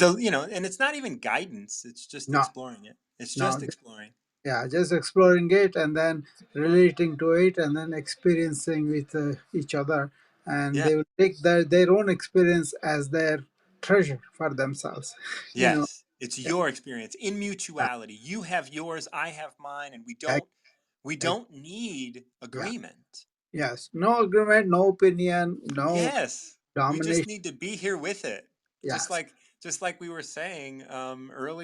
a and it's not even guidance, it's just No, exploring it, it's no. just exploring. Yeah, just exploring it and then relating to it and then experiencing with each other. And Yeah. they will take their own experience as their treasure for themselves. you know, Yes, it's yeah, your experience in yeah, mutuality. You have yours, I have mine, and we yeah, don't need yeah, agreement. Yes, no agreement, no opinion, no Yes, we just domination. need to be here with it. Yes. Just like we were saying earlier.